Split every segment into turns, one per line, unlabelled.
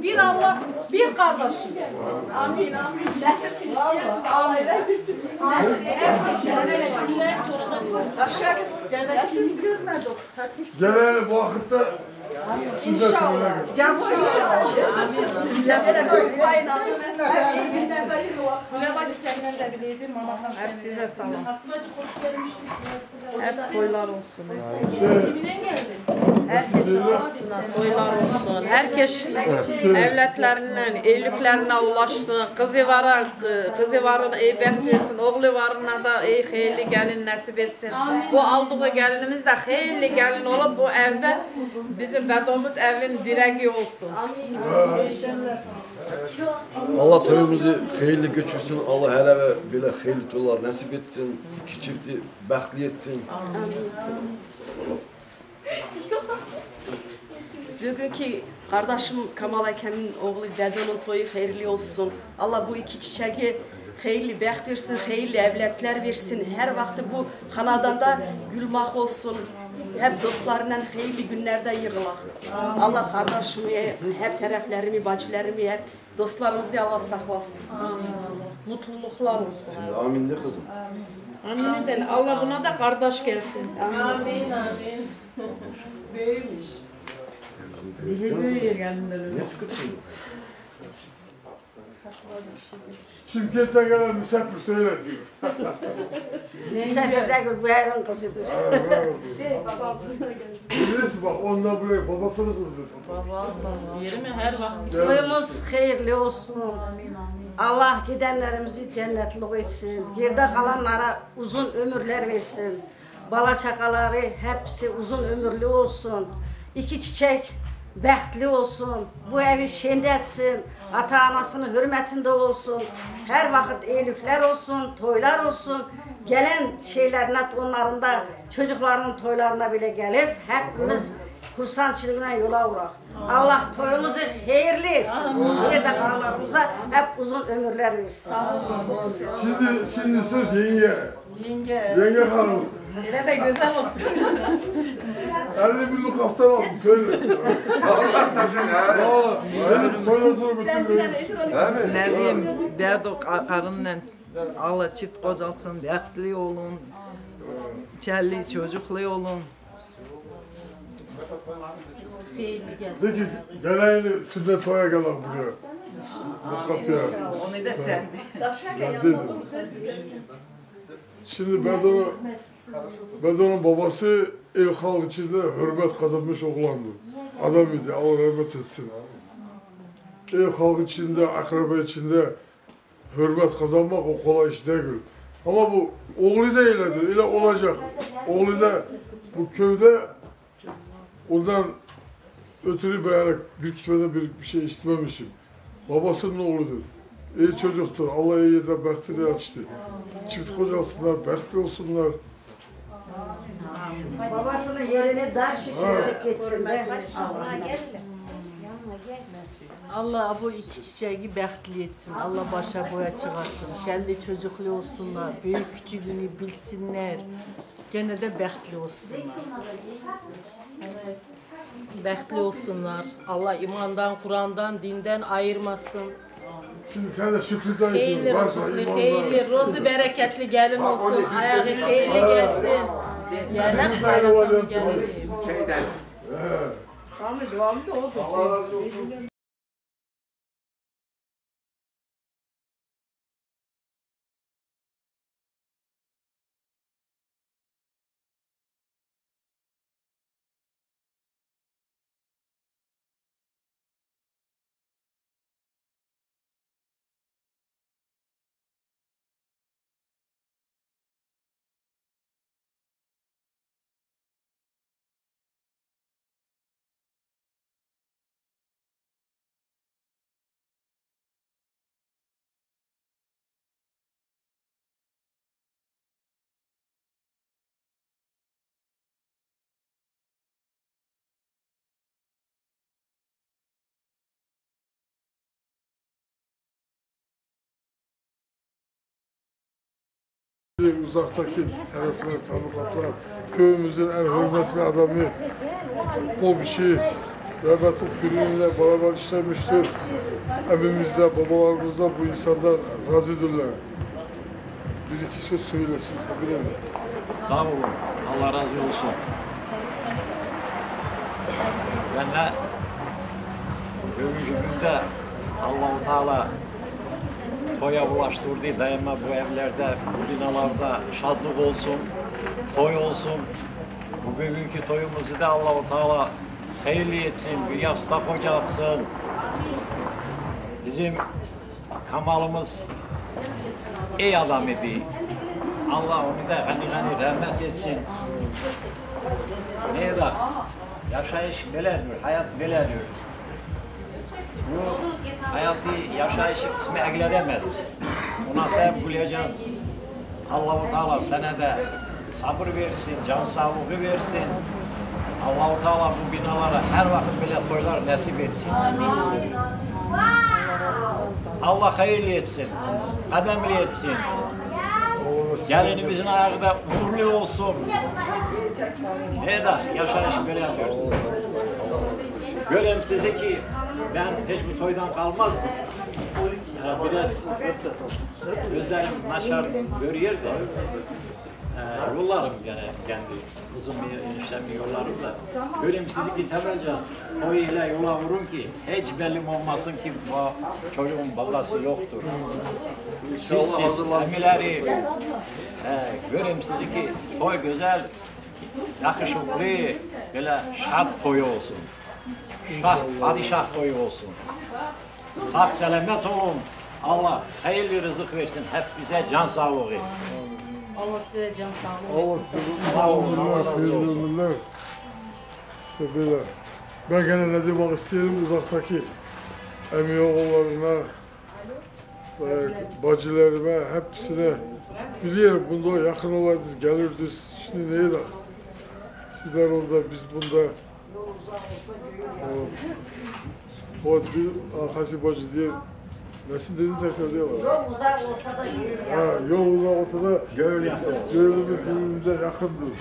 Bir Allah, bir kardeş. Amin, amin. Aşağı siz görmedik.
Gene bu vakitte
İnşallah. Canım inşallah.
Hep bize sağ olun. Hep toylar olsun. Herkes toylar olsun. Herkes evletlerinden, evliliklerine ulaşsın. Kızı varına iyi beklesin. Oğlu varına da iyi hayırlı gelin nasip etsin. Bu aldığı gelinimiz de hayırlı gelin olup bu evde bizim bedomuz evin direği olsun.
Allah toyumuzu hayırlı götürsün. Allah her eve böyle hayırlı toylar nasip etsin. İki çifti bəxtli etsin.
Bugünkü kardeşim Kamal Eken'in oğlu Bedo'nun toyu hayırlı olsun. Allah bu iki çiçeği hayırlı bəxt versin, hayırlı evlatlar versin. Her vakti bu hanadanda gülmek olsun. Hep dostlarından hayırlı günlerde yığılak. Allah kardeşimi, hep taraflarımı, bacılarımı, hep dostlarımızı Allah saklasın.
Mutluluklar olsun.
Amin de kızım.
Amin edelim. Allah buna da kardeş gelsin.
Amin, amin. Büyümüş.
Dili büyüyor gelinler öyle.
Şirkete gelen misafir söylesin.
Misafir değil, bu evin kızıdır.
Bilirsin bak, onunla buraya babasının kızıdır.
Yeri mi her vakit?
Toyumuz hayırlı olsun. Allah gidenlerimizi cennetlik etsin. Geride kalanlara uzun ömürler versin. Bala çakaları hepsi uzun ömürlü olsun. İki çiçek bəxtli olsun. Bu evi şen etsin. Ata anasının hürmetinde olsun. Her vakit iyilikler olsun, toylar olsun. Gelen şeylerine, onların da çocuklarının toylarına bile gelip hepimiz kursançılığına yola uğrak. Allah toyumuzu hayırlı etsin. Yerde kalanlarımıza hep uzun ömürler versin.
Şimdi söz yenge. Yenge hanım.
Yine de güzel oturuyor.
50 binlik haftan aldım, söyle. Benim toydan sonra bütün gün.
Ne diyeyim, Bedo karınla Allah çift kocalsın, bəxtli olun, çelli çocuklu olun.
Peki, geleğini sünnet toya gelen buraya. Bu kapıya.
Onu da sen de.
Ben dedim. Şimdi Bedo'nun babası el halk içinde hürmet kazanmış oğlandı. Adam idi, Allah rahmet etsin. El halk içinde, akraba içinde hürmet kazanmak o kolay iş değil. Ama bu oğlu da öyledir, öyle olacak. Oğlu da bu köyde ondan ötürü beğenerek bir kısmede bir şey istememişim. Babasının oğludur. İyi çocuktur. Allah iyi yerden bəxtini açtı. Çift kocasınlar, bəxtli olsunlar.
Babasının yerini dar şişirerek geçsin.
Allah bu iki çiçeği bəxtli etsin. Allah başa boya çıkartsın. Çelli çocuklu olsunlar. Büyük küçüğünü bilsinler. Gene de bəxtli olsunlar.
Bəxtli olsunlar. Allah imandan, Kur'an'dan, dinden ayırmasın.
Şimdi sen de şükrüden
Hayırlı rızıklı, hayırlı, rozu bereketli gelin olsun. Ayağı hayırlı gelsin. Yanak hayırlı gelin.
Sami devamlı oldu.
Uzaktaki taraflar, tabakatlar, köyümüzün en hürmetli adamı o kişi rahmetli Firin'le beraber işlemiştir. Evimizde, babalarımızda bu insanlar razıdırlar. Bir iki söz söylesin Sabine.
Sağ olun. Allah razı olsun. Ben de bugünkü günde Allah-u Teala toya ulaştırdı. Daima bu evlerde, bu binalarda şadlık olsun, toy olsun. Bu bugünkü toyumuzu da Allah-u Teala hayırlı etsin, bir yastık koca atsın. Bizim Kamal'ımız iyi adam idi. Allah onu da gani rahmet etsin. Ne da yaşayış belədir, hayat belədir. Bu hayatı yaşayışı kısmı əqlədəməz. Ona sahip kulayacaksın. Allah-u Teala sana da sabır versin, can sağlığı versin. Allah-u Teala bu binalara her vakit böyle toylar nasip etsin. Allah hayırlı etsin, kademli etsin. Gelinimizin ayağı da uğurlu olsun. Ne da yaşayışı böyle yapıyoruz. Göreyim size ki ben hiç bu toydan kalmazdım. Biraz gözlerim naşar görüyor da yollarım gene kendi kızım eniştemi yollarım da. Göreyim sizi ki temelce toy ile yola vurun ki hiç bellim olmasın ki bu çocuğun babası yoktur. Siz emileri göreyim sizi ki toy güzel, yakışıklı, böyle şad toyu olsun. Padişah toyu olsun. Sağ selamet olun. Allah hayırlı rızık versin. Hep bize can sağlığı.
Allah size can sağlığı
Allah
versin.
sağ olun. Hayırlı ömürler. İşte böyle. Ben gene ne demek isterim uzaktaki emi oğullarına, bacılarıma, hepsine biliyorum bunda yakın olaydınız, gelirdiniz. Şimdi neye de? Sizler orada, biz bunda. O bir arkası bacı diye nasıl dedin tekrar diyorlar.
Yol uzak olsa da yürü.
Yol uzak olsa da gönlümüz birbirimize yakındır.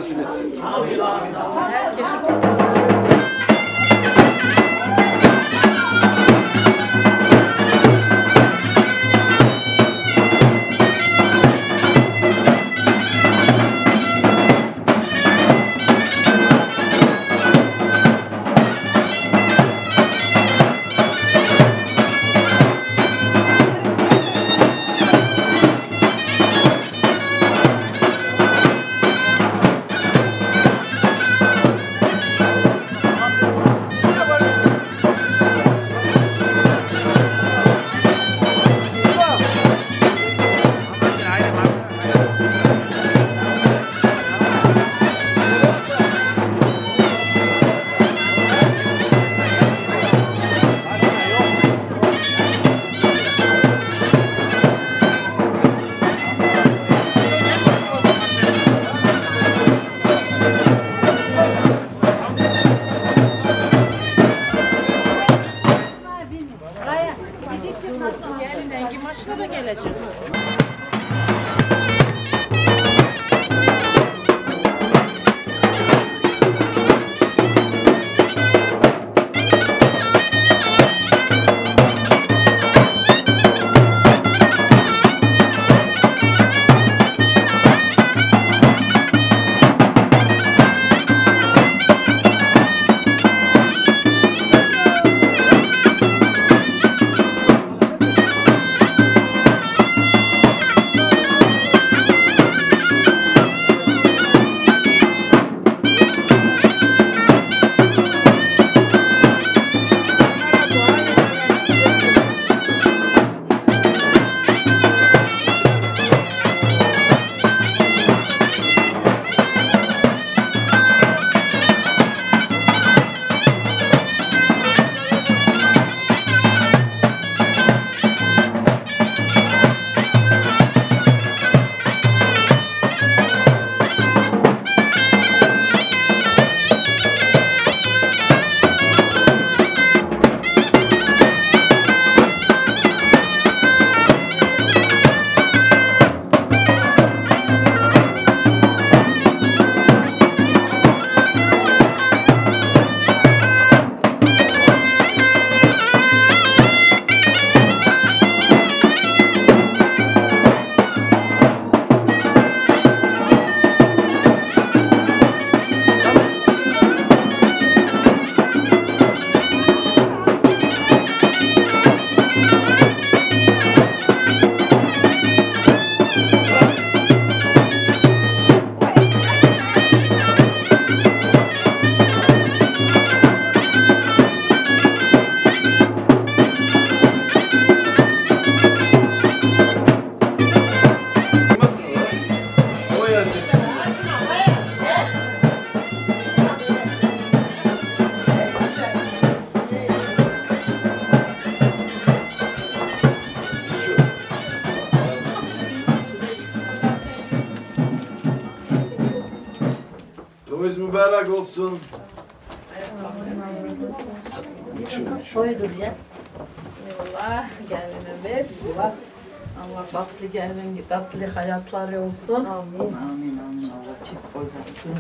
nasip etsin.
Herkese gelin Engi maçına da gelecek.
Kavuz mübarek olsun.
Soydur ya.
Bismillah gelinimiz. Allah tatlı gelin, tatlı hayatları olsun.
Amin. Amin. Amin. Allah çift kocatsın.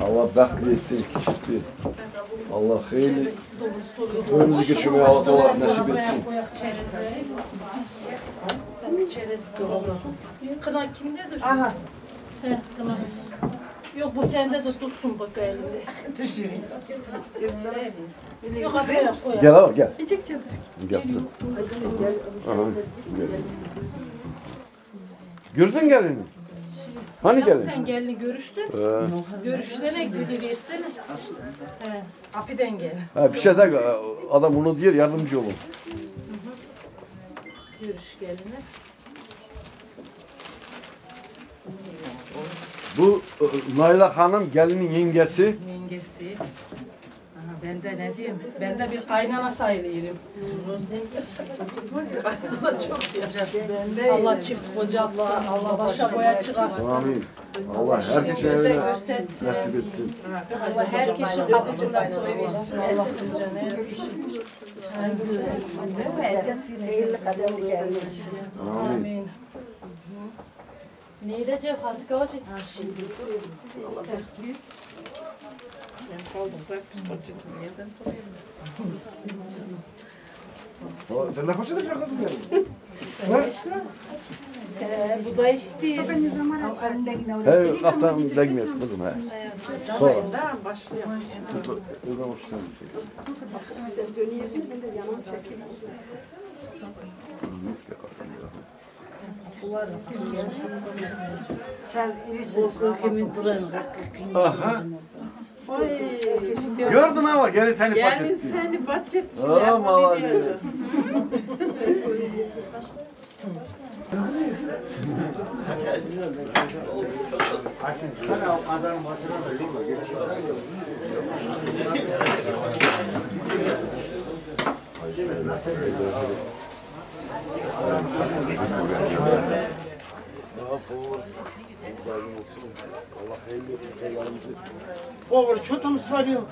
Allah bəxtli etsin çifti. Allah xeyli ömrünüzü geçirmeye Allah nasip etsin.
Kına kimdedir?
Aha.
He, kına. Yok bu sende de dursun bak elinde. Yok abi koy.
Gel abi gel. Gel. Aha, gel. Gördün gelini? Hani gelin?
Sen gelini görüştün. Görüşlerine gülü versene. He, Api'den gel.
Ha, bir şey de adam onu diyor yardımcı olun.
Görüş geline.
Bu Nayla Hanım gelinin yengesi.
Yengesi. Aha, ben de ne diyeyim? Ben de bir kaynana sayılırım.
Çok sıcak.
Allah çift kocatsın. Allah başa boya çıkarsın.
Amin. Allah herkese evine nasip etsin.
Allah herkesin kapısından toy versin.
Hayırlı kademli gelmesin.
Amin.
Ne edecek Hakkı Hoca?
Sen ne hoş edecek kızım yani?
Bu da istiyor.
He, kaftan değmez kızım he. Sonra. Tut, uzamışsın.
Sen iyisin. Kimin duran
Aha. Gördün ama gelin seni paçet.
Gelin seni paçet.
Aa vallahi.
Over, что там сварил?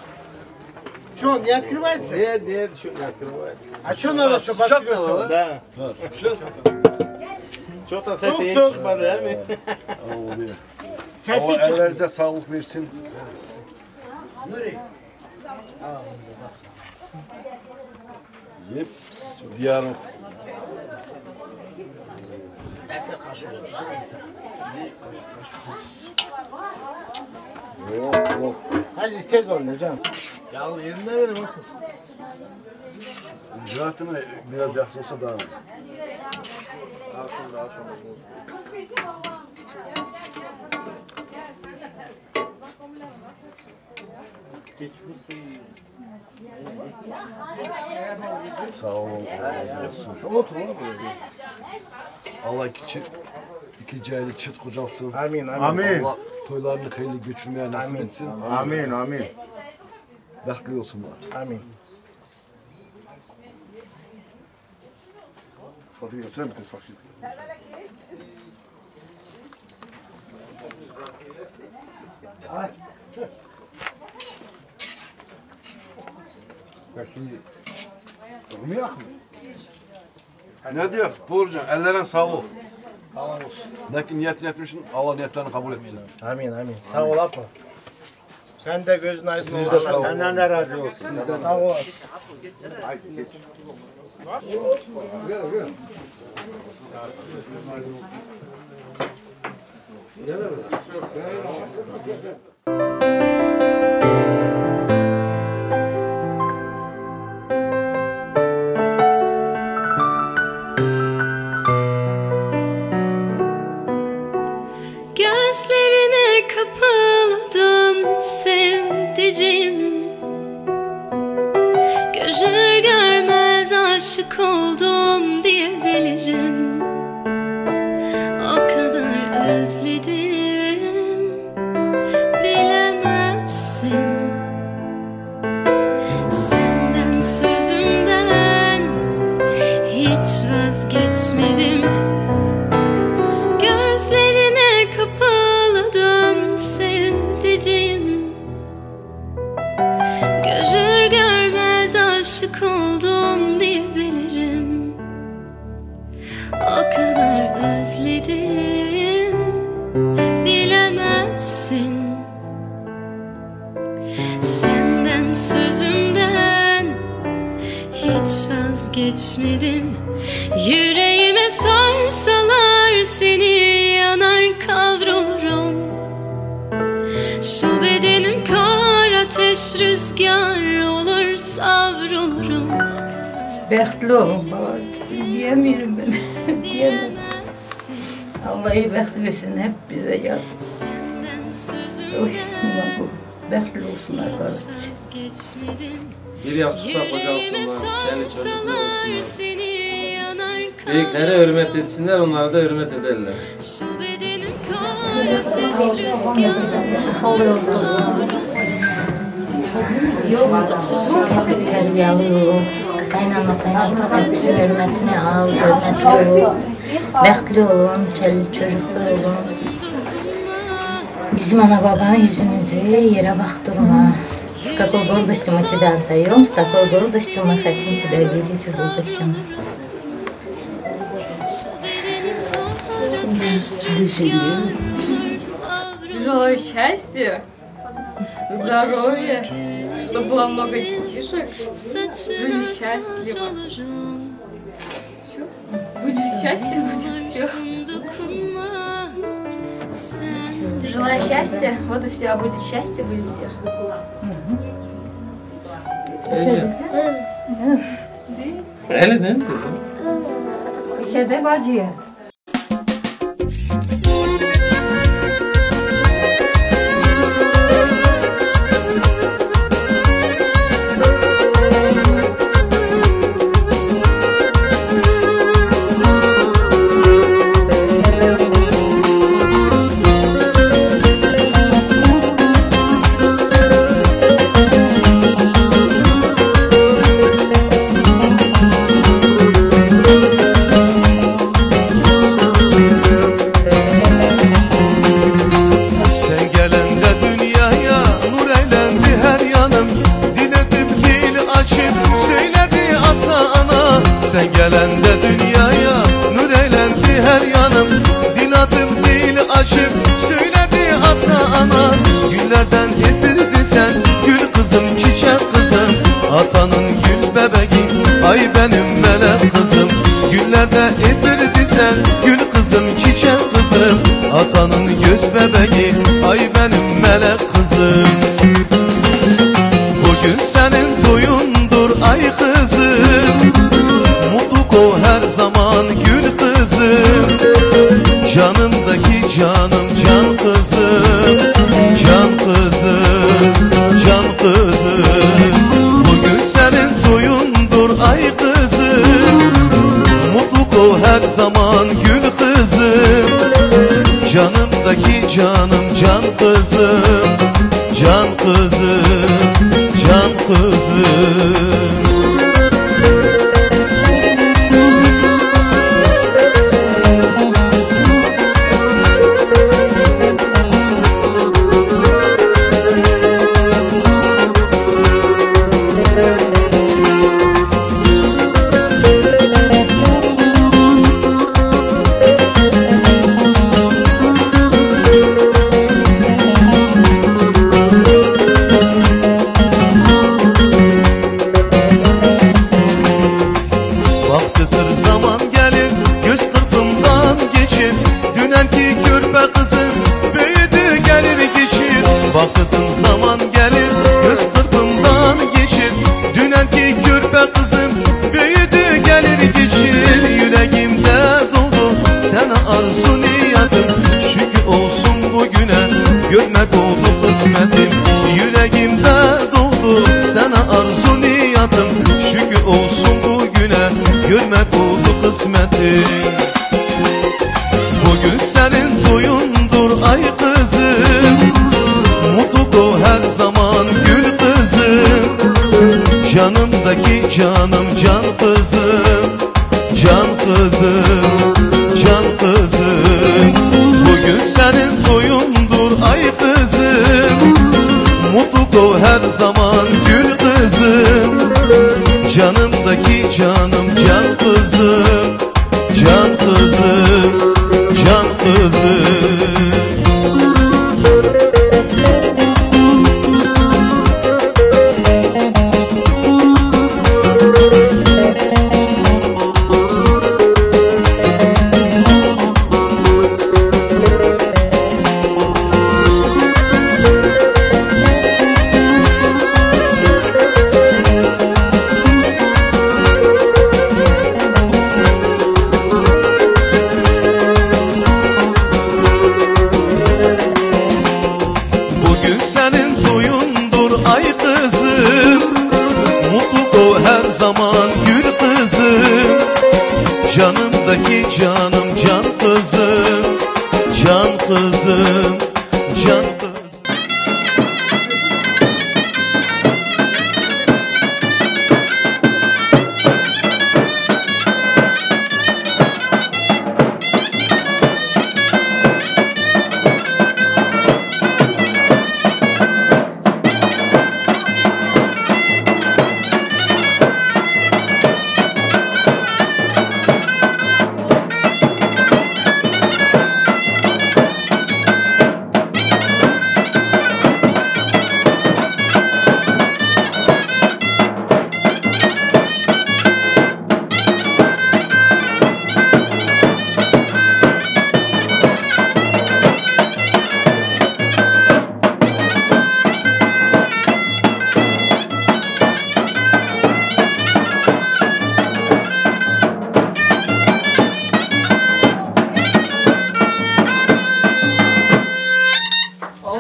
Что, не открывается? Нет, нет, что не открывается. А что надо, чтобы открылся? Да. Что-то sesi hiç çıkmadı değil mi?
Sesi çıkmadı. Ellerinize sağlık versin. Yeps, diyarım.
Ben sen karşılıyor musun? Hadi tez olun hocam. Ya yerinde verin bakın.
İcraatını biraz yaxşı olsa daha iyi.
Daha şunu.
Sağ olun. Allah iki cahili çıt kucaksın.
Amin, amin.
Allah toylarını hayırlı götürmeye nasip etsin.
Amin, amin.
Bəxtli olsunlar.
Amin. Safiye, sen bitir Safiye. Ay.
Peki, durmayak mı? Ne diyor? Buyurcan, ellerin sağlık.
Sağ olsun.
Lakin niyetini etmişsin, Allah niyetlerini kabul etsin.
Amin, amin. Sağ ol Apo. Sen de gözün aydın olsun. Senden de razı olsun. Sağ ol.
Gözlerine kapıldım sevdiceğim, görür görmez aşık oldum diyebilirim. O kadar özledim, bilemezsin. Senden sözümden hiç vazgeçmedim. Gözlerine kapıldım sevdiceğim, görür görmez aşık oldum diyebilirim. O kadar özledim, bilemezsin. Senden sözümden hiç vazgeçmedim. Yüreğime sorsalar seni yanar kavrulurum. Şu bedenim kar ateş rüzgar olur savrulurum.
Bəxtli olun baba. Diyemiyorum ben. Diyemem. Allah iyi bəxt versin hep bize ya. Oy, bu bəxtli olsunlar kardeşim.
Bir yastıkta kocalsınlar, kendi çocuklar olsunlar. Büyüklere hürmet etsinler, onlara da hürmet ederler.
Terbiyeli, kaynana kaynata hepsi hürmetini al, hürmetli olun. Bəxtli olun, çocuklu olun.
Bizim ana babanın yüzümüzü yere baktırma. С какой гордостью мы тебя отдаем, с такой гордостью мы хотим тебя видеть в будущем.
Желаю счастья, здоровья, чтобы было много детишек, жили счастливо. Будет счастье, будет все.
Желаю счастья, вот и все, а будет счастье, будет все.
Öyle ne?
Bir şey de bacıya.
Sen gelende dünyaya nur eylendi her yanım. Dil adım dil açıp söyledi ata ana. Güllerden getirdi sen gül kızım çiçek kızım. Atanın gül bebeğim ay benim melek kızım. Güllerde getirdi sen gül kızım çiçek kızım. Atanın göz bebeği ay benim melek kızım. Bugün senin toyundur ay kızım. Her zaman gül kızım, canımdaki canım can kızım, can kızım, can kızım. Bugün senin toyundur ay kızım, mutlu kol her zaman gül kızım, canımdaki canım can kızım, can kızım, can kızım. Vakıtın zaman gelir, göz kırpımdan geçir. Dünenki körpe kızım büyüdü gelir geçir. Yüreğimde dolu sana arzu niyetim. Şükür olsun bugüne görmek oldu kısmetim. Yüreğimde dolu sana arzu niyetim. Şükür olsun bugüne görmek oldu kısmetim. Bugün senin toyundur ay kızım. Mutlu her zaman gül kızım, canımdaki canım can kızım, can kızım, can kızım. Bugün senin toyundur ay kızım, mutlu her zaman gül kızım, canımdaki canım can kızım, can kızım, can kızım. Zaman gül kızım, canımdaki canım can kızım, can kızım, can kızım.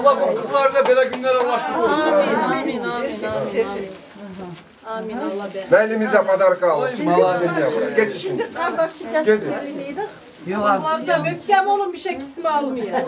Allah bu kızları da böyle günlere ulaştırsın.
Amin. Amin Allah be.
Meylimize kadar kalsın. Geç şimdi. Gidin.
Yıllarda mökkem olun bir şey kismi almıyor.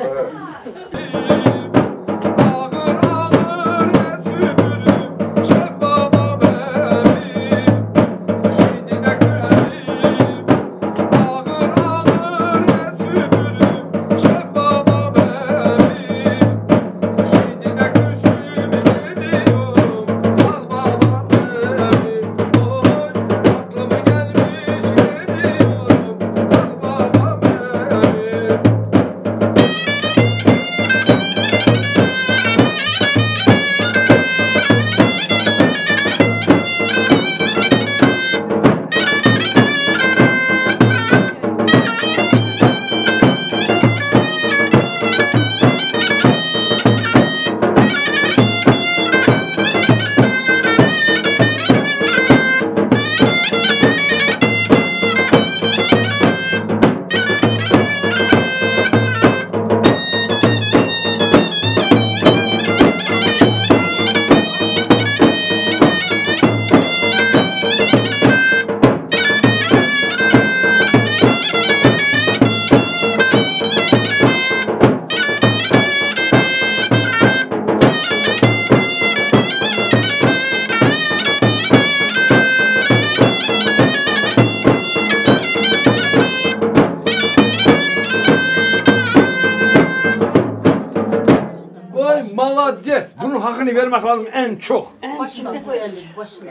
Malades. Bunun hakkını vermek lazım en çok.
Başına koyalım, başına.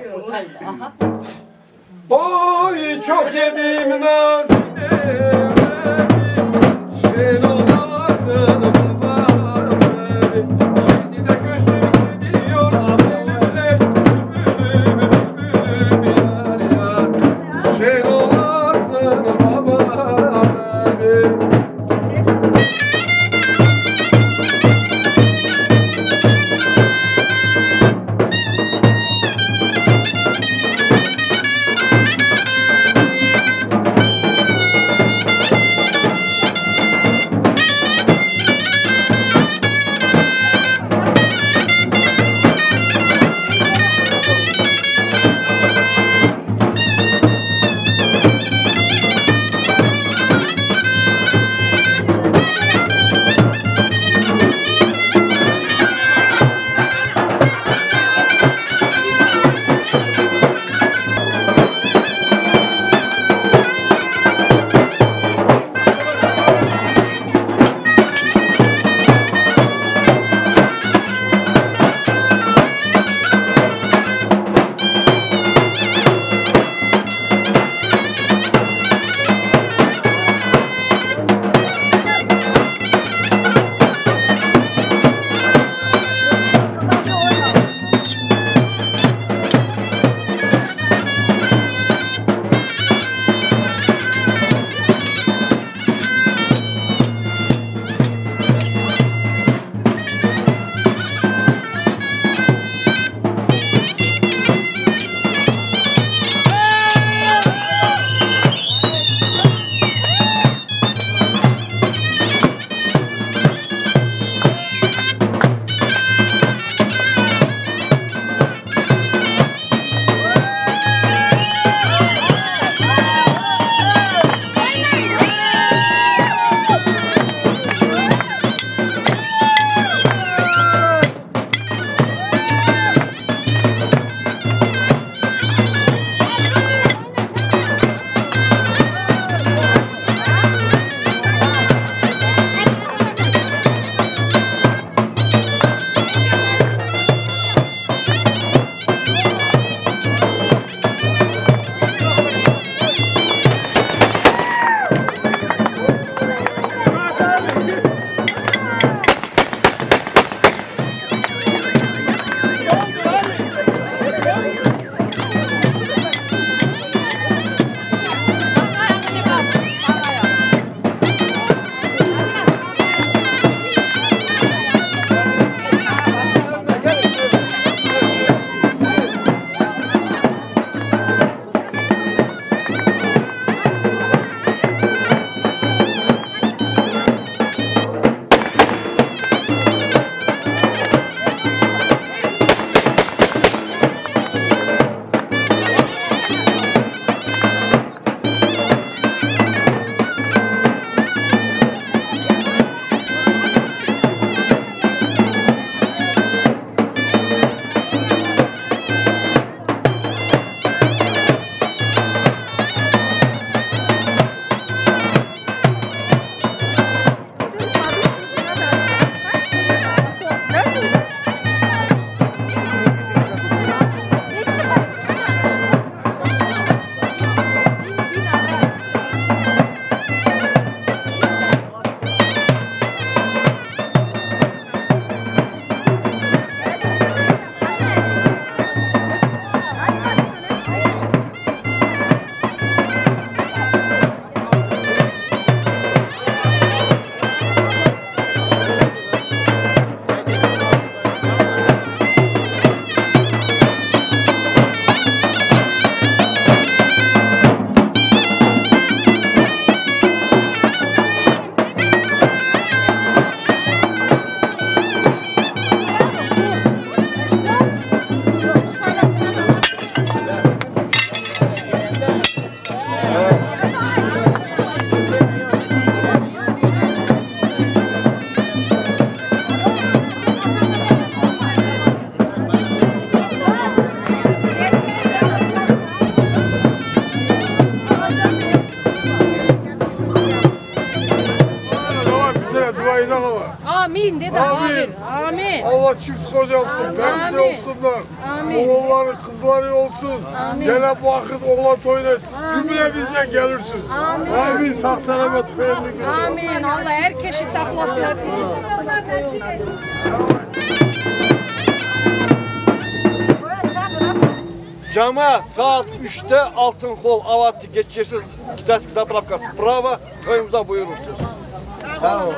Aha.
Oy çok yedim nazine. Sen olasın bari. Şimdi de göçtüm gidiyor abiler. Bülbülüm yar. Sen olasın bari.
Amin dedi. Amin. Amin.
Allah çift koca olsun. Bekli olsunlar.
Amin.
Oğulları, kızları olsun.
Amin.
Gene bu vakit oğlan toyunuz. Cümle bizden gelirsiniz.
Amin.
Amin. Sağ selamet hayırlı günler.
Amin. Allah herkesi saklasın.
Cemaat saat 3'te Altın Kol Avatı geçirsiniz. Kitaski Zapravka Sprava köyümüze buyurursunuz.
Sağ ol.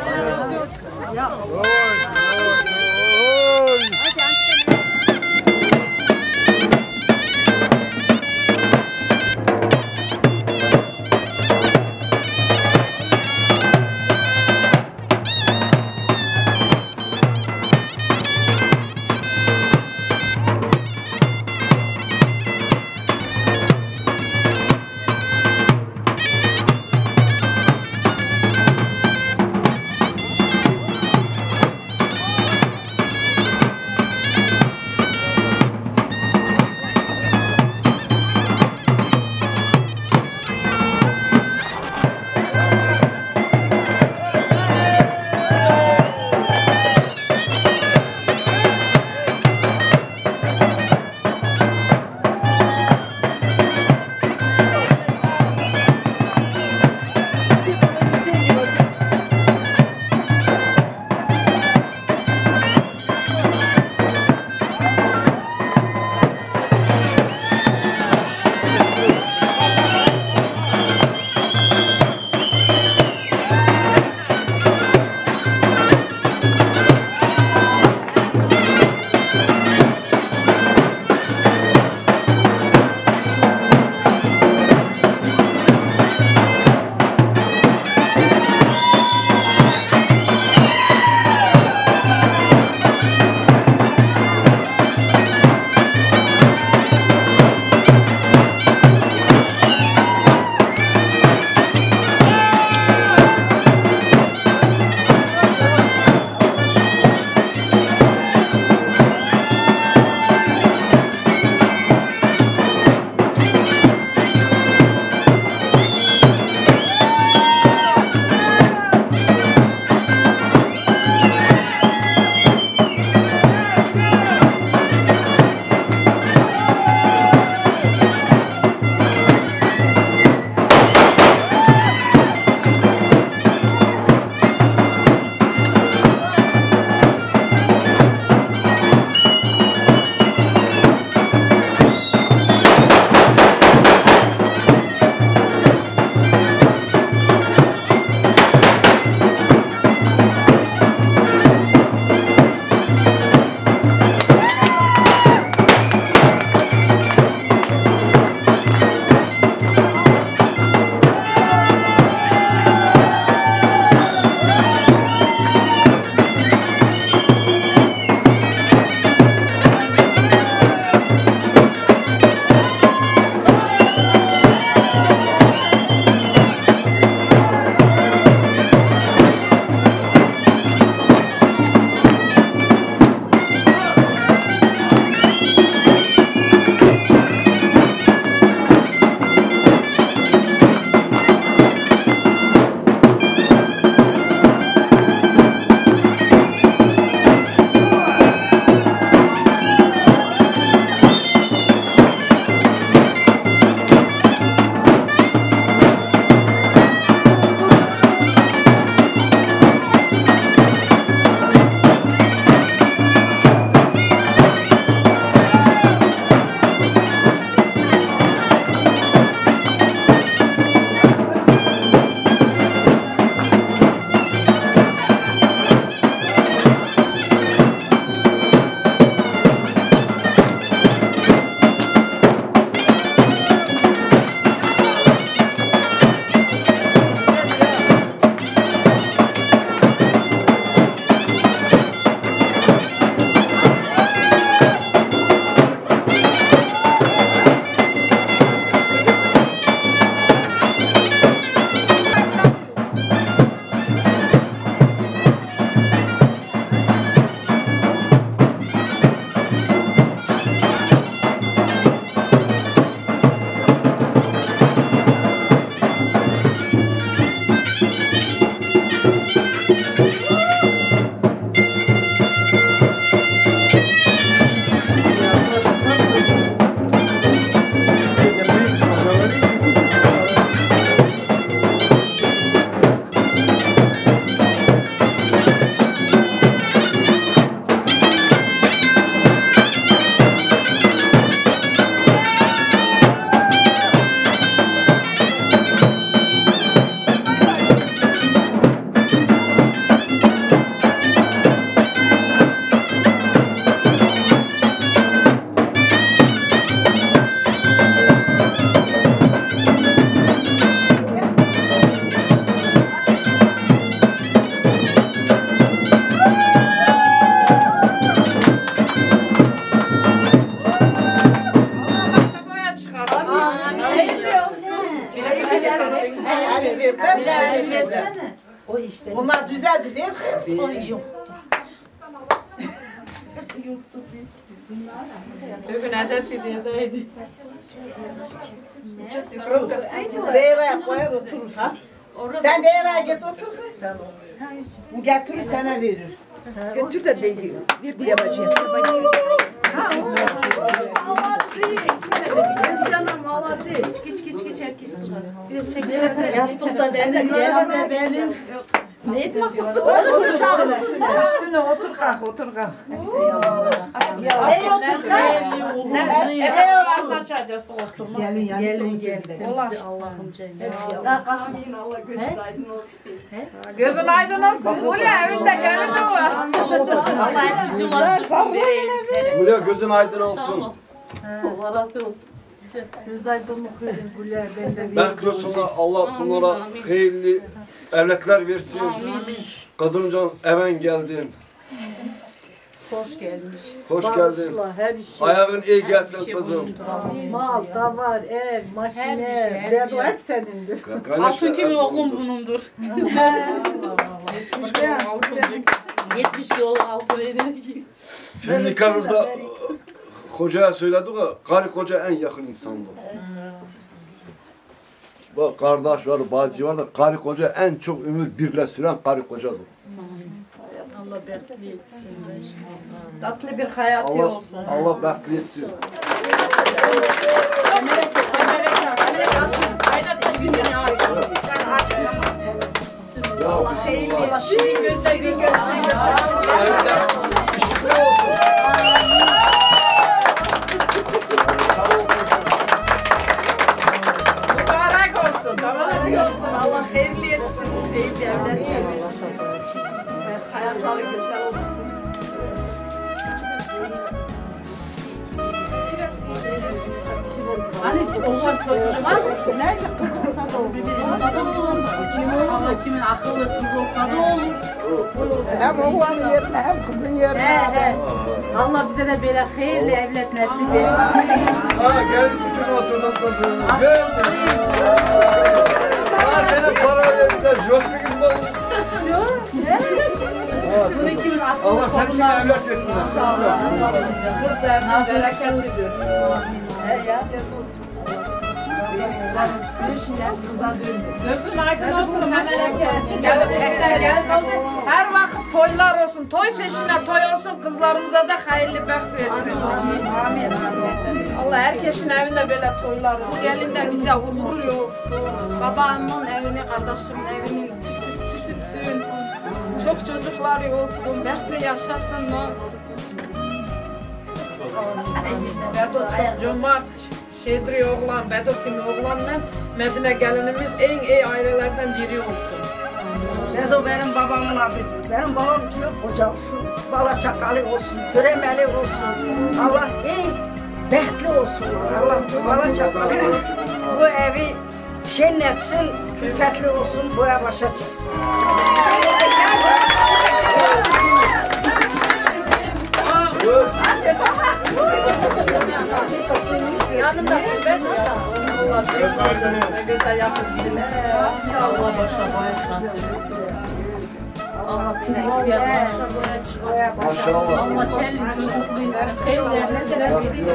Bugün adetli diyedeydi.
Değeraya koyar oturursun. Sen değeraya git otur. Bu getirir sana verir. Götür de değil. Bir diye başlayalım.
Kız canım Malatya.
Geç herkes
Yastıkta benim, yerinde benim.
Ne etmek? Üstüne otur kalk, otur kalk. Gelin. Allah'ım cennet.
Gözün aydın olsun. Hulya evinde gelin var.
Allah hepimizi ulaştırsın verelim.
Hulya gözün aydın olsun.
Allah razı olsun. Göz aydınlık verin Hulya.
Bekliyorsunlar Allah bunlara hayırlı evlatlar versin. Kızımcan even geldin.
Hoş gelmiş.
Hoş geldin.
Her işi.
Ayağın iyi gelsin kızım.
Mal, davar, ev, maşine, bedo hep senindir.
Altın kimin oğlum bunundur. 70 kilo altın verir.
Sizin nikahınızda kocaya söyledik ya, karı koca en yakın insandı. Bak kardeş var, bacı var da karı koca en çok ömür birle süren karı kocadır.
Allah bekli etsin.
Tatlı bir hayatı olsun.
Allah bekli etsin.
Allah hayırlı olsun. Gözlerini mübarek olsun. Mübarek olsun. Allah hayırlı etsin. Hayırlı evler. Hayatları güzel olsun.
Hani oğlan çocuğu var mı? Nerede kız olsa da olur. Olsa da olur. Ama kimin akıllı kız olsa da olur.
Hem oğlanın yerine hem kızın yerine.
Allah bize de böyle hayırlı evlat nasip etsin.
Ha gel bütün oturduk kızım. Gel. Ha senin para verirler. Yok mu kız var?
Yok. Bunu kimin akıllı
Allah seninle evlat versin.
İnşallah.
Kızlarına bereketlidir. Gözüm aydın olsun Meleke. Gelin olsun. Her vakit toylar olsun. Toy peşine toy olsun. Kızlarımıza da hayırlı bəxt versin. Amin. Allah herkesin evinde böyle toylar olsun.
Gelin de bize uğurlu olsun. Babamın evini, kardeşimin evini tütütsün. Çok çocukları olsun. Bəxtli yaşasınlar.
Bedo çok cömert. Şedri oğlan, Bedo kimi oğlanla Medine gelinimiz en iyi ailelerden biri olsun.
Bedo benim babamın adıdır. Benim babam kimi kocalsın, bala çakalı olsun, töremeli olsun. Allah en bəxtli olsun. Allah bu bala çakalı bu evi şenletsin, külfetli olsun, boya başa çıksın.
Yanımda ben Allah ne güzel yapmışsın.
İnşallah başa başa. Allah bize gidiyor başa. Allah kendini çocukluğunu hayırlarına sebep etsin.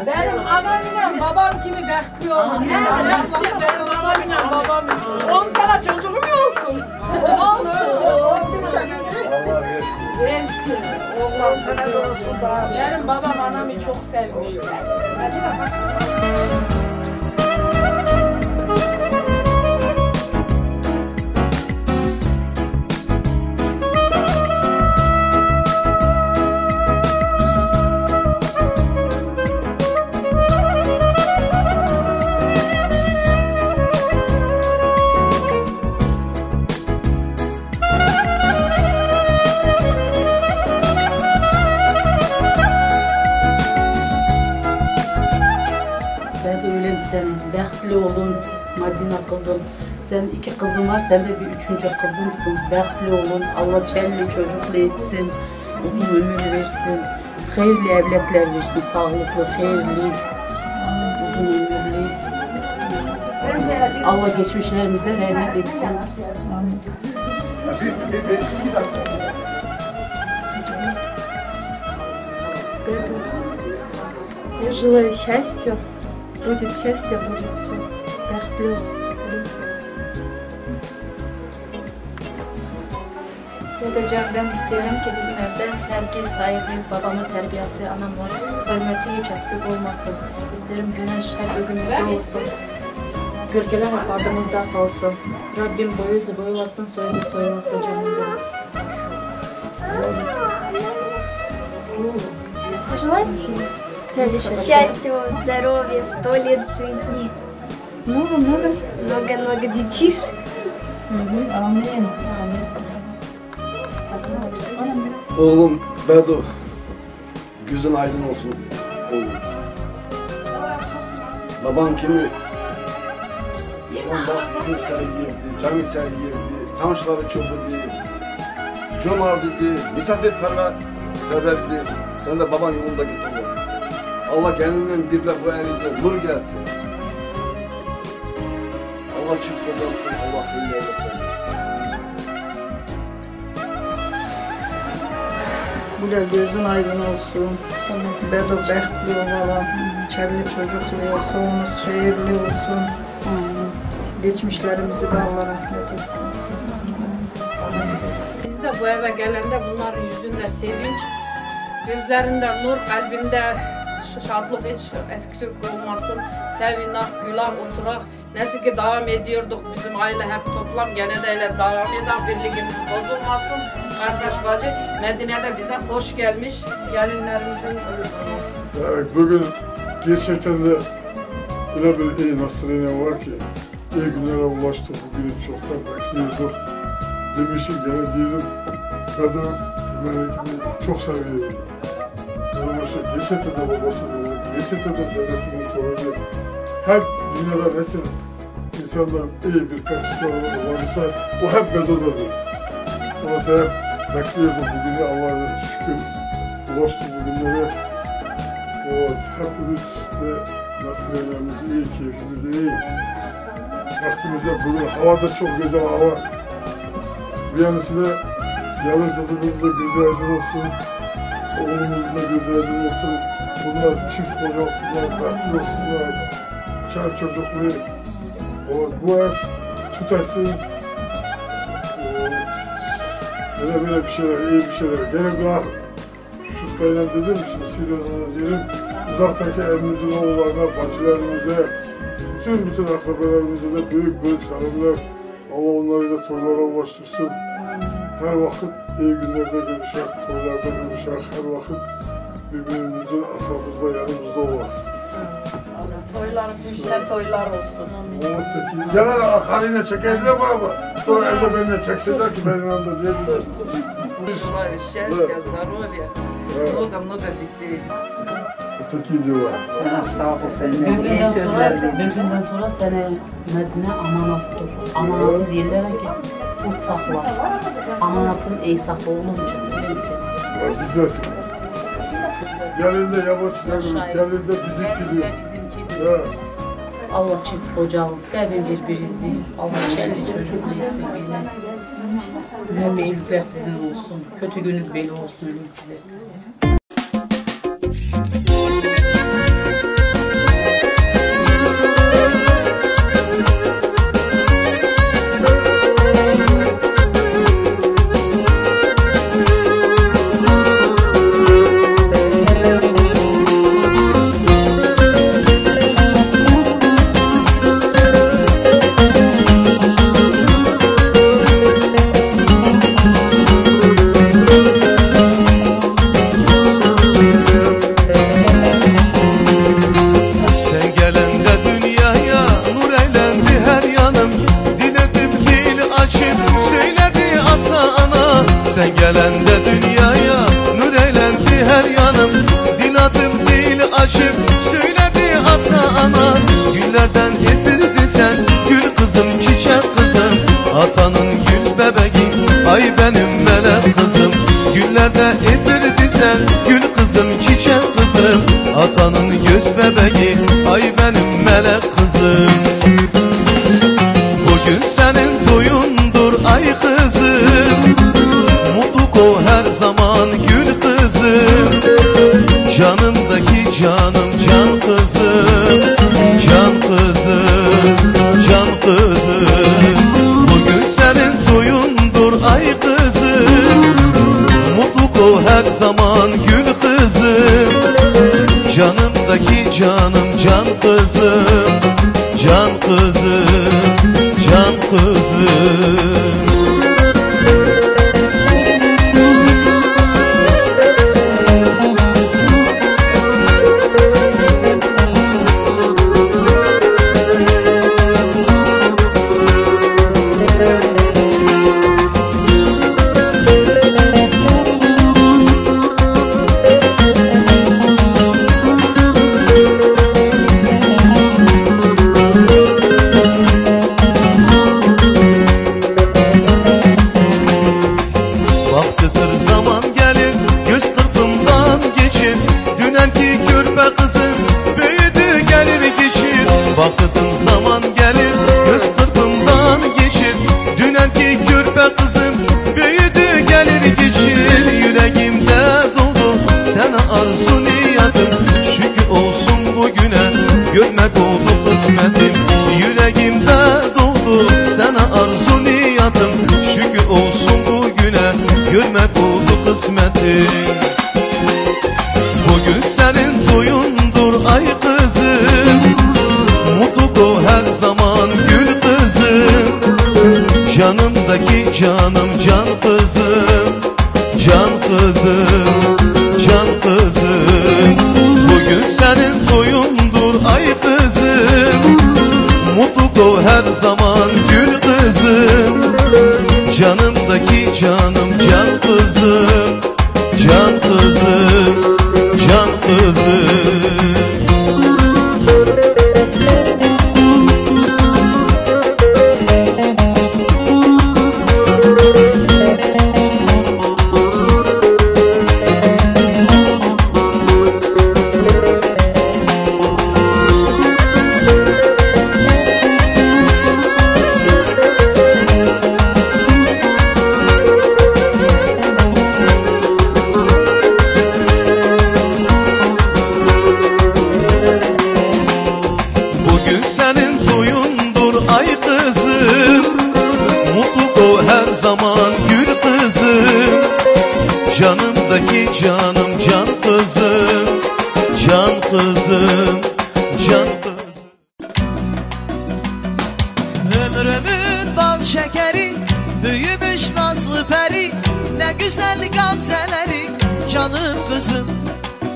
Benim anamla babam kimi bekliyor. Benim anamla babam.
10 tane çocuğum olsun.
Olsun.
Allah versin.
Versin.
Oğlan sana da olsun daha.
Benim babam anamı çok sevmiş. Bəxtli olun Madina kızım. Sen 2 kızın var, sen de bir 3. kızımsın. Bəxtli olun. Allah çelli çocuklu etsin. Uzun ömür versin. Hayırlı evlatlar versin. Sağlıklı, hayırlı, uzun ömürlü. Allah geçmişlerimize rahmet etsin.
Я желаю счастья. Будет счастье, будет все. Бәхетлі
Ben isterim ki bizim evde sevgi, saygı, babamın terbiyesi, anamın hürmeti hiç eksik olmasın. İsterim güneş hep önümüzde olsun. Gölgeler hep ardımızda kalsın. Rabbim boyuzu boyulasın, soyuzu soyulasın canım benim.
Пожелай счастья, здоровья, 100 лет жизни.
Много-много.
Много-много детишек.
Amin.
Oğlum Bedo, gözün aydın olsun oğlum. Baban kimi? Baban bak Gülsel girdi, Camisel girdi, tanışları çok idi, cömert idi, misafirperverdi. Sen de baban yolunda git oğlum. Allah kendinden birle bu elinize nur gelsin. Allah çift kocansın, Allah hayırlı evlatlar.
Bu da gözün aydın olsun. Bedo bəxtli olalım. Kelli çocuklu olsunuz, hayırlı olsun. Geçmişlerimizi de Allah rahmet etsin.
Biz de bu eve gelende bunların yüzünde sevinç, gözlerinde nur, kalbinde şadlık hiç eksik olmasın. Sevinak, gülah, oturak. Nasıl ki devam ediyorduk bizim aile hep toplam gene de öyle devam eden birliğimiz bozulmasın. Kardeş bacı Medine'de bize hoş gelmiş gelinlerimizin
Evet, bugün gerçekten de öyle bir iyi nasırıyla var ki iyi günlere ulaştık, bugünü çoktan bekliyorduk. Demişim gene diyelim, Bedo Melek'imi çok seviyorum. Gerçekten de babasını, gerçekten de dedesini torunu. Hep dünyada nesil insanlar iyi bir kaçışta varsa o hep Bedo'dadır. Dolayısıyla hep bekliyordum bugünü, Allah'a şükür ulaştık bugünlere. Hepimiz de nasıllarımız iyi, keyfimiz iyi. Vaktimize bugün hava da çok güzel hava. Bir yanısı da yalın kızımız da gözü aydın olsun. Oğlumuz da gözü aydın olsun. Bunlar çift koca olsunlar, bekli olsunlar. Çar çocuklu. Bu ev tutarsın. Böyle bir şeyler, iyi bir şeyler. Gene bir Şutlayla dedim, şimdi Sirius'una diyelim. Uzaktaki evimizin oğullarına, bacılarımıza, bütün akrabalarımıza da büyük selamlar. Allah onları da toylara ulaştırsın. Her vakit iyi günlerde görüşək, toylarda görüşək, her vakit birbirimizin arkamızda, yanımızda olaq.
Toylar, düşte toylar olsun.
Gene de akarıyla çekerdiler bana mı? Sonra evde benimle çekseler ki benim yanımda diyebiliriz.
Желаю счастья, здоровья, много-много детей.
Öteki diyorlar.
Sağ ol senin.
Bugünden sonra sene Medine amanat dur. Amanatın deyirlər ki, uç saxla. Amanatın ey saxla olunca, bilir misin?
Güzel. Gelin de yabancı, gelin de bizimki diyor.
Allah çift kocalı, sevin birbirinizi. Allah çelli çocuklu etsin. Hem iyilikler sizin olsun. Kötü gününüz belli olsun ölüm size.
Sen gelende dünyaya nur eylendi her yanım. Dil adım dil açıp söyledi ata ana. Güllerden getirdi sen gül kızım çiçek kızım. Atanın gül bebeği ay benim melek kızım. Güllerde getirdi sen gül kızım çiçek kızım. Atanın göz bebeği ay benim melek kızım. Bugün senin toyundur ay kızım. gül kızım, canımdaki canım can kızım, can kızım, can kızım. Bugün senin toyundur ay kızım, mutlu ol her zaman gül kızım, canımdaki canım can kızım, can kızım, can kızım. Vakıtın zaman gelir, göz kırpımdan geçir. Dünenki körpe kızım büyüdü gelir geçir. Yüreğimde dolu sana arzu niyetim, şükür olsun bugüne görmek oldu kısmetim. Yüreğimde dolu sana arzu niyetim, şükür olsun bugüne görmek oldu kısmetim. Bugün senin toyundur ay kızım, mutlu ol her zaman gül kızım, canımdaki canım can kızım, can kızım, can kızım. Bugün senin toyundur ay kızım, mutlu ol her zaman gül kızım, canımdaki canım can kızım, can kızım, can kızım. Zaman gül kızım, canımdaki canım can kızım, can kızım, can kızım. Ömrümün bal şekeri, büyümüş nazlı peri, ne güzel gamzeleri, canım kızım.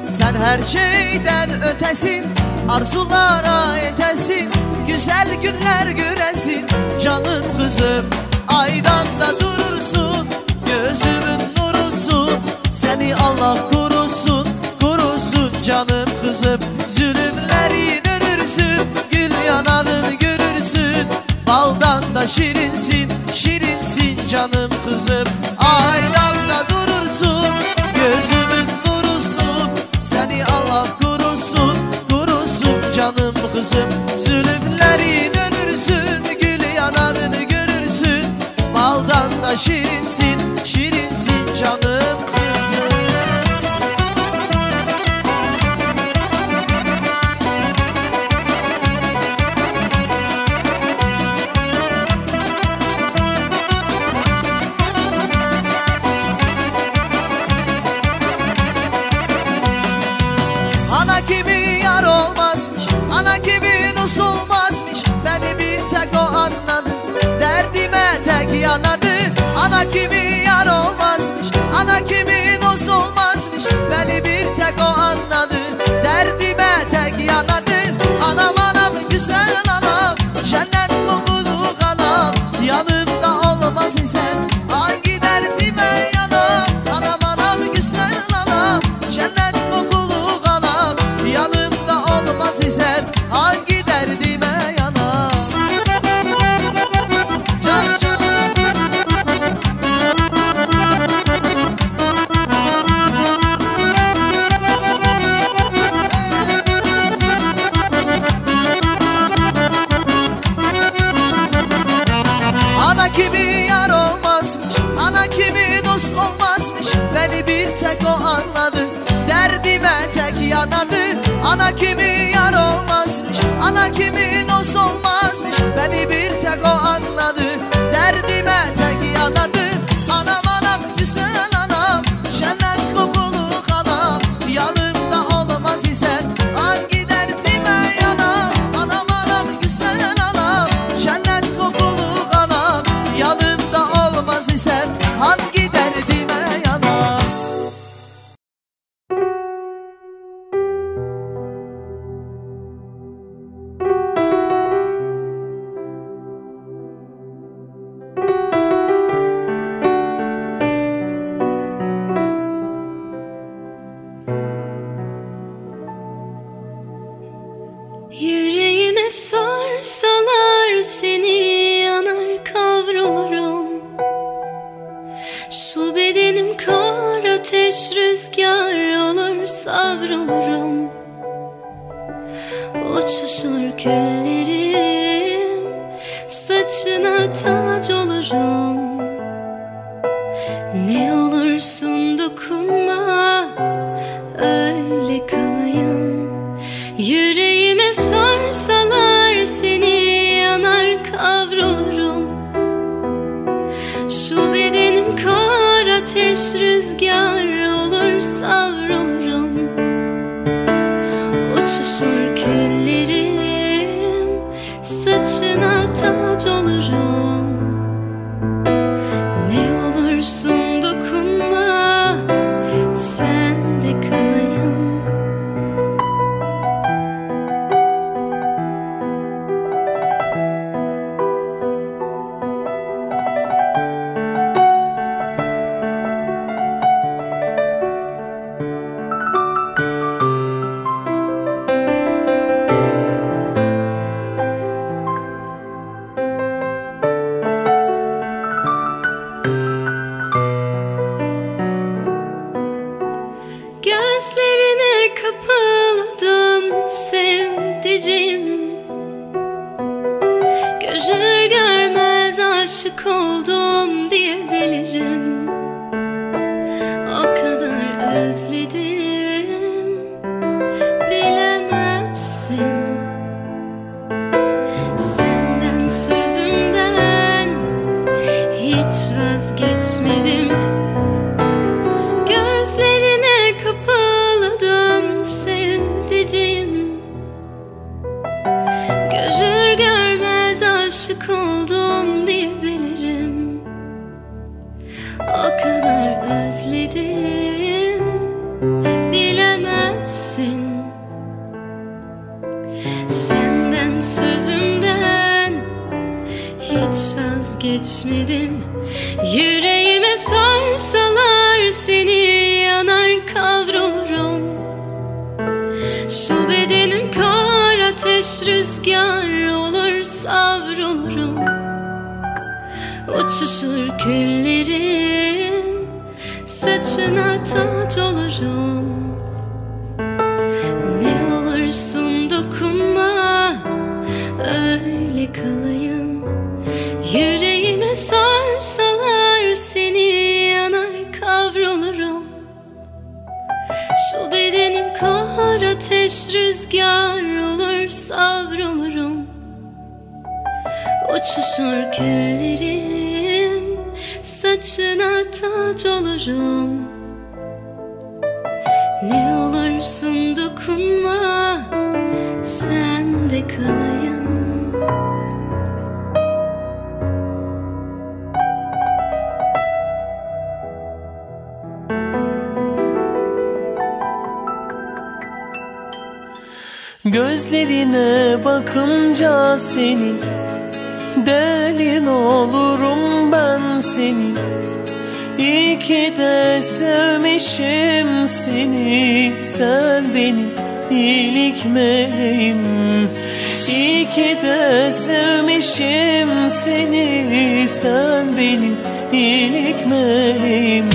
Sen her şeyden ötesin, arzulara yetesin, güzel günler göresin, canım kızım. Aydan da durursun, gözümün nurusun, seni Allah korusun, korusun canım kızım. Zulümlerin ölürsün, gül yanadın görürsün, baldan da şirinsin, şirinsin canım kızım. Aydan da durursun, gözümün nurusun, seni Allah korusun, korusun canım kızım. Zulümlerin ölürsün, gül yanadın görürsün, baldan da şirinsin, şirinsin canım kızım. Ana gibi yar olmazmış, ana gibi dost olmazmış, beni bir tek o anladı, derdime tek yanardı. Ana gibi yar olmazmış, ana gibi dost olmazmış, beni bir tek o anladı, derdime tek yanardı. Anam anam güzel anam, cennet kokulu kalam, yanımda olmaz isen hangi derdime yanam. Anam anam güzel anam, cennet kokulu kalam, yanımda olmaz isen hangi derdime yanam. Can can. tek o anladı. Derdime tek yanadı. Ana kimi yar olmazmış, ana kimi dost olmazmış. Beni bir tek o anladı. Derdime tek yanadı. Anam anam güzel anam, cennet kokulu anam. Yanımda olmaz isen hangi derdime yanam. Anam anam güzel anam, cennet kokulu anam. Yanımda olmaz isen hangi derdime yanam.
Yüreğime sorsalar seni yanar kavrulurum. Şu bedenim kar ateş rüzgar olur savrulurum. Uçuşur küllerim, saçına tac olurum. Ne olursun dokunma, öyle kalayım. Yüreğime sorsalar seni yanar kavrulurum. Şu bedenim kar ateş rüzgar olur savrulurum. Uçuşur küllerim, saçına tac olurum. Ne olursun dokunma, sen de kalayım. Gözlerine kapıldım sevdiceğim. Görür görmez aşık oldum diyebilirim. O kadar özledim, bilemezsin. Senden sözümden hiç vazgeçmedim. Gözlerine kapıldım sevdiceğim. Görür görmez aşık oldum diyebilirim. O kadar özledim, bilemezsin. Senden sözümden hiç vazgeçmedim. Yüreğime sorsalar seni yanar kavrulurum. Şu bedenim kar ateş rüzgar olur savrulurum. Uçuşur küllerim, saçına tac olurum. Ne olursun dokunma, öyle kalayım. Yüreğime sorsalar seni yanar kavrulurum. Şu bedenim kar ateş rüzgar olur savrulurum. Uçuşur küllerim, saçına tac olurum. Ne olursun dokunma, sen de kalayım.
Gözlerine bakınca senin, delin olurum ben senin. İyi ki de sevmişim seni, sen benim iyilik meleğim. İyi ki de sevmişim seni, sen benim iyilik meleğim.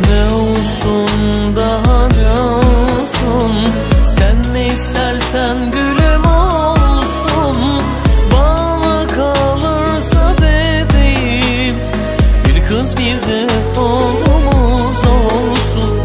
Ne olsun daha ne olsun, sen ne istersen gülüm olsun. Bana kalırsa bebeğim, bir kız bir de oğlumuz olsun.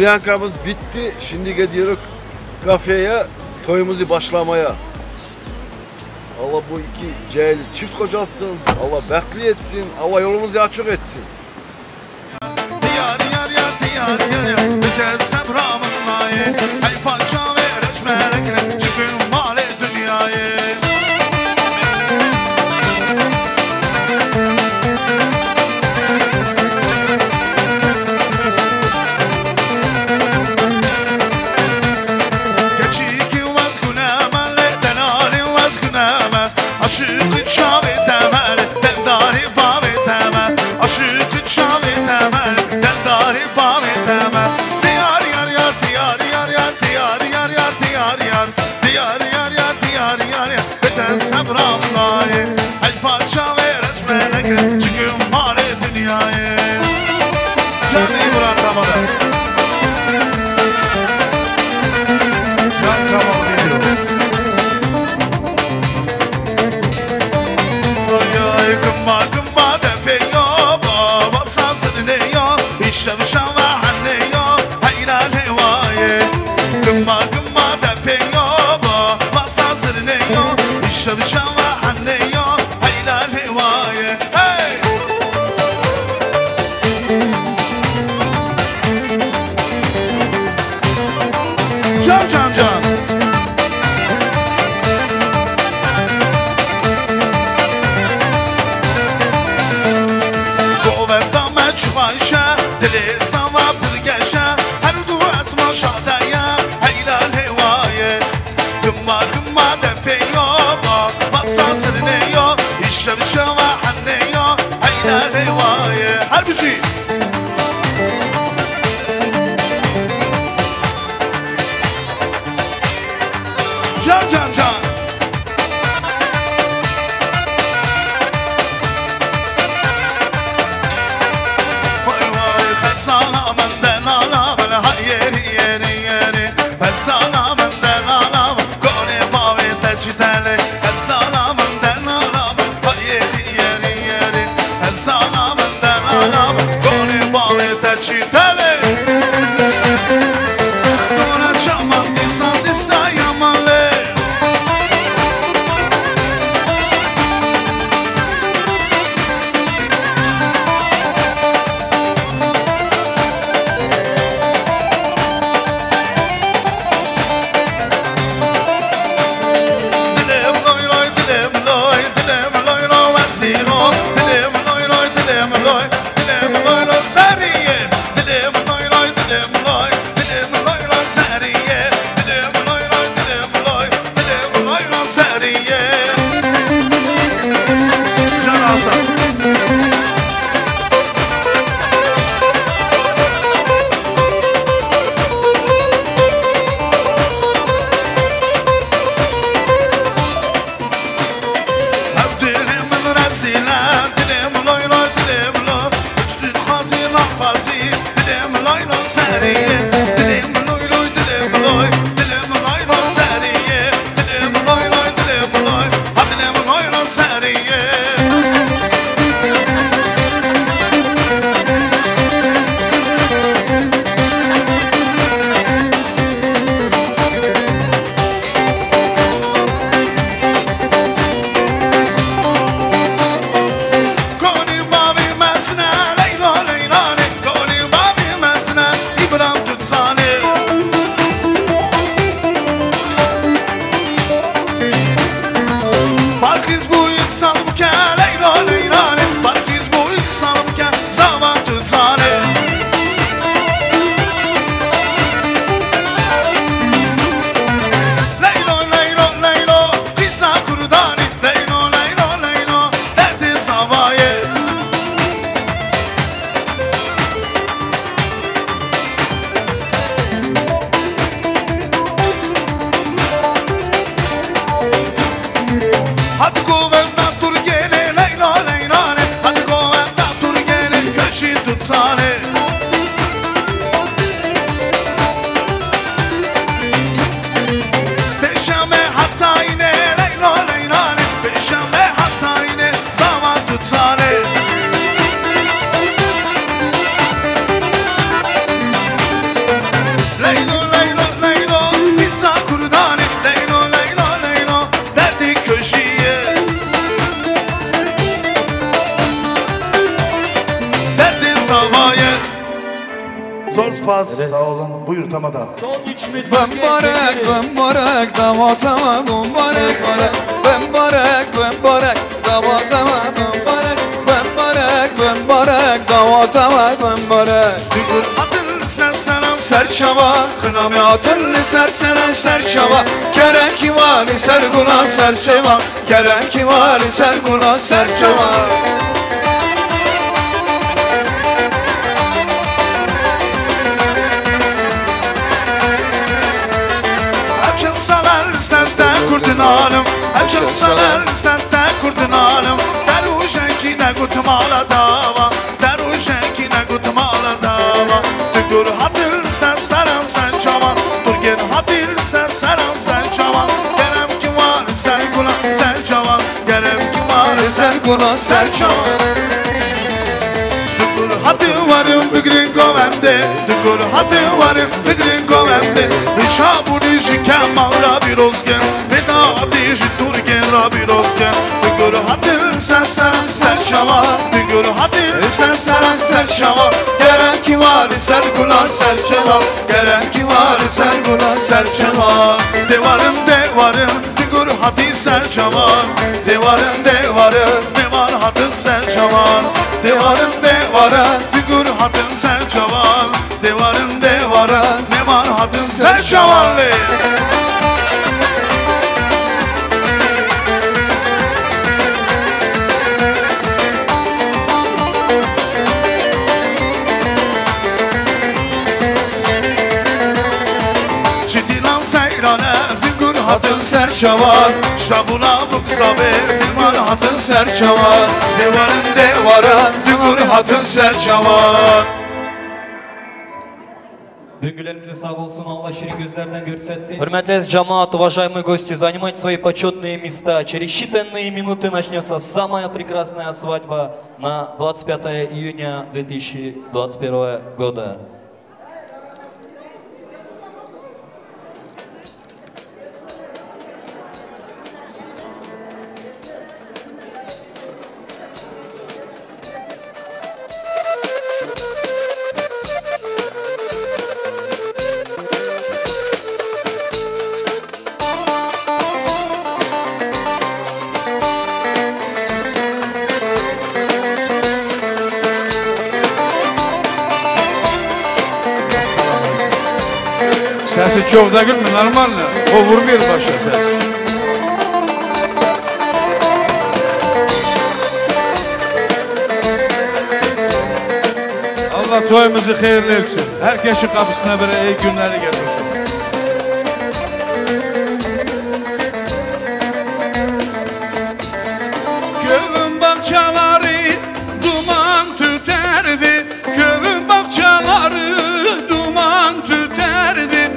Mülyankamız bitti. Şimdi gidiyoruz kafeye, toyumuzu başlamaya. Allah bu iki cahil çift kocaltsın, Allah bəxtli etsin, Allah yolumuzu açık etsin.
Diyar yar yar diyar yar yar Biter sebramın naye Hey parça ver eçmerekle Çıkın mali dünyayı Geçiki vaz güneme Denari vaz güneme Aşıkı çavi temel Dendari bavi temel Aşıkı çavi temel Dendari bavi temel Diyar yar yar diyar yar yar Diyar yar yar diyar yar Diyar yar yar diyar yar yar Beten sabramlayı El parça ver etmelek Çıkın mali dünyayı Canı bırakamadım Can tamam geliyor Gımma gımma defeyo Baba sazını neyo İşte dışan ve hanneyo Heylal hevaye Gımma gımma defeyo Baba sazını neyo İşte dışan ve hanneyo Heylal hevaye Hey! Can can can Çuvaşa, dili sana bir geçe Her duasma şadaya, heylal hevaye Gımma gımma defeyo, baksa sırneyo İşte bir şava hanneyo, heylal hevaye Her bir şey Can can can Sana benden anam hayeri yeri yeri Ben sana benden anam Gone mavi teciteli Ben sana benden anam hayeri yeri yeri Ben sana benden anam Gone mavi teciteli Gone çaman disan dista yamanlı
Yılmaz. Sağ olun. Buyur Tamadan.
Mübarek damatama mübarek mübarek damatama mübarek damatama mübarek.
Dur adın sen sana serçava, kınamı adın sersene serçava. Gerek var serguna serçava, gerek var serguna serçava. Kurdunalım, açılsalar sende kurdunalım. Deruşenkine kutmala dava, deruşenkine kutmala dava. Dur hadir sen saran sen çavan, dur gel hadir sen saran sen çavan. Gerem ki var sen kula sen çavan, gerem ki var sen kula sen çavan. Dur hadir varım bugün govende, dur hadir varım bugün govende. Şabuni jikem mağra bir ozgen, veda diji turgen ra bir ozgen. Dur hadir sen saran sen çavan, dur hadir sen saran sen çavan. Gerek ki var sen kula sen çavan, gerek ki var sen kula sen çavan. Devarım dur hadir sen çavan, devarım ne var hadir sen çavan. Devarım dur hadir sen çavan, devarım ne var hadir sen çavan. Ciddilan seyrane dur hadir sen çavan. Şabuna buksa verdim var hadir sen çavan. Devarın dur hadir sen çavan.
Döngülerimizi sağ olsun, Allah şirin gözlerden görsetsin. Hürmetli cemaat, уважаемые гости, занимайте свои почетные места. Через считанные минуты начнется самая прекрасная свадьба на 25 июня 2021 года.
Sesi çok da gülme, normal. O vurmuyor başa ses. Allah toyumuzu hayırlı etsin. Herkesin kapısına böyle iyi günleri getirsin. Köyün bahçaları duman tüterdi, köyün bahçaları duman tüterdi.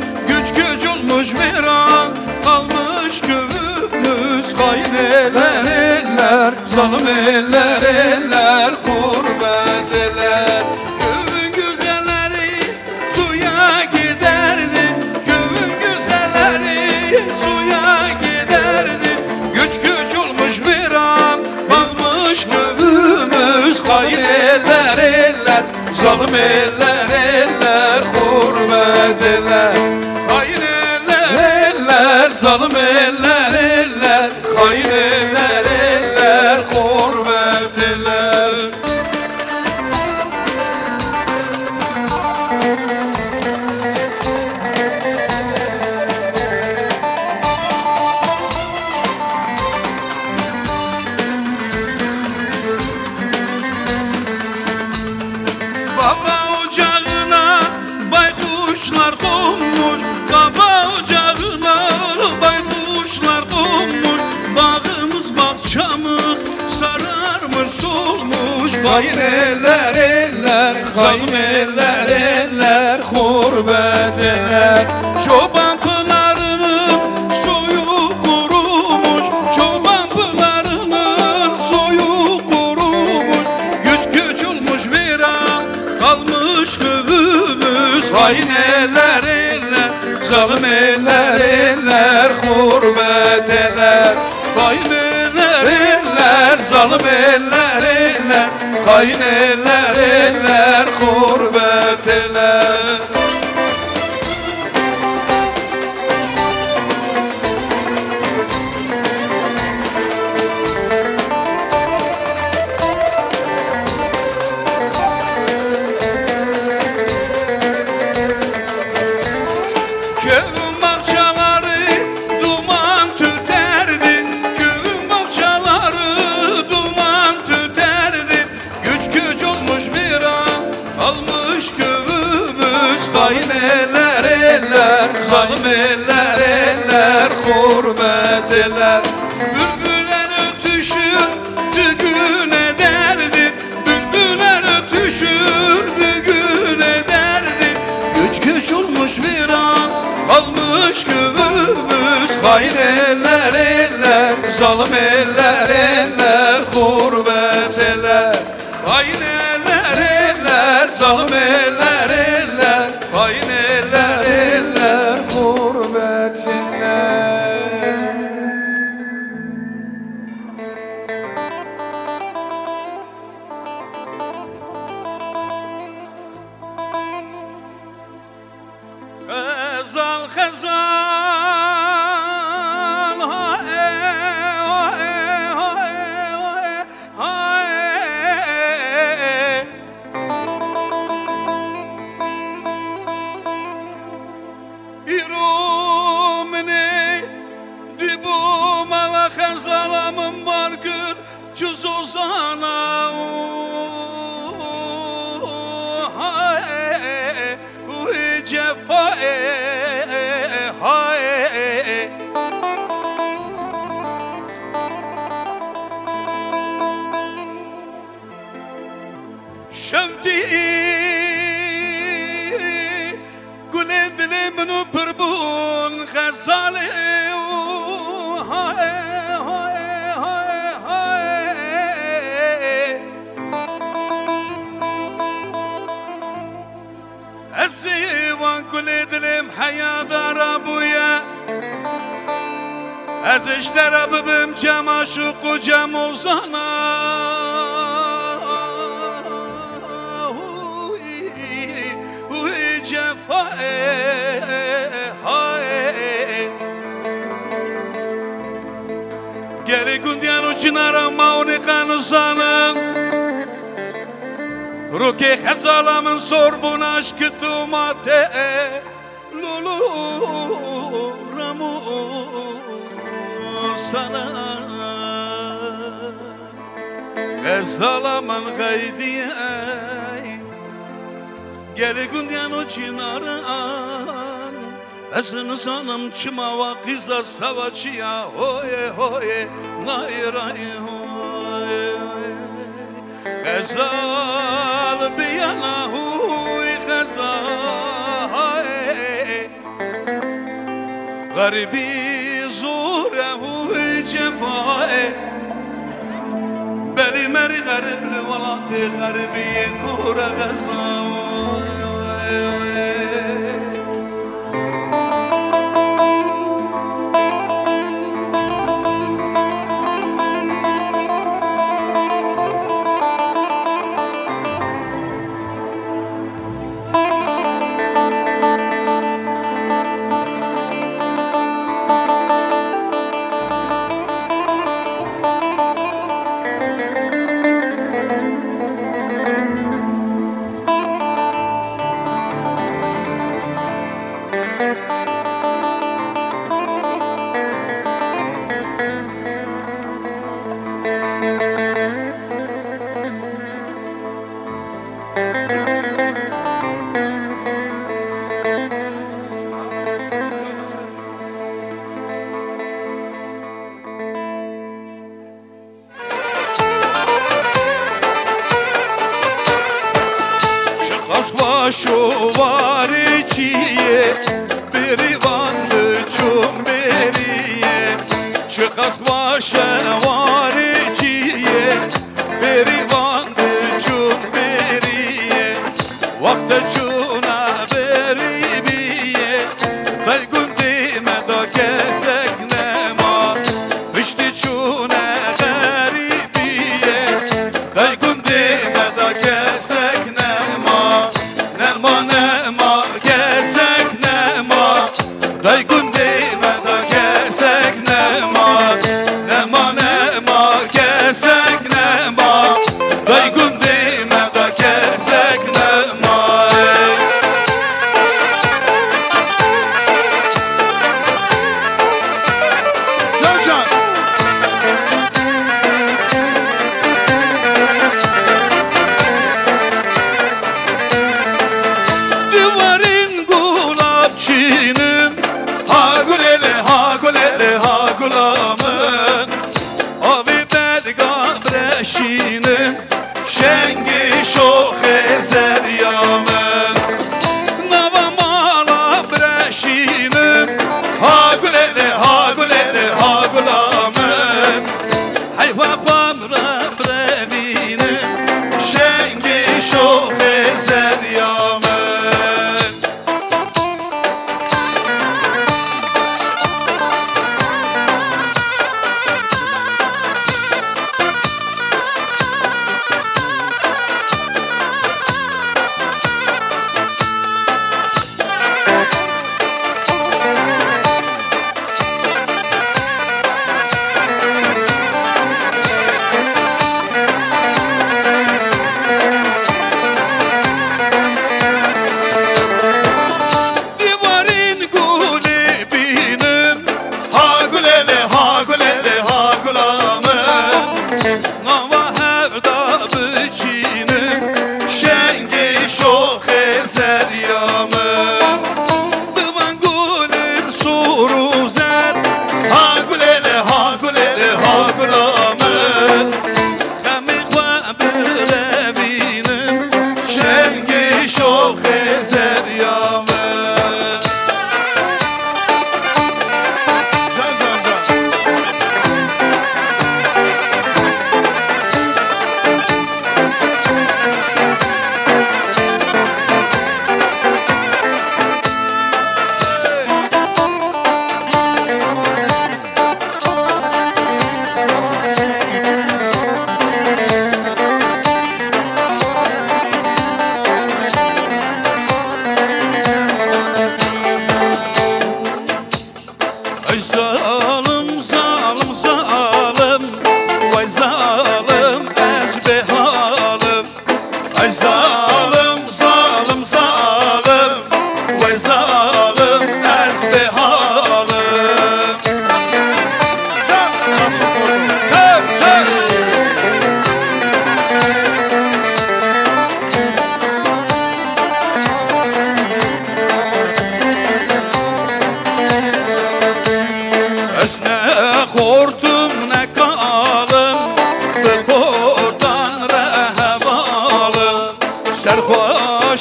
Kalmış köyümüz hain eller, zalim eller, gurbet eller. Köyün güzelleri suya giderdi, köyün güzelleri suya giderdi. Güç olmuş bir an, kalmış köyümüz hain eller, zalim eller, gurbet eller. Zalim eller, hain eller, gurbet eller. Baba ocağına baykuşlar konmuş, baba ocağına baykuşlar konmuş. Bağımız bahçamız sararmış solmuş. Hain eller, zalim eller, gurbet eller. Çoban pınarının suyu kurumuş, çoban pınarının suyu kurumuş. Güç olmuş bir an, kalmış köyümüz. Hain eller, zalim eller, gurbet eller. Hain eller, zalim eller, hain eller, gurbet eller. eller eller hürmet eller. Bülbüller ötüşürdü gün ederdi, bülbüller ötüşürdü gün ederdi. Güç güç olmuş viran almış köyümüz. Hain eller eller, zalim eller eller hürmet eller. Hain eller eller, zalim eller eller, hain eller eller hürmet eller. Khazal khazal hae hae hae hae. İrumne dibu mala khazalamın bargır cüz ozana hae cefae hae. Şevdi gülüm dilim bunu pırbun khazale hae hae hae hae. السيوان كل دلم حياة دار أبويا از اشترى ببم جم عشق و جم وزنا وی جفاء های گری گندیان و چنارم ماونی خانوزانم روکی خزالامın sorbun aşkı tumate lulu ramu sana Khazalaman gaydiye geli gündiyan o çinaran esini sanım çımava kıza savaşıya hoye hoye nayray hoye Khazal biyana huy khazal Garibi zure huy cefae Beli meri garibli valati garibiye kura khazal Şuvariçiye birivanlı çumberiye Çıkas başa variçiye birivanlı çumberiye Vakta çuna beribiye Belgün dime da kesek nema Pişti çuna garibiye Belgün dime da kesek nema Nema nema kesek nema Daygun dime da kesek nema Nema nema kesek nema Daygun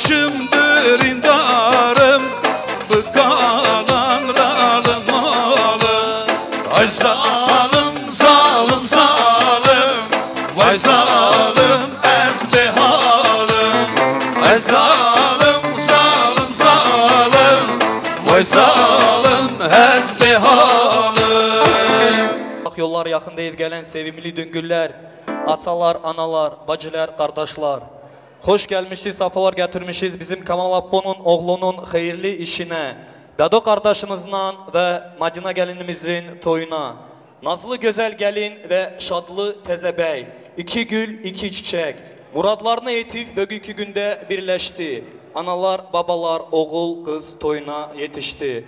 Başımdır indarım, bıkalan ralım alım. Ay zalim, zalim, zalim, vay zalim ezli halim. Ay zalim, zalim, zalim, vay zalim ezli halim.
Yollar yaxın deyib gələn sevimli düngüllər, atalar, analar, bacılar, qardaşlar. Hoş gelmişiz, safalar getirmişiz bizim Kamal Appo'nun oğlunun hayırlı işine. Dado kardeşimizden ve Madina gelinimizin toyuna. Nazlı güzel gelin ve şadlı teze bey. 2 gül, 2 çiçek. Muradlarına yetip bugünkü günde birleşti. Analar, babalar, oğul, kız toyuna yetişti.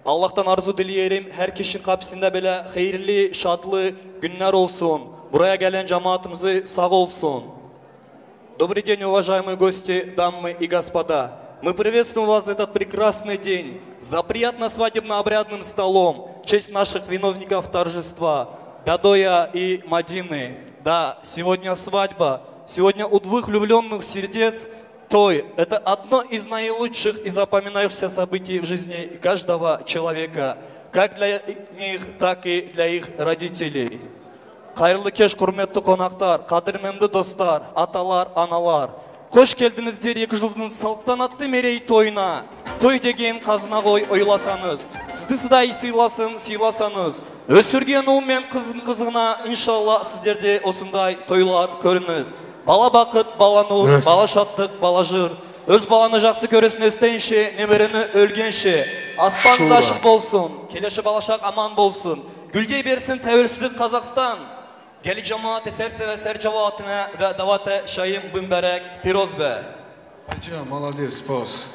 Allah'tan arzu dileyelim her kişinin kapısında böyle hayırlı, şadlı günler olsun. Buraya gelen cemaatimizi sağ olsun. Добрый день, уважаемые гости, дамы и господа. Мы приветствуем вас в этот прекрасный день за приятно свадебно-обрядным столом в честь наших виновников торжества Дадоя и Мадины. Да, сегодня свадьба, сегодня у двух влюбленных сердец той. Это одно из наилучших и запоминающихся событий в жизни каждого человека, как для них, так и для их родителей. Hayırlı keş, hürmetli konaklar, kadirmenli dostlar, atalar, analar. Hoş geldinizler екі жылдың салтанатты мерей тойына. Той деген қазына ғой ойласаңыз, сізді сыдай сыйласаңыз, өсірген ұл мен қызына иншалла сіздерде осындай тойлар көріңіз. Бала бақыт, бала нұр, бала шаттық, бала жыр. Өз баланы жақсы көресін өстейінше, немерені өлгенше. Аспаныңыз ашық болсын, келеші балашақ аман болсын. Гүлдей берсін тәуелсіздік Қазақстан. Geli cemaat eserse ve ser cemaatine ve davate Şahim Bümberek Pirozbe.
Hocam, молодец, boss.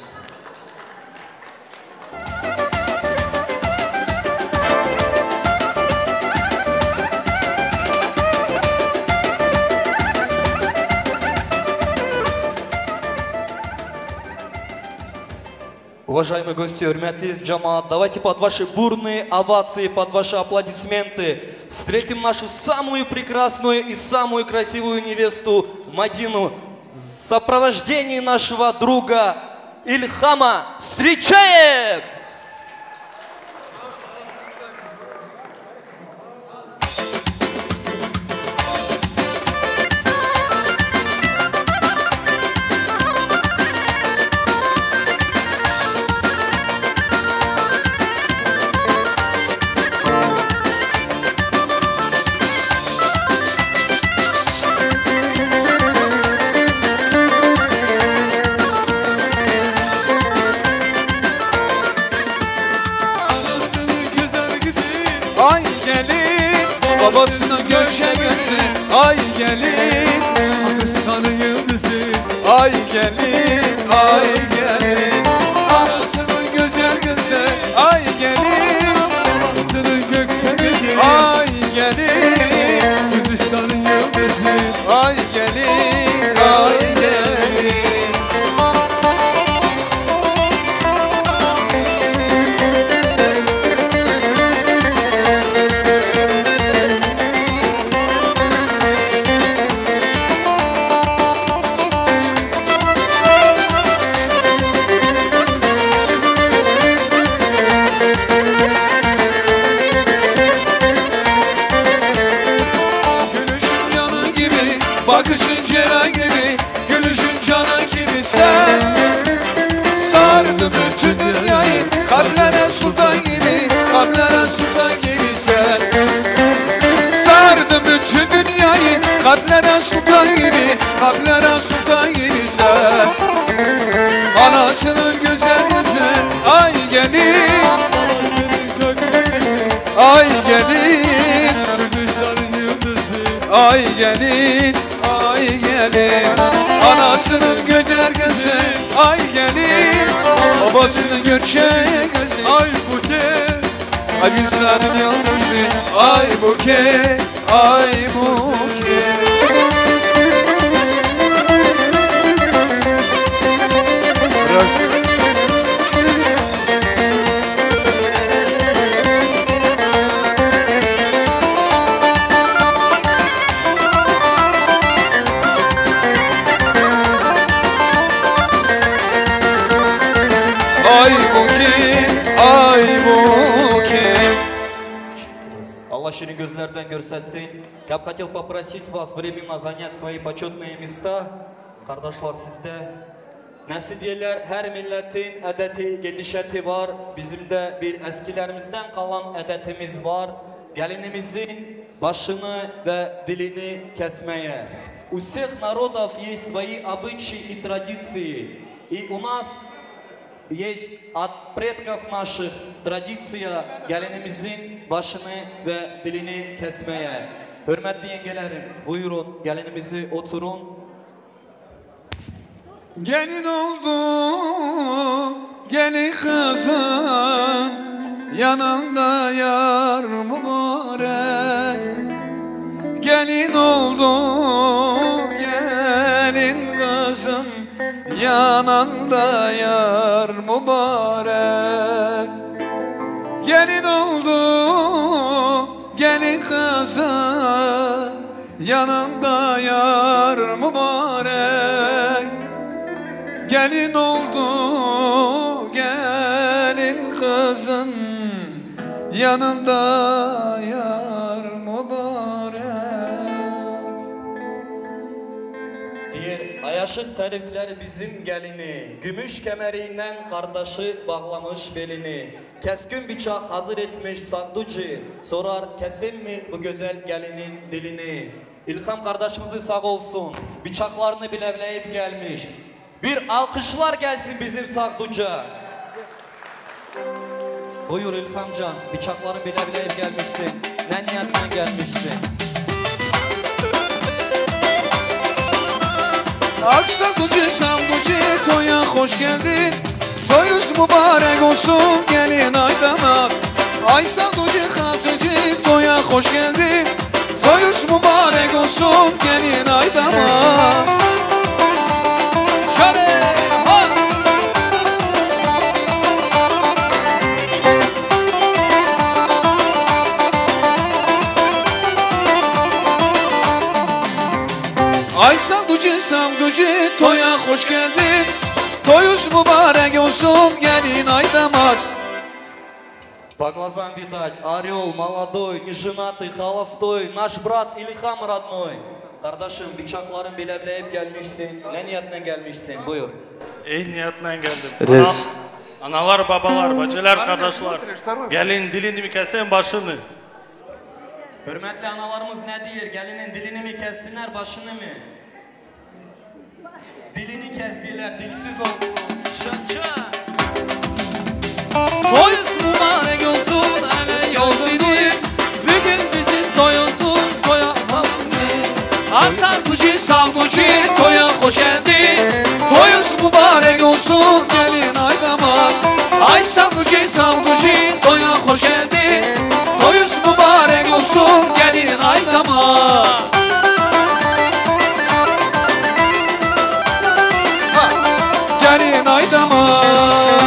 Уважаемые гости, хурматли джамаат, давайте под ваши бурные овации, под ваши аплодисменты встретим нашу самую прекрасную и самую красивую невесту Мадину в сопровождении нашего друга Ильхама. Встречаем!
Babasını göçe götür, ay gelin. Kıskanı yıldızı, ay gelin, ay gelin. Anasının güzel kızı, ay gelin. Babasını göçe götür, ay gelin. Kürdistan'ın yıldızı, ay gelin, ay gelin. Bakışın cera gibi, gülüşün cana gibi sen. Sardı bütün dünyayı, kalplere sultan gibi, kalplere sultan gibi sen. Sardı bütün dünyayı, kalplere sultan gibi, kalplere sultan gibi sen. Anasının güzel yüzü, ay gelin, ay gelin. Kürdistan'ın yıldızı, ay gelin. Ay gelin, anasının güzel kızı, ay gelin. Babasının göçek kızı, ay buket. Ay bizlerin yıldızı, ay buket, ay buket. Biraz
буке.
Allah şirin gözlerden görsetsin. Я бы хотел попросить вас временно занять свои почетные места. Kardeşler sizde. Nasıl diyorlar, her milletin adeti, gedişeti var. Bizim de bir eskilerimizden kalan adetimiz var. Gelinimizin başını ve dilini kesmeye. У всех народов есть свои обычаи и традиции. И у нас есть от предков наших традиция gelinimizin başını ve dilini kesmeye. Hürmetli yengelerim, buyurun gelinimizi oturun.
Gelin oldu, gelin kızım, yanında yar mübarek. Gelin oldu, gelin kızım, yanında yar mübarek. Gelin oldu, gelin kızım, yanında yar mübarek. Gelin oldu, gelin kızın, yanında yar mübarek.
Diğer ayaşık tarifler bizim gelini, gümüş kemerinden kardeşi bağlamış belini. Keskün bıçak hazır etmiş sakducu, sorar kesin mi bu güzel gelinin dilini. İlham kardeşimizi sağ olsun, bıçaklarını bilevleyip gelmiş. Bir alkışlar gelsin bizim sakduca. Buyur İlhamcan, bıçakları bilevleyip gelmişsin. Ne niyetle gelmişsin?
Aksakucu samkucu toya hoş geldin. Toyuz mübarek olsun gelin aydamat. Aysakucu hatıcı toya hoş geldin. Toyuz mübarek olsun gelin aydamat. Şöyle hop. Aysakucu samkucu toya hoş geldin. Toyuz mübarek olsun gelin aydamat.
Баклажан видать, орел, молодой, неженатый, холостой, наш брат Ильхам родной. Kardeşim bıçakların bilevleyip gelmişsin. Ne niyetle gelmişsin? Buyur.
İyi niyetle geldim. Analar, babalar, bacılar, kardeşler. Gelin dilini mi kesen başını?
Hürmetli analarımız ne diyor? Gelinin dilini mi kessinler, başını mı? Dilini kestiler, dilsiz olsun. Şança.
Toyuz mübarek olsun ele yoldu değil. Bugün bizim toyuzun toya savundu. Aksakucu savkucu toya hoş geldin. Toyuz mübarek olsun gelin aydamat. Aksakucu savkucu toya hoş geldin. Toyuz mübarek olsun gelin aydamat. Gelin aydamat.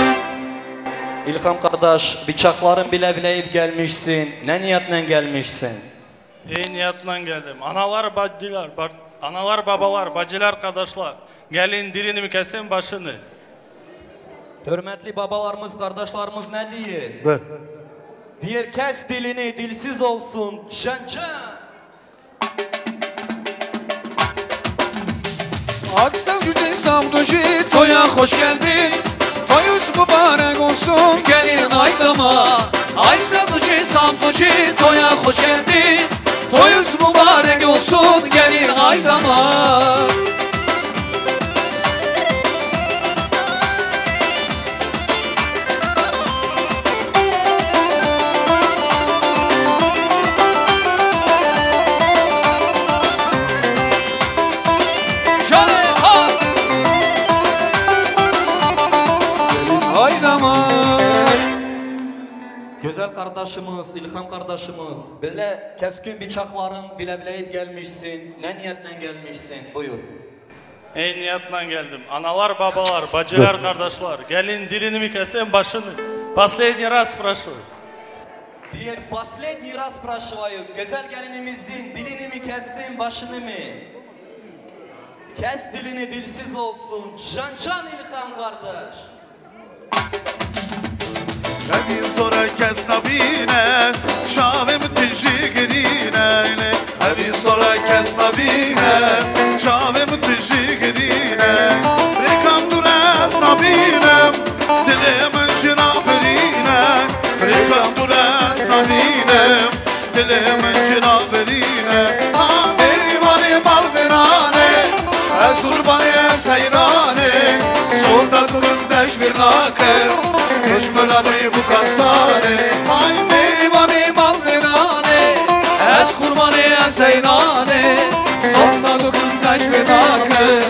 İlham kardeş, bıçakların bilevleyip gelmişsin. Ne niyetle gelmişsin?
İyi niyetle geldim. Analar, bacılar, analar, babalar, bacılar, kardeşler. Gelin dilini mi kesen başını?
Hürmetli babalarımız, kardeşlerimiz ne diyor? Diğer kes dilini, dilsiz olsun. Şança.
Aksakucu samkucu toya hoş geldin. Toyuz mübarek olsun gelin aydama. Aksakucu samkucu toya hoş geldin. Toyuz mübarek olsun gelin aydama.
Güzel kardeşimiz, İlham kardeşimiz, böyle keskin bıçakların bilevleyip gelmişsin. Ne niyetle gelmişsin? Buyur.
İyi niyetle geldim. Analar, babalar, bacılar, kardeşler. Gelin dilini mi kesen başını? Последний раз спрашиваю.
Diğer последний раз спрашиваю. Güzel gelinimizin dilini mi kessin, başını mı? Kes dilini, dilsiz olsun. Şançan İlham kardeş.
Evin sonra kes nabine Çavim tijri girine Evin sonra kes nabine Çavim tijri girine Rekam duras nabinem Dilimin jinaberine Rekam duras nabinem Dilimin jinaberine Derivani balverane Ez kurbanı ez heyrane Solda kurun deşbir nakır Düşmürani bu kasane Ay derivani balverane Ez kurbanı ez heyrane Solda kurun deşbir nakır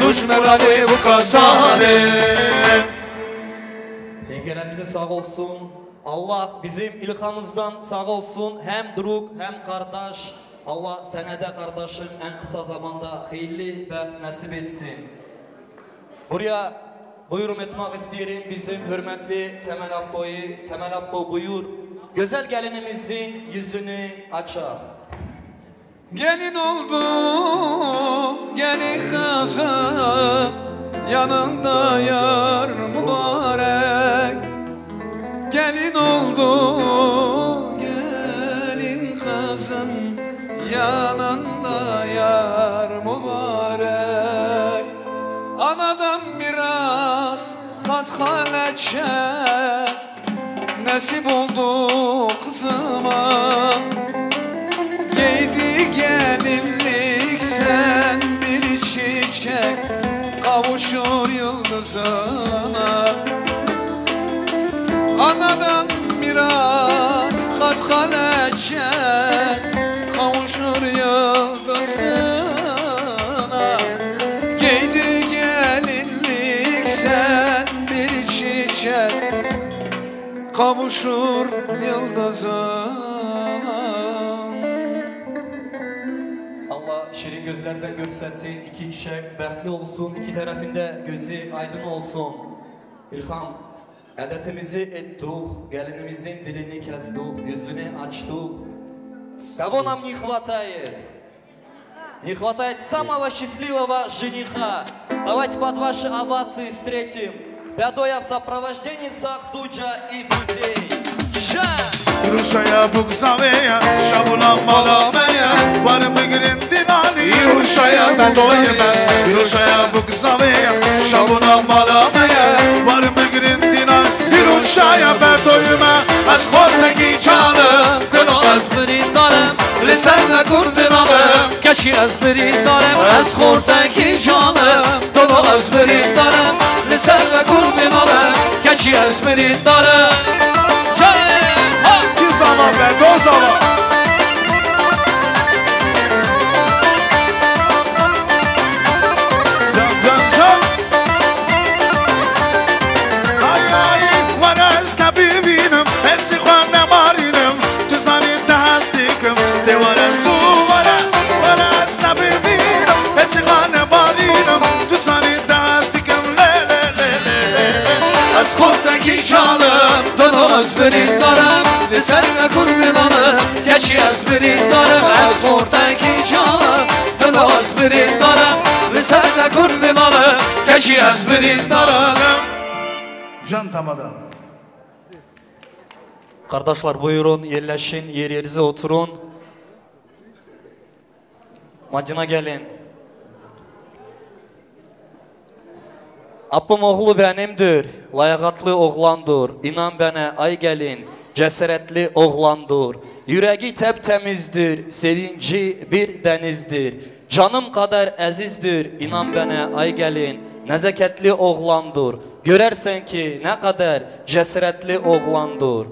Düşmürani bu kasane
Yengelerimize sağ olsun. Allah bizim ilhamımızdan sağ olsun. Hem drug hem kardeş. Allah senede kardeşin en kısa zamanda hayırlı ve nasip etsin. Buraya buyurum etmek isterim bizim hürmetli Temel Abbo'yu. Temel Abbo buyur. Güzel gelinimizin yüzünü açar.
Gelin oldu, gelin kızı, yanında yar mübarek. Gelin oldu, gelin kızım, yanında yar mübarek. Anadan biraz katkaletçe nasip oldu kızıma. Giydi gelinlik sen bir çiçek, kavuşur yıldızına. Anadan biraz katkaletçe kavuşur yıldızına. Giydi gelinlik sen bir çiçek, kavuşur yıldızına.
Allah şirin gözlerden görsetsin. İki çiçek bəxtli olsun. İki tarafında gözü aydın olsun. İlham, adetimizi ettik. Gelinimizin dilini kestik. Yüzünü açtık. Кого нам не хватает? Не хватает самого счастливого жениха. Давайте под ваши овации встретим Бядоя в сопровождении Сахтуджа и друзей.
Ruşaya buksaveya, şabuna malameya Var mı girin dinani, Ruşaya ben doyma Ruşaya buksaveya, şabuna malameya Var mı girin dinani, Ruşaya ben doyma Az kortaki canım,
Dino az brindarım, lisanla kurdinalım Keşi az brindarım, az kortaki canım Dino az brindarım, lisanla kurdinalım Keşi az brindarım
Zaman ben de o zaman Can can can Ay ay Var esna bivinim Esi khanne marinim Düzani tahazdikim Devare suvara Var esna bivinim Esi khanne marinim Düzani tahazdikim Le le le le le
Az kortaki canım Dino az brindarım Lisanla kurdinalım Keşi az brindarım Az kortaki canım Dino az brindarım Lisanla kurdinalım Keşi az brindarım
Can Tamada.
Kardeşler buyurun yerleşin, yerinize oturun. Madina gelin. Abim oğlu benimdir, layıqatlı oğlandır. İnan bana ay gelin, cesaretli oğlandır. Yüreği təmizdir, sevinci bir denizdir. Canım kadar əzizdir, inan bana ay gelin. Nəzakətli oğlandır. Görərsən ki, ne kadar cesaretli oğlandır.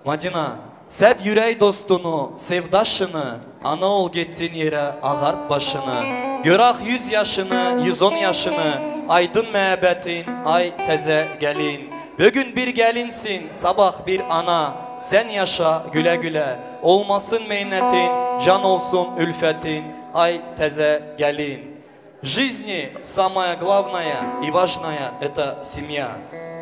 Madina, sev yüreği dostunu, sevdaşını, ana ol gittin yere ağart başını. Görək 100 yaşını, 110 yaşını, aydın məhəbbətin, ay təzə gəlin. Bugün bir gəlinsin, sabah bir ana, sen yaşa güle güle. Olmasın meynetin, can olsun ülfetin, ay təzə gəlin. Жизни самое главное и важное – это семья.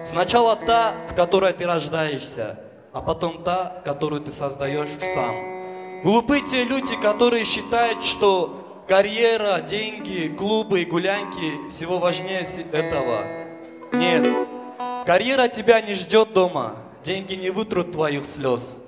Сначала та, в которой ты рождаешься, а потом та, которую ты создаешь сам. Глупы те люди, которые считают, что карьера, деньги, клубы, гулянки всего важнее этого. Нет, карьера тебя не ждет дома, деньги не вытрут твоих слез,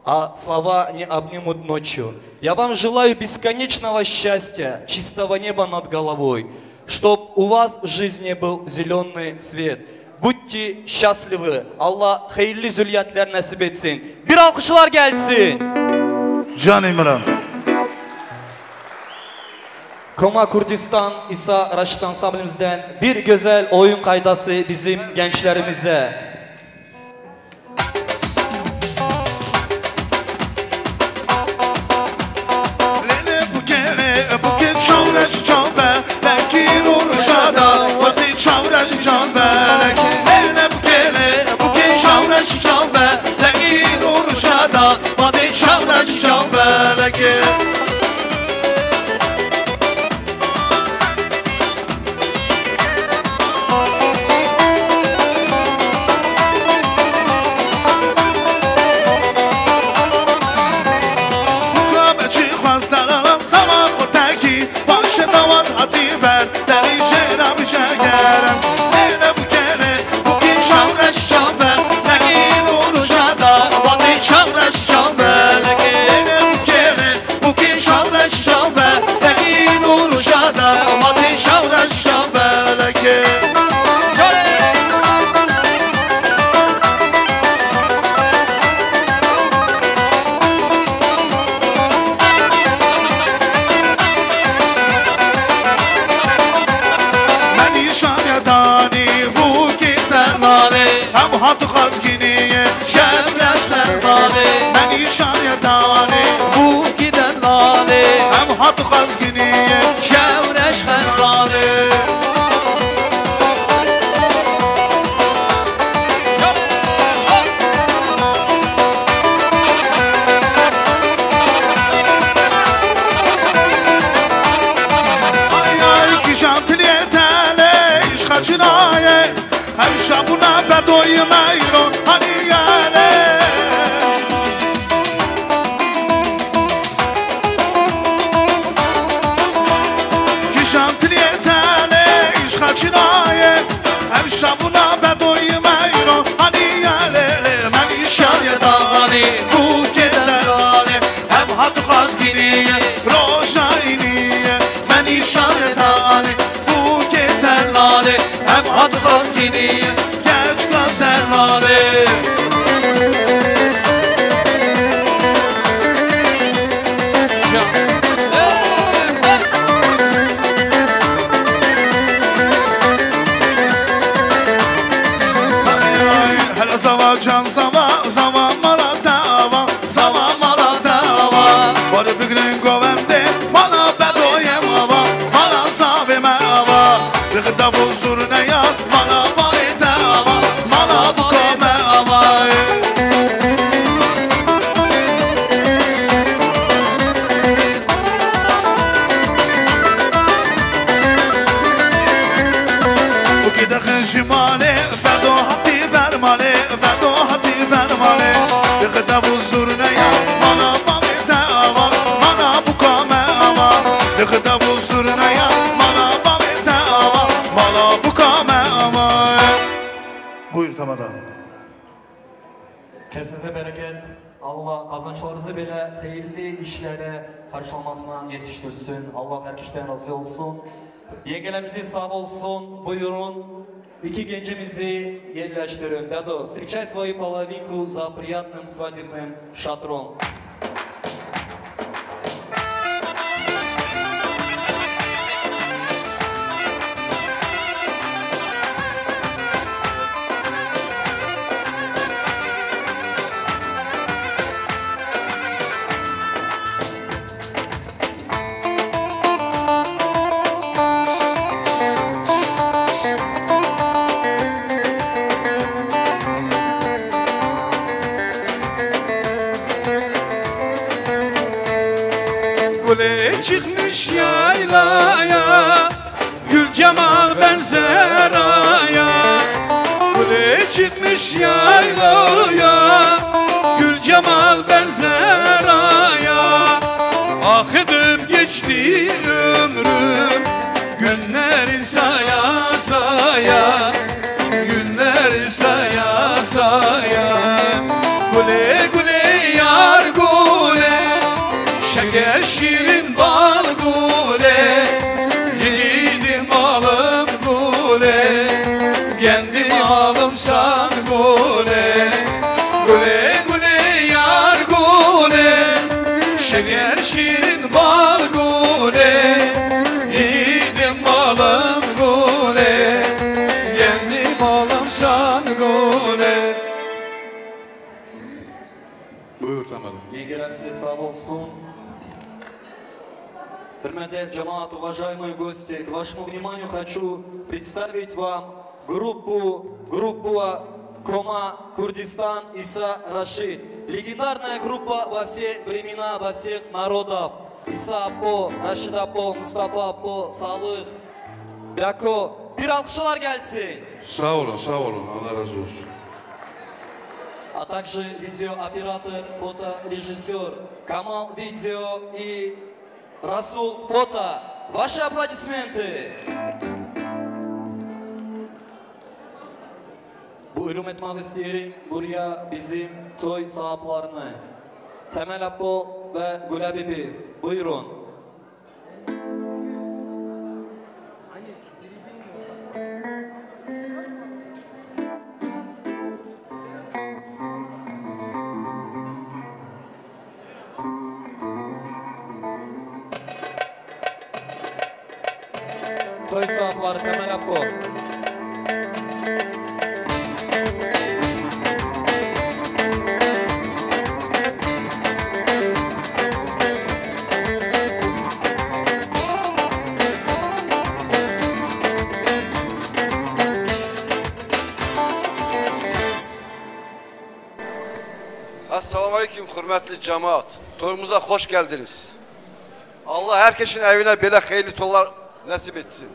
а слова не обнимут ночью. Я вам желаю бесконечного счастья, чистого неба над головой, чтоб у вас в жизни был зеленый свет. Будьте счастливы. Allah hayırlı zürriyetler nasip etsin. Bir alkışlar gelsin.
Can İmran.
Koma Kurdistan İsa Raşit ansamblimizden bir güzel oyun kaydası bizim gençlerimize.
Buyur Tamadan.
Kesinize bereket. Allah kazançlarınızı bile hayırlı işlere karşılamasına yetiştirsin. Allah her kişiden razı olsun. Yengelerimizi sağ olsun. Buyurun. İki gencimizi yerleştirin. Дадо, встречай свою половинку за приятным свадебным шатром.
Gule çıkmış yaylaya, gül cemal benzer aya. Gule çıkmış yaylaya, gül cemal benzer aya. Akıdım geçti ömrüm, günleri saya saya, günleri saya saya. şirin bal gule, yiğidim alım gule, kendim alımsan gule, gule gule yar gule, şirin bal gule, yiğidim alım gule, kendim alımsan gule.
Buyur Tamer'im.
Егерimize sağ olsun. Хөрмәтле джамаат, уважаемые гости, к вашему вниманию хочу представить вам группу Кома Курдистан Иса Рашид. Легендарная группа во все времена, во всех народов. Иса Апо, Рашид Апо, Мустафа Апо, Салых, Бяко. Bir alkışlar gelsin.
Sağ olun, sağ olun. Allah razı olsun.
А также видеооператор, фоторежиссер Камал Видео и Расул Фото. Ваши аплодисменты. Buyurun etmek isterim buraya bizim toy sahiplerini. Temel Apo ve Gül Bibi. Buyurun. Toy sahipleri Temel Apo.
Assalamualaikum hürmetli cemaat. Toyumuza hoş geldiniz. Allah herkesin evine böyle hayırlı toylar nasip etsin.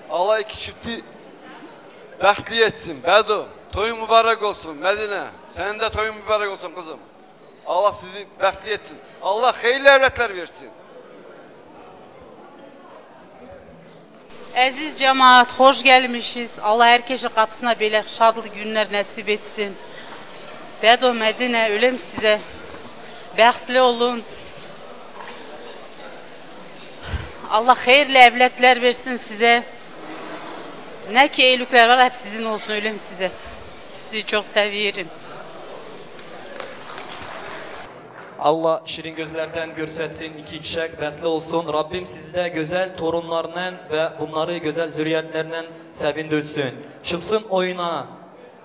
Allah iki çifti bəxtli etsin. Bedo, toyun mübarek olsun. Medine, senin de toyun mübarek olsun kızım. Allah sizi bəxtli etsin. Allah hayırlı evlatlar versin.
Əziz cemaat, hoş gelmişiz. Allah herkesin kapısına belə şadlı günler nasip etsin. Bedo, Medine, ölüm size. Bəxtli olun. Allah hayırlı evlatlar versin size. Ne ki iyilikler var hep sizin olsun, ölüm size. Sizi çok seviyorum.
Allah şirin gözlerden görsetsin, iki kişek bəxtli olsun. Rabbim sizde güzel torunlarla ve bunları güzel zürriyyətlərlə sevindirsin. Çıksın oyuna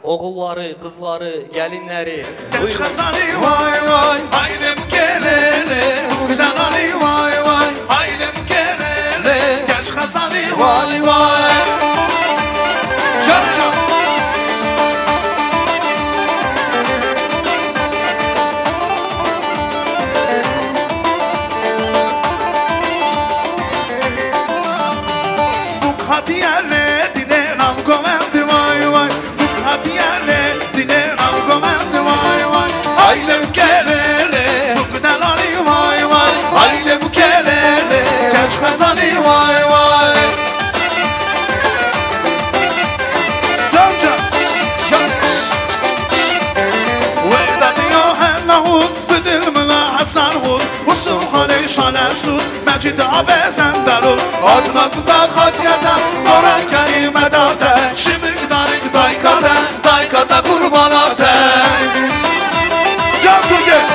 oğulları, kızları, gelinleri.
Genç Hazali vay vay, ailem gelele. Güzel Ali vay vay, ailem gelele. Genç Hazali vay vay. Can can. Bu hatiyerle dine nam gomendi vay vay. Bu hatiyerle dine nam gomendi vay vay. Ailem gelele. Bu güzel Ali vay vay, ailem gelele. Genç Hazali vay vay. Sarğun, usulxanı şanəsud, məcid abəzəndərud, adına qudar xatiyətə, qoran kərimədətə, şimik darik daykada, daykada qurbanatə. Gel dur gel.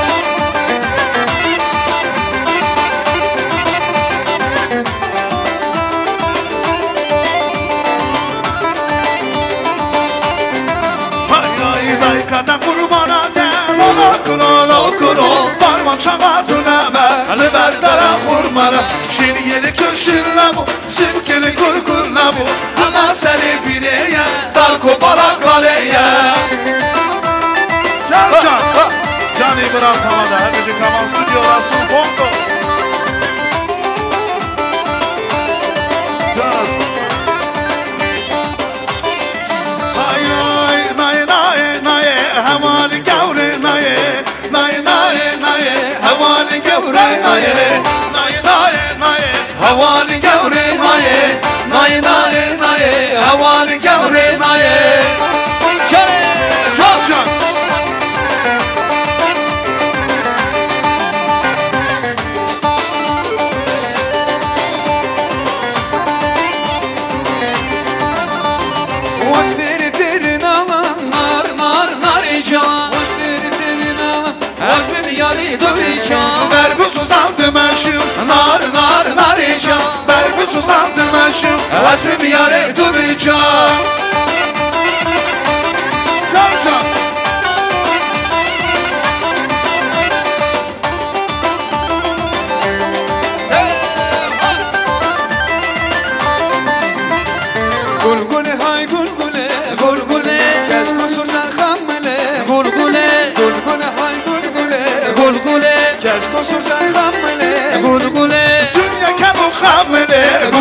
Hay hay daykada qurbanatə, ola kurol, parman çağa dönəmə, əli bərdərə xurmərə, şir yeri köşürlə bu, sivkeli kurkurlə bu, ana səni birəyə, dar kopara qaleyə.
Can İbrahim Kamada, herkese Kaman Stüdyolar Sun Fondo.
Ay ay, nay nay nay, hamali gavre nay, nay nay nay, hamali gavre nay, nay nay nay, hamali gavre nay, nay nay nay, hamali gavre nay. Can.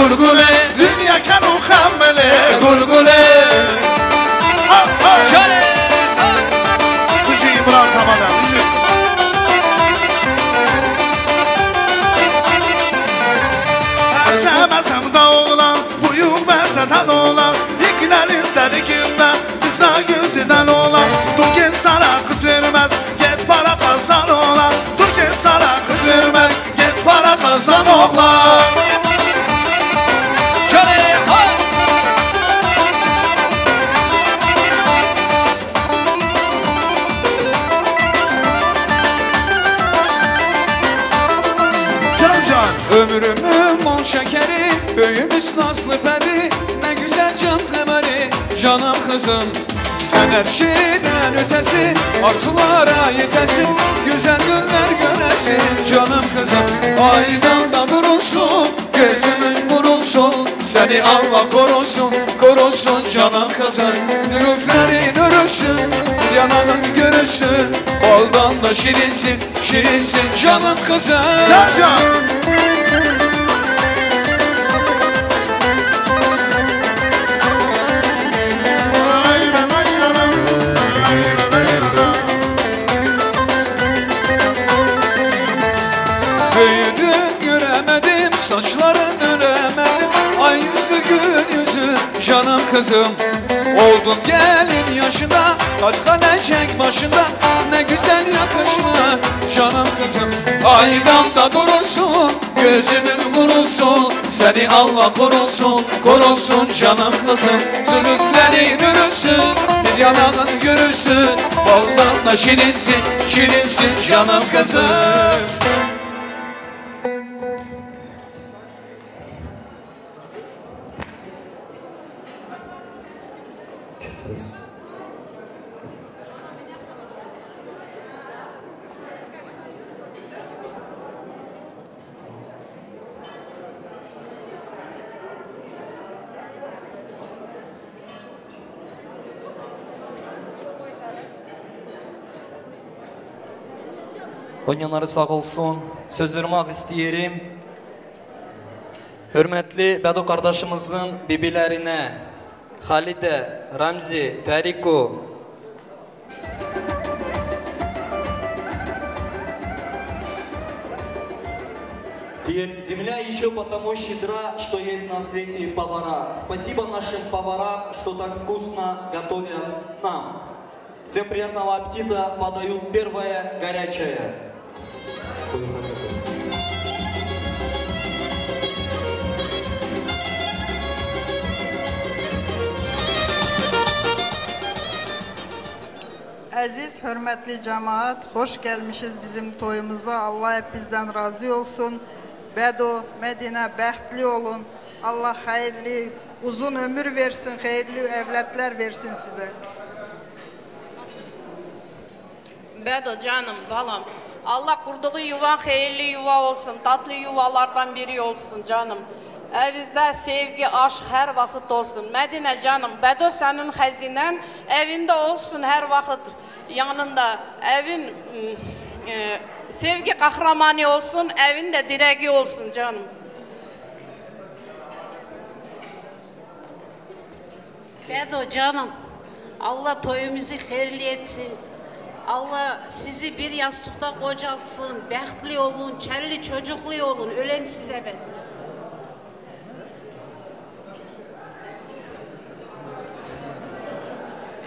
gulgule
Dünya kanu xammele
gulgule Şöyle
Gücü İmran Kamadan gücü Sevmesem oğlan buyur bezeden oğlan İlklerimden ikimde kısa gözüden oğlan Dur gel sana kız vermez Get para kazan oğlan Dur gel sana kız vermez Get para kazan oğlan
Şöyle Ömrümün bol şekeri, böyümüz nazlı peri Ne güzel can xəbəri, canım kızım Sen her şeyden ötesi, arzulara yetesin Güzel günler göresin canım kızım Aydan da vurulsun, gözümün vurulsun Seni Allah korusun, korusun canım kızım Dürüflerin örüsün, yanağın görürsün Baldan da şirinsin, şirinsin canım kızım Büyüdün göremedim, saçların öremedim Ay yüzlü gül yüzü canım kızım Oldun gelin yaşında, kalkalecek başında Ne güzel yakışma canım kızım Aydan da durursun, gözümün vurulsun Seni Allah korusun, korusun canım kızım Zülüflerin ürürsün, bir yanağın görürsün Baldan da şirinsin, şirinsin canım kızım
Oynayanları sağ olsun. Söz vermek isteyelim. Hürmetli Bedo kardeşimizin bibilerine Halide, Ramzi, Feriko Теперь земля еще потому щедра, что есть на свете повара. Спасибо нашим поварам, что так вкусно готовят нам. Всем приятного аппетита, подают первое горячее.
Aziz, hörmətli cemaat, hoş gelmişiz bizim toyumuza. Allah hep bizden razı olsun. Bedo, Medine, bəxtli olun. Allah hayırlı, uzun ömür versin, hayırlı evlatlar versin size.
Bedo canım, balam. Allah kurduğu yuva hayırlı yuva olsun, tatlı yuvalardan biri olsun canım. Evinizde sevgi, aşk her vakit olsun. Medine canım, Bedo senin hazinen evinde olsun her vakit yanında. Evin sevgi kahramanı olsun, evinde direği olsun canım.
Bedo canım, Allah toyumuzu hayırlı etsin. Allah sizi bir yastıkta kocaltsın, bəxtli olun, çelli çocuklu olun, ölem size ben.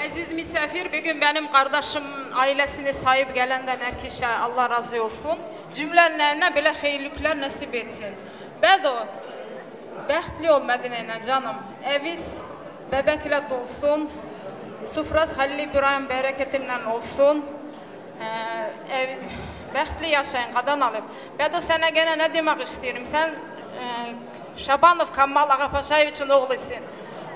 Aziz misafir, bugün benim kardeşim ailesine sahip gelenden herkese Allah razı olsun. Cümlelerine böyle hayırlıklar nasip etsin. Bedo, bəxtli ol Medine'ne canım. Eviz bebekle dolsun. Sufras Halil İbrahim bereketinden olsun. Bəxtli yaşayın, qadan alıb. Bedo, sana gene ne demek isterim? Sen Şabanov Kamal Ağapaşayeviç'in oğlusun.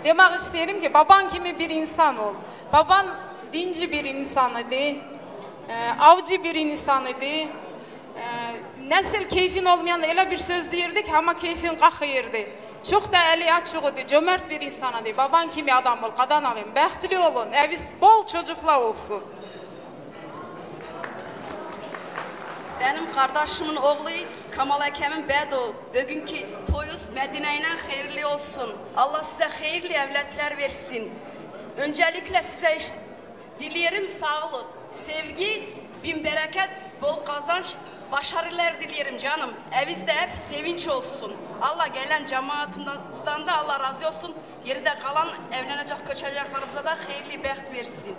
Demek isterim ki baban kimi bir insan ol. Baban dinci bir insan idi, avcı bir insan idi. Nesil keyfin olmayan öyle bir söz deyirdik ama keyfin qalxıyırdı. Çok da eli açıq idi, cömert bir insan idi. Baban kimi adam ol, qadan alayım. Bəxtli olun, eviz bol çocuklar olsun.
Benim kardeşimin oğlu Kamal Ekem'in Bedo. Bugünkü toyuz Medine ile hayırlı olsun. Allah size hayırlı evlatlar versin. Öncelikle size dilerim sağlık, sevgi, bin bereket, bol kazanç, başarılar dilerim canım. Evinizde hep sevinç olsun. Allah gelen cemaatimizden de Allah razı olsun. Geride kalan evlenecek, köçeceklerimize de hayırlı bəxt versin.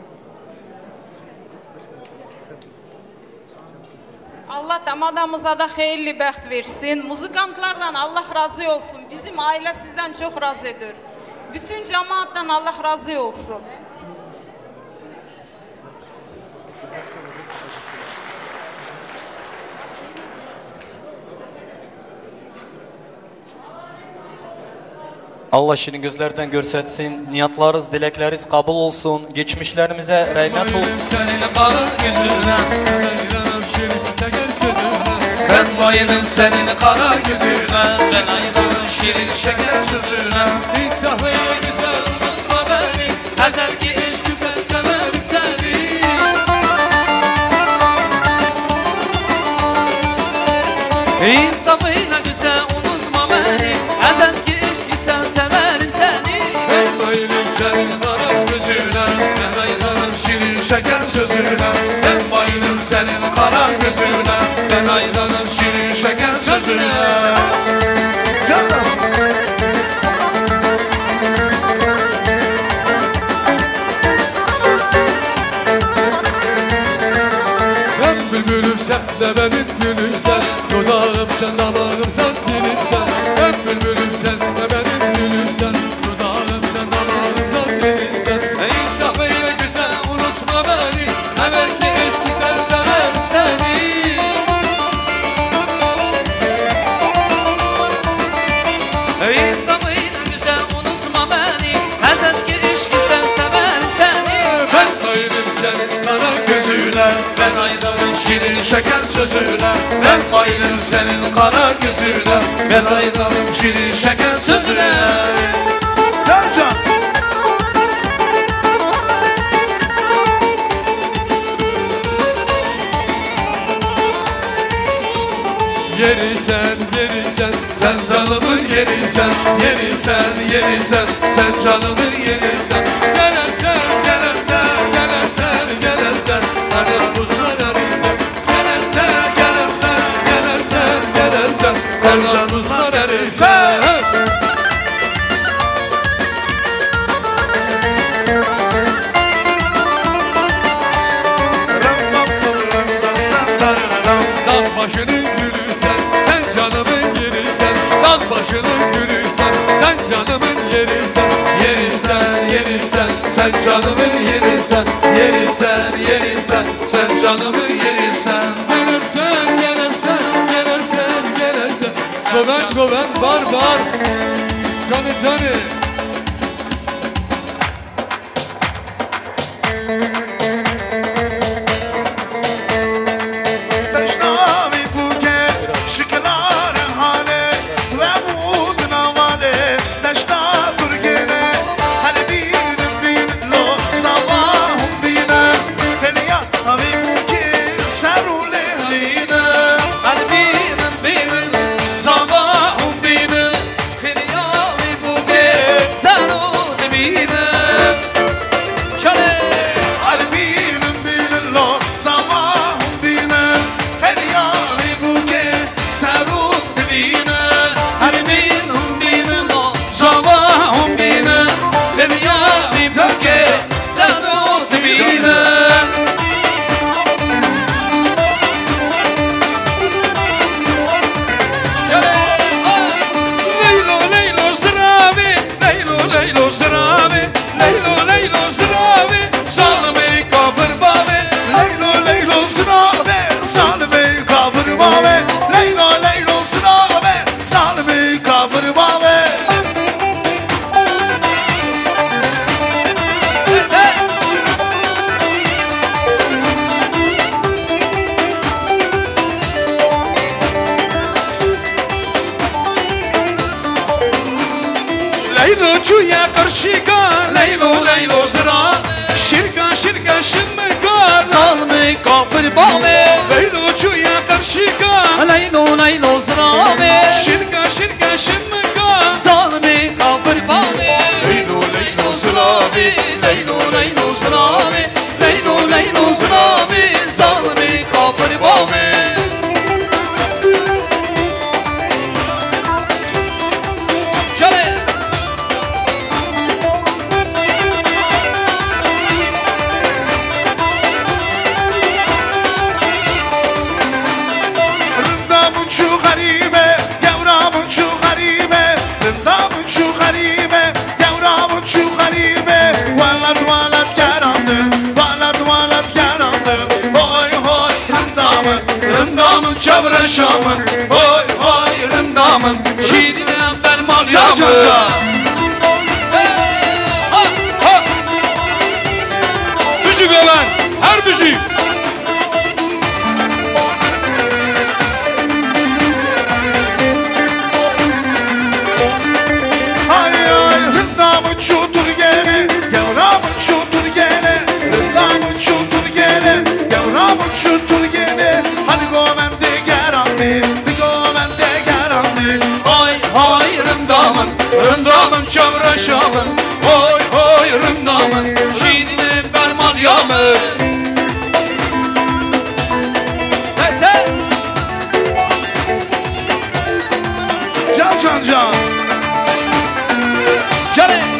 Allah damadamıza da hayırlı bəxt versin. Muzikantlardan Allah razı olsun. Bizim aile sizden çok razıdır. Bütün cemaattan Allah razı olsun.
Allah şirin gözlerden görsetsin. Niyatlarınız, dilekleriniz kabul olsun. Geçmişlerimize rahmet olsun.
Senin kalır yüzüne, ben bayılım senin kara yüzüne, ben ayranın şirin şeker sözüne. İnsafı güzel unutma beni, ezel ki iş güzel severim seni. İnsafıyla güzel unutma beni, ezel ki iş güzel severim seni. Ben bayılım senin kara yüzüne, ben ayranın şirin şeker sözüne. Ben bayılım senin kara gözüne, ben ayranın şirin şeker sözüne. Ben bülbülüm sen de benim gülümsen, dudağım sen, damağım sen, dilim sen. Ben bülbülüm sen de benim gülümsen, dudağım sen, damağım sen, dilim sen. İnsafıyla güzel unutma beni, evvel ki eşlik sen severim seni. İnsafıyla güzel unutma beni, ezel ki eşlik sen severim seni. Ben bayılım senin kara gözüne, ben ayranın şirin şeker sözüne. Ben bayılım senin kara gözüne, ben ayranın şirin şeker sözüne. Yarcan! Yerisen, yerisen, sen canımın yerisen. Yerisen, yerisen, sen canımın yerisen. Gelersen, gelersen, gelersen, gelersen, hani buzlar erisen. Gelersen, gelersen, gelersen, gelersen, sen canımızlar erisen. Dağ başının gülü sen canımın yerisin. Dağ başının gülü sen canımın yerisin. Yerisen, yerisen, sen canımın yerisin. Yerisen, yerisen, sen canımın yerisin. Gelirsen, gelirsen, gelirsen, gelirsen. Goven, goven, barbar. Canı canı. çika Leylo leylo zrame Şirka şirka şımka Zalimi kafir bame Leylo leylo zrame Leylo leylo zrame Leylo leylo zrame Zalimi kafir bame Şamın, oy oy rındamın, şiirine bermal yağmur. Müzik öven, her müzik.
Ay ay rındamın çutur gene, yavramın çutur gene, rındamın çutur gene, yavramın çutur gene. Hadi go ben de
Rındamın çavraşamın Oy oy rındamın Şiirine bermal yağmur
Can can can
Cane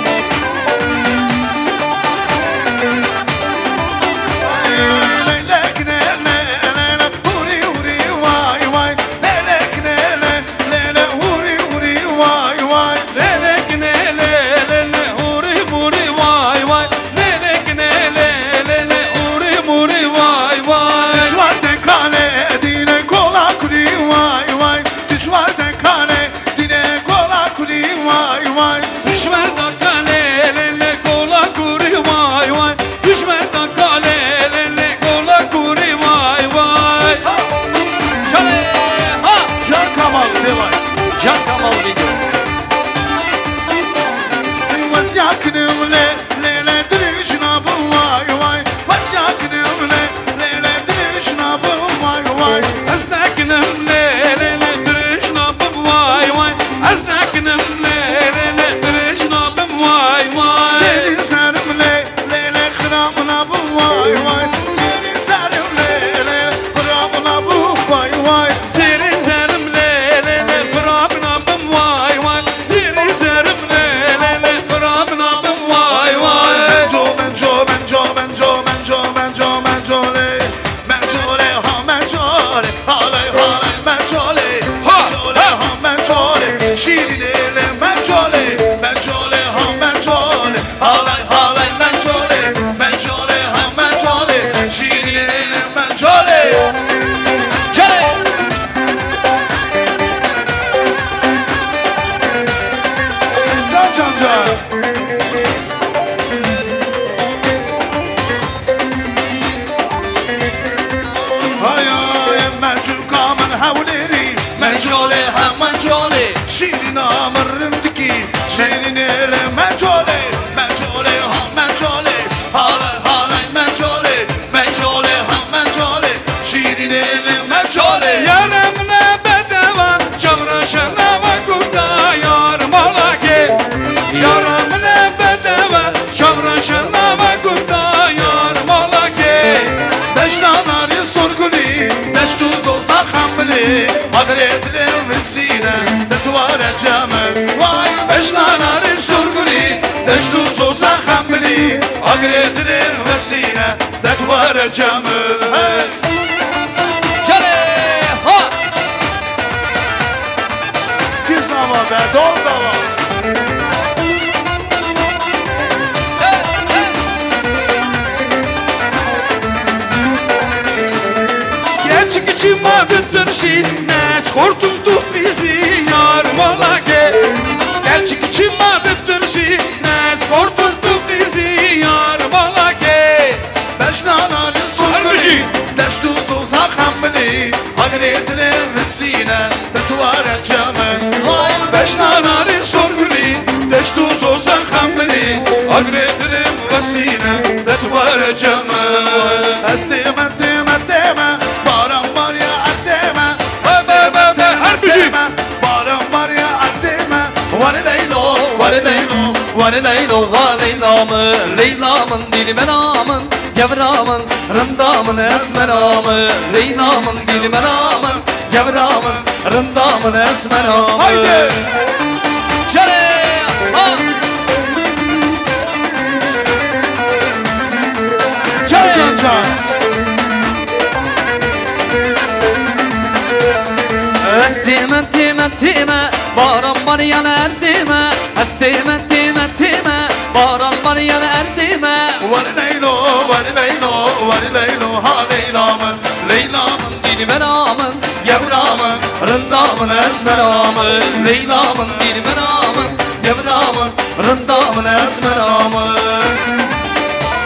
Esteme, esteme, esteme, baran var ya esteme.
Var Leylo ha Leyla'mın Leyla'mın dilime namın Gevramın rındamın esmeramın Leyla'mın dilime namın Gevramın rındamın esmeramın Haydi! Şere! Ha! Can can! Estime time time Baran var yana erdime Estime time time Baran var yana erdime Var Leylo var Leylo ha Leyla'mın Leyla'mın dilime namın Gevramın rındamın esmeramın Leyla'mın dilime namın Gevramın rındamın esmeramın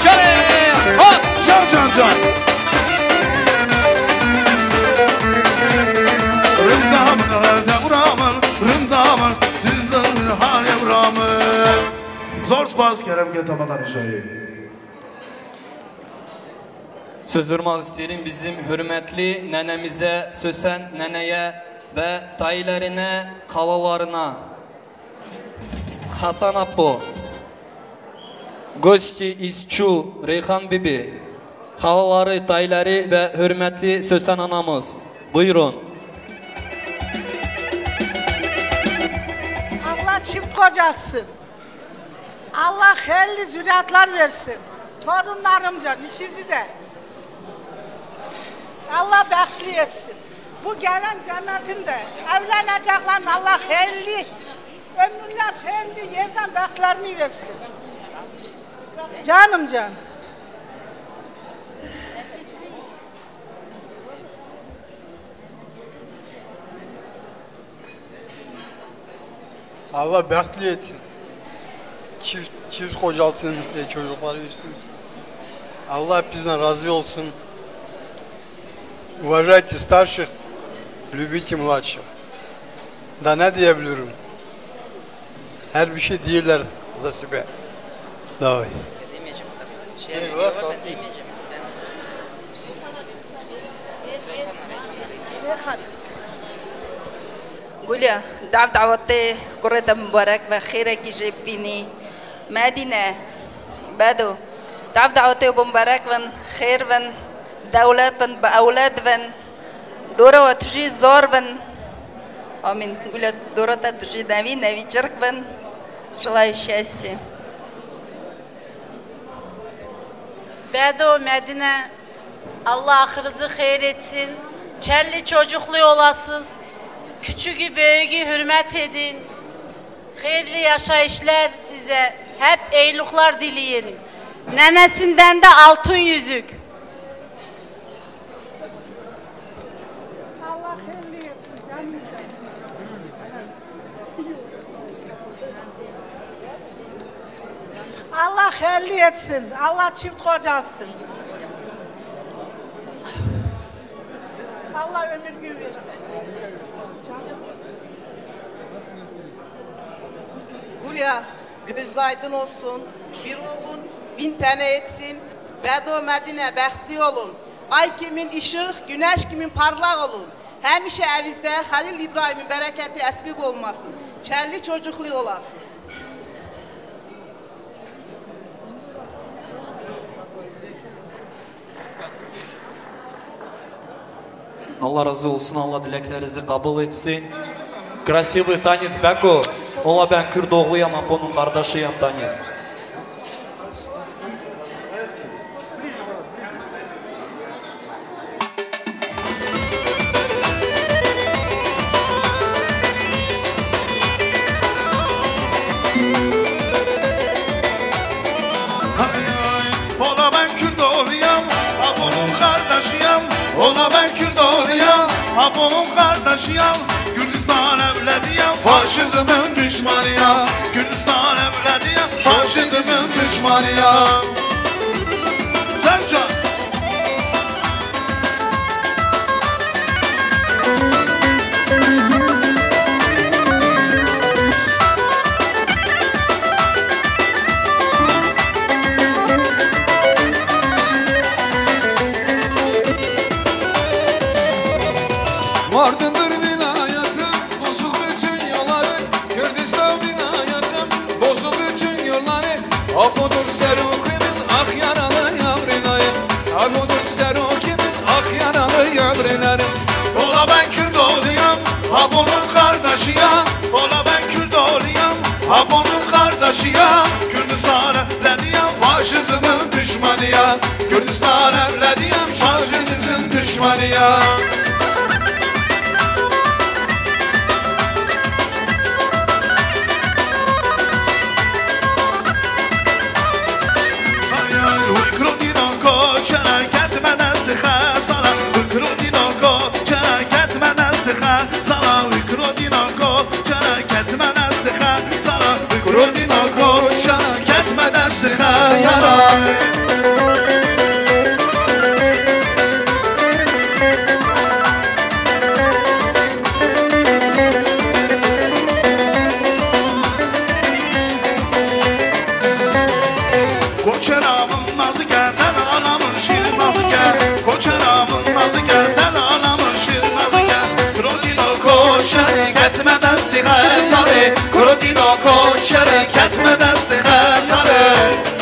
Cane hop can can
Rındamın devramın Rındamın zindın ha devramın Zor spaz kerem ketamadan işayı
Söz vermek isterim bizim hürmetli nenemize, Sösen neneye ve dayılarına, kalalarına. Hasan Apo, Gosti İzçu, Reyhan Bibi, halaları, dayıları ve hürmetli Sösen anamız. Buyurun.
Allah çift kocasın. Allah hayırlı zürriyatlar versin. Torunlarımca ikizi de. Allah bəxtli etsin. Bu gelen cəmiyyətində evlənəcəklərin Allah hayırlı, ömürlər hayırlı yerdən bəxtlərini versin. Canım can.
Allah bəxtli etsin. Çift kocalsın, çocukları versin. Allah bizden razı olsun. Уважайте старших, любите младших. Da ne diyebilirim? Her bir şey değiller za sebe. Давай.
Gülya, davetı kurada mübarek ve khireki jebini. Medine, Bedo. Davetı mübarek ve khir ve دولت ون با اولاد ون دوره و تجی زار ون آمین گوله دوره تا تجی نوی چرک ون желаю счастья.
Bedo Medine Allah ahırınızı hayır etsin. Çelli çocuklu olasınız. Küçüğü büyüğü hürmet edin. Hayırlı yaşayışlar size. Hep eyluqlar dileyelim. Nenesinden de altın yüzük.
Allah hayırlı etsin. Allah çift kocalsın. Allah ömür gün versin.
Gülya, göz aydın olsun. Bir oğlun 1000 tane etsin. Bedo Medine bəxtli olun. Ay kimin ışık, güneş kimin parlak olun. Həmişə əvizdə Halil İbrahimin bərəkəti əsbiq olmasın. Çəlli çocuklu olasınız.
Allah razı olsun, Allah dileklerinizi kabul etsin. Красивый танец Беко. Ola ben Kürt oğluyam, Apo'nun kardeşiyim tanец.
Ola ben Kürt oğluyam, Apo'nun kardeşiyim. Ola ben Kürt oğluyam, Apo'nun kardeşiyim. Kürdistan evladıyam, faşizmin düşmanıyam. Kürdistan evladıyam, faşizmin düşmanıyam. Zancan.
Mardin'dir vilayetım, bozuk bütün yolları. Kürdistan vilayetım, bozuk bütün yolları.
yaşayan, ola ben Kürt oluyam, Abonun kardeşiyam, Kürdistan evlediyam, faşizmin düşmanıyam, Kürdistan evlediyam, faşizmin düşmanıyam.
شرکت به دست خزانه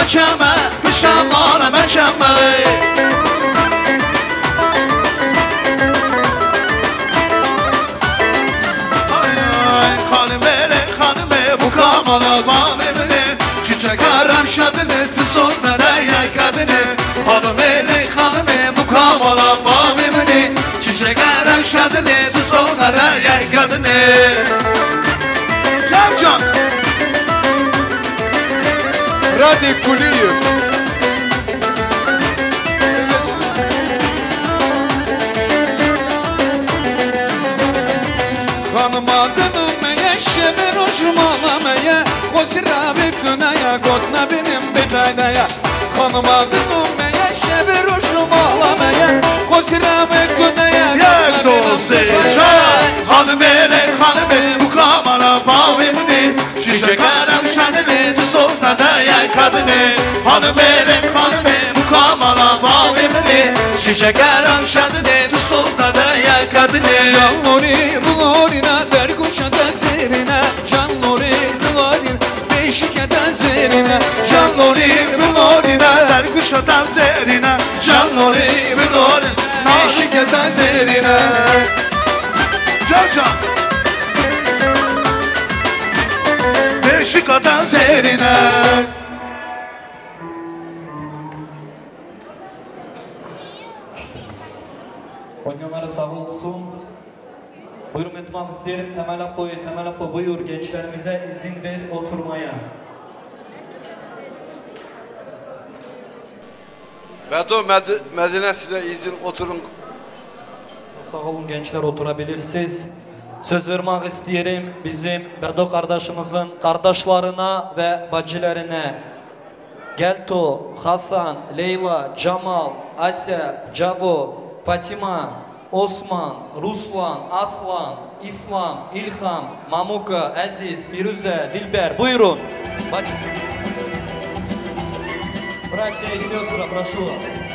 Çama, pişamana ben çama.
Hanıme bu kamala vanemine, çiçek aram şadını, tısozlara yay kadını.
Hanıme bu kamala vanemine, çiçek aram şadını, tısozlara yay kadını.
Can. Radik Kuliyev.
Hanım adını meye, şeber hoşuma meye, Kosira bir künaya, Kotna benim betaynaya. Hanım adını meye, şeber hoşuma meye, Kosira bir künaya,
Yak dost hanıme bu kamala pavimini, çiçek aram şadını, tısozla da yay kadını. Hanıme bu kamala pavimini, çiçek aram şadını, tısozla da yay kadını.
Can nuri bulorina, derkuşa da zerine, Can nuri bulorina, değişike da zerine,
Can nuri bulorina, derkuşa da zerine, Can nuri bulorina, değişike da zerine. Can. Beşika'dan serine.
Oynayanlara sağ olsun. Buyurun etmek isterim. Temel Apo buyur gençlerimize izin ver oturmaya.
Bedo Medine size izin oturun.
Sağ olun gençler, oturabilirsiniz. Söz vermek isterim bizim Bedo kardeşimizin kardeşlerine ve bacılarına. Gelto, Hasan, Leyla, Cemal, Asya, Cavo, Fatima, Osman, Ruslan, Aslan, İslam, İlham, Mamuka, Aziz, Firuze, Dilber. Buyurun. Братья и сестры, прошу вас.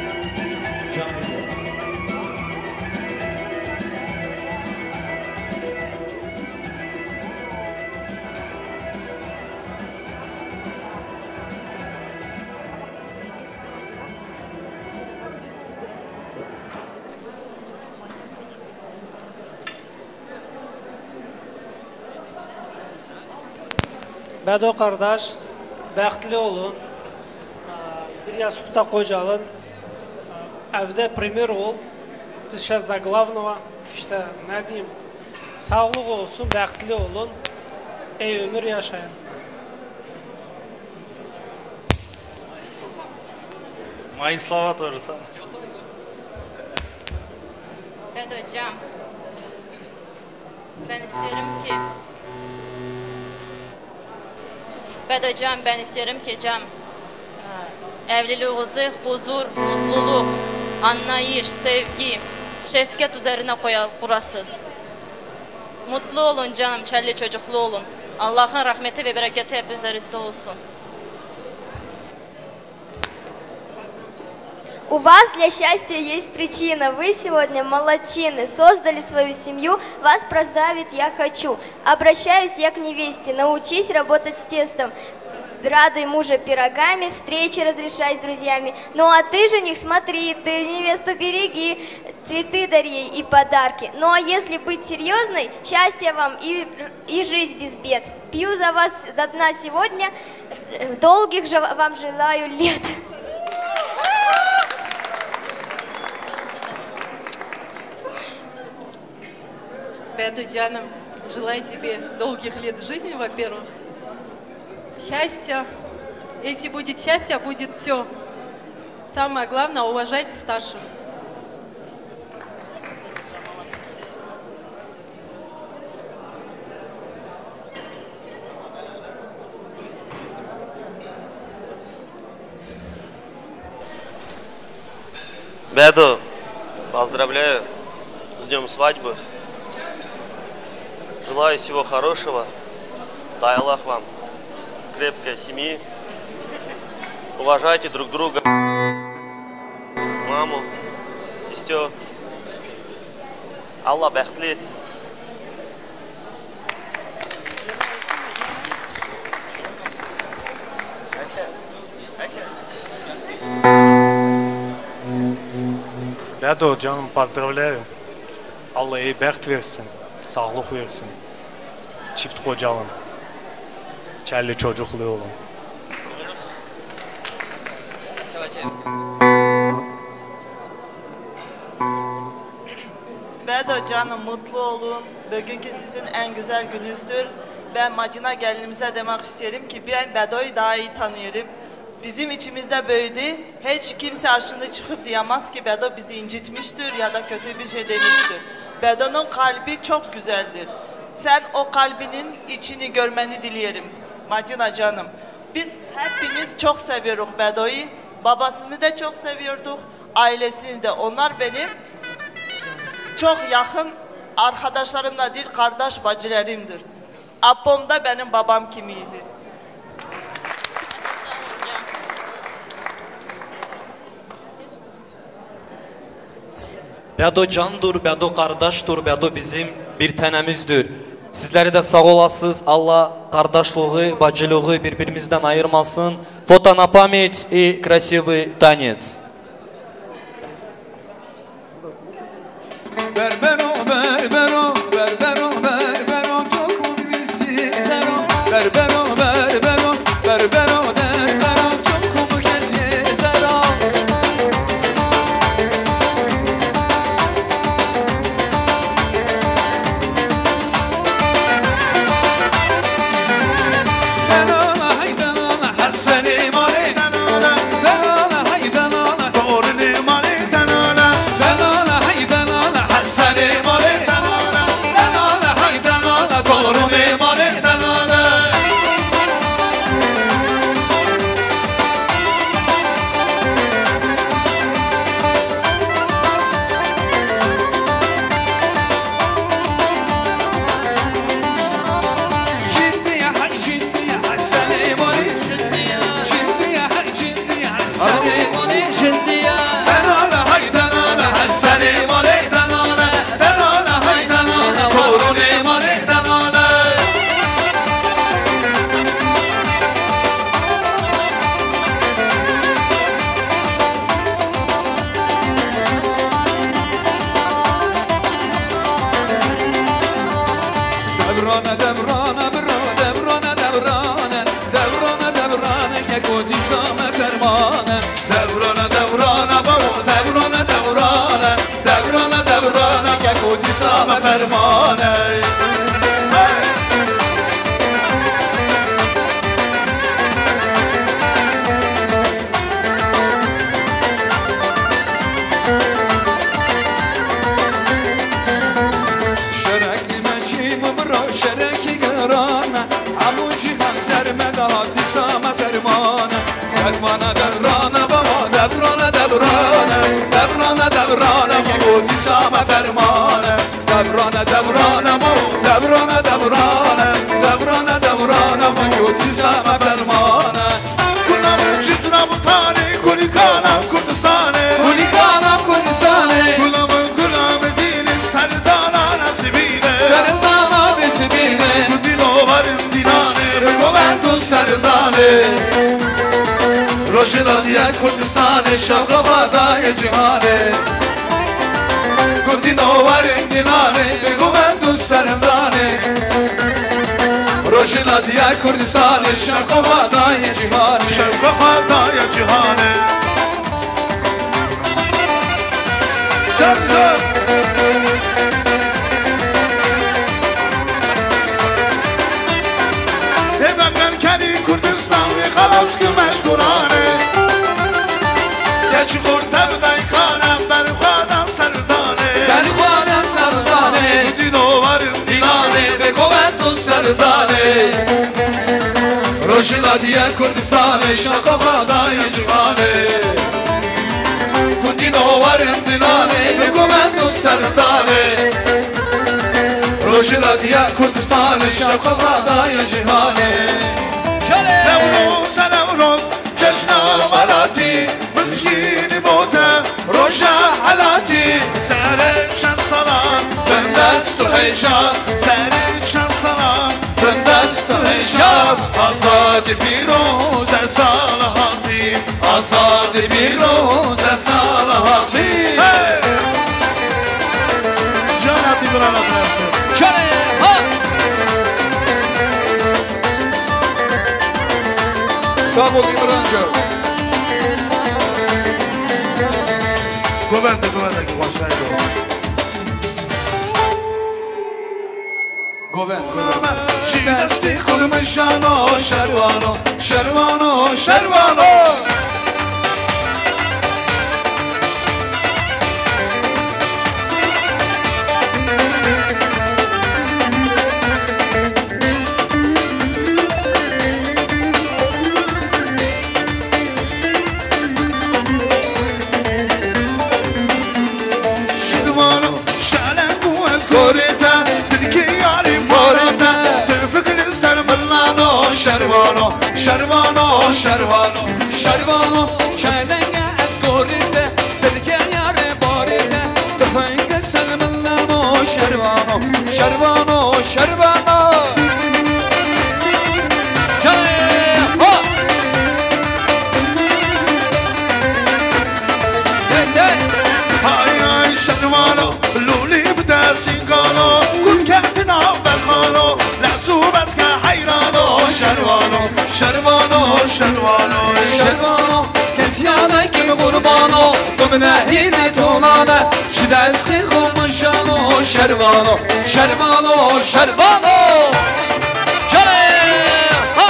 Bedo kardeş, bəxtli olun. Bir yastıkta kocalın. Evde premier ol. Dışa za glavnova. İşte ne diyeyim. Sağlık olsun, bəxtli olun. Ömür yaşayın.
Мои слова тоже самое.
Evet hocam. Ben isterim ki hocam evliliğinizi huzur, mutluluk, anlayış, sevgi, şefkat üzerine kurasız. Mutlu olun canım, çelli çocuklu olun. Allah'ın rahmeti ve bereketi hep üzerinizde olsun.
У вас для счастья есть причина. Вы сегодня молодчины, создали свою семью, вас прославить я хочу. Обращаюсь я к невесте, научись работать с тестом. Радуй мужа пирогами, встречи разрешай с друзьями. Ну а ты, жених, смотри, ты невесту береги, цветы дари ей и подарки. Ну а если быть серьезной, счастья вам и жизнь без бед. Пью за вас до дна сегодня, долгих же вам желаю лет.
Беду, Диана, желаю тебе долгих лет жизни, во-первых. Счастья. Если будет счастье, будет все. Самое главное, уважайте старших.
Беду, поздравляю с днем свадьбы. Желаю всего хорошего. Дай Аллах вам крепкой семьи. Уважайте друг друга. Маму, сестер. Аллах бәхетле етсін.
Беду, canım, поздравляю. Allah iyi bəxt versin, sağlık versin. Çift kocalın. Çelli çocuklu olun.
Bedo canım, mutlu olun. Bugünkü sizin en güzel gününüzdür. Ben Madina gelinimize demek isterim ki ben Bedo'yu daha iyi tanıyorum. Bizim içimizde büyüdü. Hiç kimse aşını çıkıp diyemez ki Bedo bizi incitmiştir ya da kötü bir şey demiştir. Bedo'nun kalbi çok güzeldir. Sen o kalbinin içini görmeni dilerim. Madina canım. Biz hepimiz çok seviyoruz Bedo'yu. Babasını da çok seviyorduk. Ailesini de. Onlar benim çok yakın arkadaşlarımla değil, kardeş bacılarımdır. Abom da benim babam kimiydi.
Bedo candır, Bedo kardeştir, Bedo bizim bir tanemizdir. Sizleri de sağ olasınız. Allah kardeşliği, bacılığı birbirimizden ayırmasın. Foto на память и красивый танец.
Berbero, berbero, berbero, berbero, tokum bizi zero. Berbero, berbero, berbero, berbero, tokum kesi zero. Benala haydanala hasbeni mare danala. Benala haydanala doğrunu mare danala. Benala haydanala hasbeni mare danala. Benala haydanala doğrunu mare danala. Ciddiye hay ciddiye hasbeni mare ciddiye. Ciddiye hay ciddiye hasbeni mare ciddiye. Benala haydanala hasbeni mare danala. Benala haydanala doğrunu mare danala. Devrana devrana bro devrana devrana devrana devrana ke kodi sama fermane devrana devrana bro devrana devrana devrana devrana ke kodi sama fermane devrana devrana devrana devrana bu disame fermane devrana devrana bu devrana devrana devrana devrana bu disame fermane
Gulamın cizra bu tane Kulikana Kurdistane
Kulikana Kurdistane
Gulamın dili serdana nasibine
Serdana nasibine
Dilo varım dinane
Regovendu serdane Rojila diye Kurdistane Şavravada cihane Kurdino varım dinane Regovendu serdane Rojila diye Kurdistane Şavravada cihane
Şavravada cihane Can can Devamlar keni Kurdistan ve halas gümeş Kur'an'ı Geç kurtar daykana ben kuadan serdane
Ben kuadan serdane
Dino varım
dinane ve govendu serdane Rojila diye Kurdistane Şavravada cihane Dino varım dinane ve govendu serdane Rojila diye Kurdistane Şavravada cihane
Nevroz Nevroz Cejna valati Mızgini bote Roja halati Sere şansalan
Bendestu heyecan
Sere şansalan
Bendestu heyecan
Azad piroz el salahati
Azad piroz el salahati
Canati bir anlatıyorsun
Çare ha Sağ ol İmrancığım.
Govende ki başlaydı.
Goven. Şidesti kulme şano şervano şervano şervano
Şervano, şervano, şervano,
şervano Şerdenge ez goride Dilke yare baride Tüfenge selmillano şervano şervano şervano Çare ha
Hay hay şervano Luli bda singano Kul kâtina belkhano La'zubet ka hayrano Şervano, şervano, şervano
şervano Kesyane kim kurbano Dumne hile tolane Şidesti kumuşano şervano şervano şervano Çare ha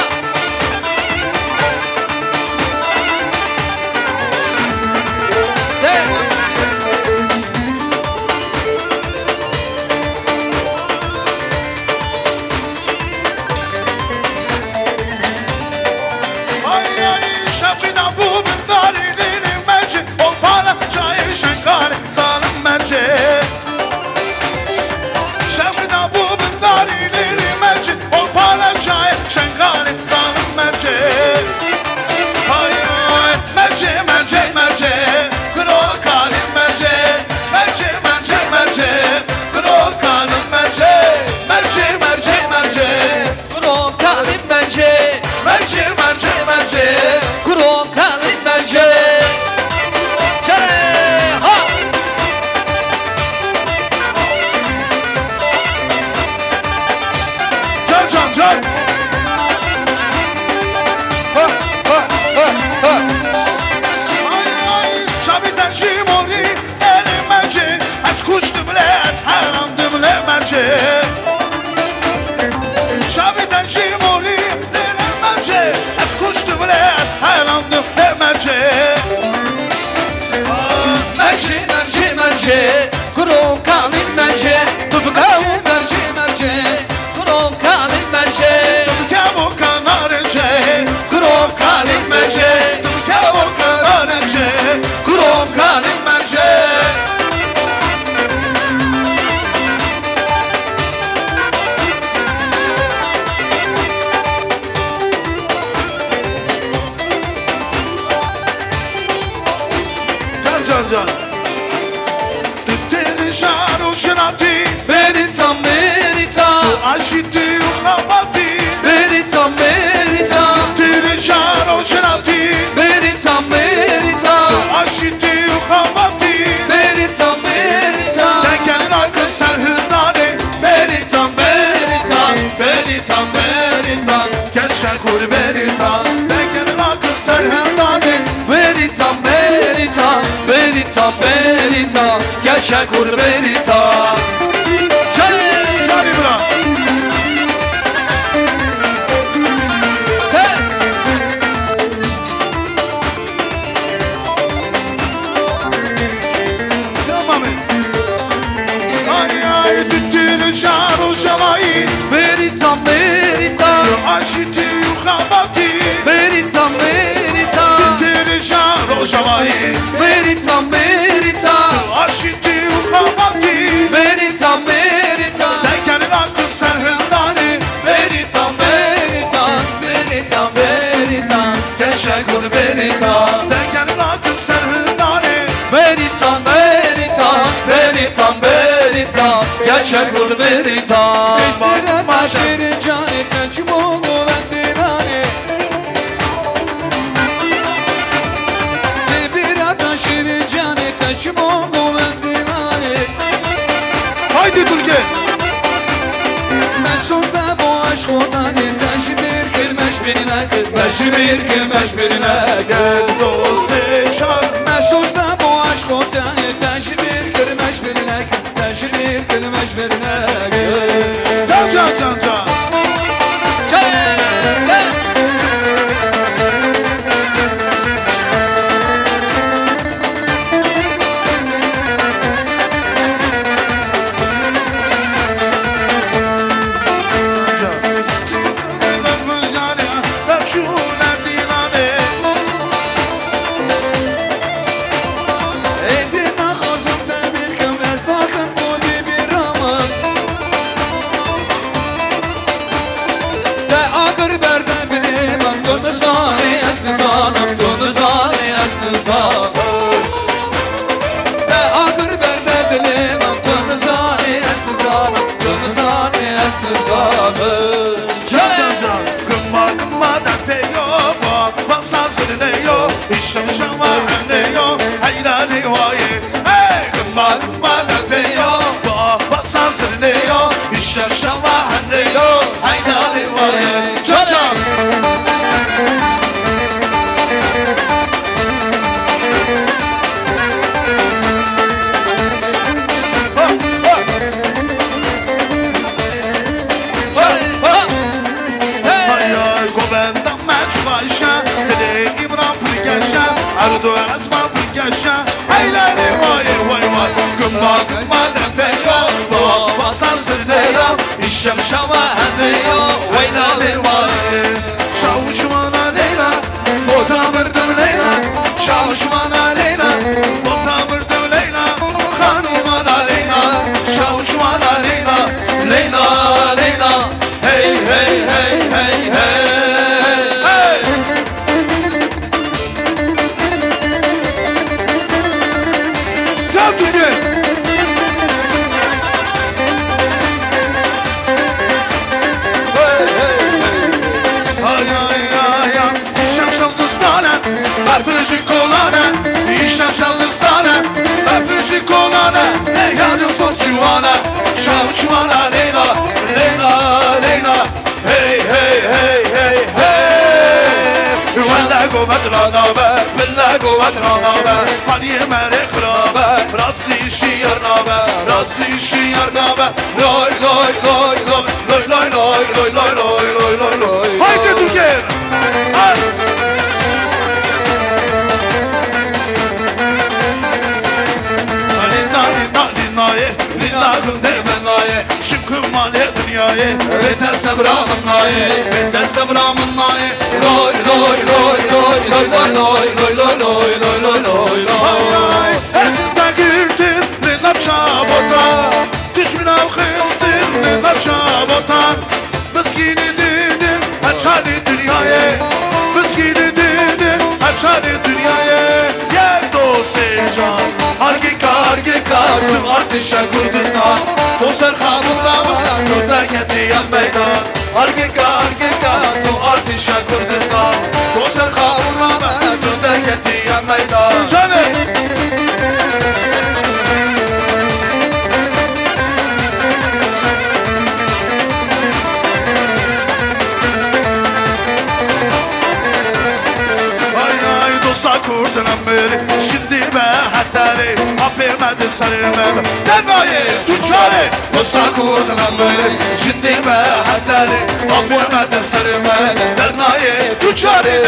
Merce can can. Tütteri şaru şenati.
Beritam beritam.
Aşiti uhamati.
Beritam beritam.
Tütteri şaru şenati.
Beritam beritam.
Aşiti uhamati.
Beritam beritam.
Tekenin arkı serhindani.
Beritam beritam. Beritam beritam.
Gençler kur beritam. Tekenin arkı serhindani.
Beritam beritam. Beritam beritam. Gerçek kur beritam.
Cani bırak.
Beritam beritam.
Aşiti uhamati.
Beritam beritam.
Tütteri şaru şenati.
Beritam beritam.
Aşiti uhamati.
Beritam beritam.
Tekenin arkı serhindani.
Beritam beritam. Beritam beritam. Gerçek kur beritam.
Tekenin arkı serhindani.
Beritam beritam. Beritam beritam. Gerçek kur beritam. Beşberet maşerin canetten çubuğu vendirane. Beşberet maşerin canetten çubuğu vendirane.
Haydi Türkiye.
Mesut'ta bu aşk oradan teşbir kılmış birine kıl. Teşbir kılmış birine kıl.
Dost şar.
Mesut'ta bu aşk oradan teşbir kılmış birine kıl. Teşbir kılmış birine kıl.
Can can can can.
Şamşama hendeyo veyla levale.
Şavuşmana Leyla, botamırdım Leyla. Şavuşmana Leyla, botamırdım Leyla. Hanımana Leyla, şavuşmana Leyla.
Leyla Leyla hey hey hey hey hey.
Can Türkiye. Bartucci colana, isha shazistana, Bartucci colana, yadım soçuana, şavçuana Leyla, Leyla, Leyla, hey hey hey hey hey. Vallago matrana be, vallago matrana be, haniye merekra be, razı şiyarna be, razı şiyarna be, loy loy loy loy loy loy loy loy loy loy loy loy loy. Haydi Türkiye, haydi. Şıkkım mali dünyayı
Bete sabramın naye, bete sabramın naye. Loy loy loy loy loy loy loy loy loy loy loy loy loy loy.
Erzinde girdim nizam şabota, düşmünav kıstim nizam şabota. Miskini dedim açarı dünyayı, miskini dedim açarı dünyayı. Yer dost can.
tüm artışa Kurdistan Dostlar kabulama Kurda getiyen meydan Argika tüm artışa Kurdistan Dostlar kabulama Kurda getiyen meydan Canım
Kurdunam beri şimdi be hattari Apirmedi sarımı Dergayı tüccarı
Dosta kurdunam beri şimdi be hattari Apirmedi sarımı
Dergayı tüccarı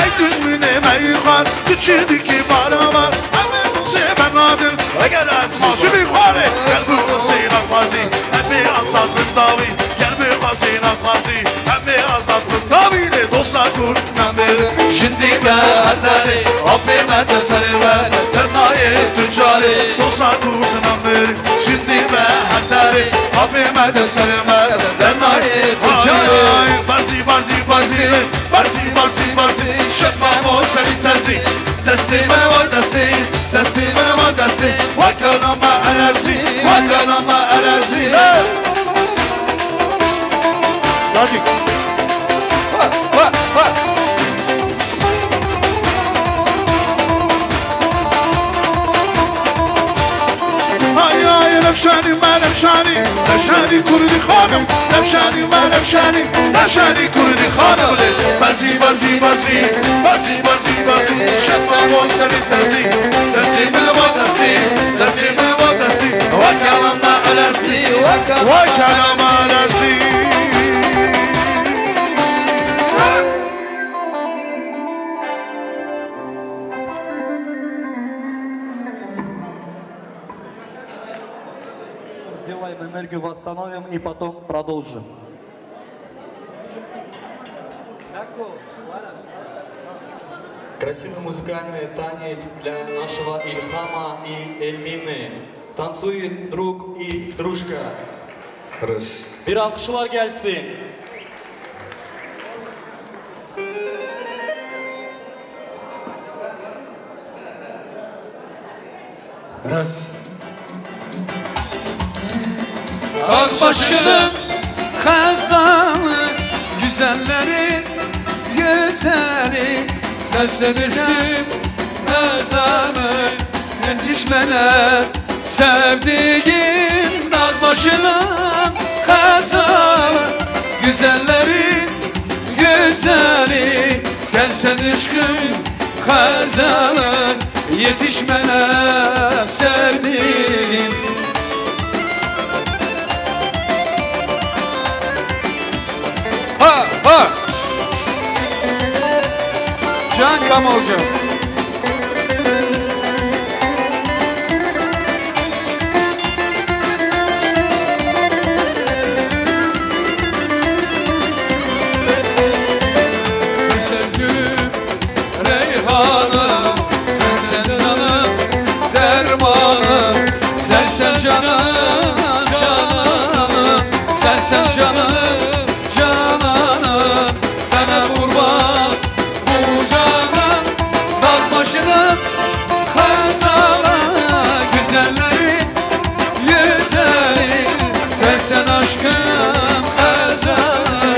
Ey düzmüne meyhan Tüçüdü ki bana var اگر از ماشو بیخواره قلب حسین افغازی همه آزاد بنداوی قلب حسین افغازی همه آزاد بنداوی دوستا کن نمیر
Şimdi gelleri Abime sarıver Tırnağı tüccarı
دوستا کن نمیر
Şimdi gelleri Abime sarıver Tırnağı tüccarı
Barzi barzi barzi barzi barzi barzi
Şefam o senin terzi Destime var desti Destime var desti Vakanama enerji Vakanama enerji
Hadi نفشانی من نفشانی نفشانی کردی خانم نفشانی من نفشانی نفشانی کردی خانم
بازی بازی بازی بازی بازی بازی شتم و سری تازی دستی من و دستی دستی من و دستی و کلام علازی و
کلام علازی
Сделаем энергию, восстановим и потом продолжим. Красивый музыкальный танец для нашего Ильхама и Эльмины. Танцует друг и дружка.
Раз.
Bir alkışlar gelsin.
Раз.
Dağ başının kazanı Güzellerin güzeli Seslenirdim ezanı Yetişmeler sevdiğim Dağ başının kazanı Güzellerin güzeli Sensen ışkın kazanı Yetişmeler sevdiğim Ha ha Can Kamalcı Sensen gülüm Reyhanım Sensen canım Dermanım Sensen canım Cananım Sensen canım sana kurban bu canan Dağ başının kazalı Güzelleri güzeli Sensen aşkım kazalı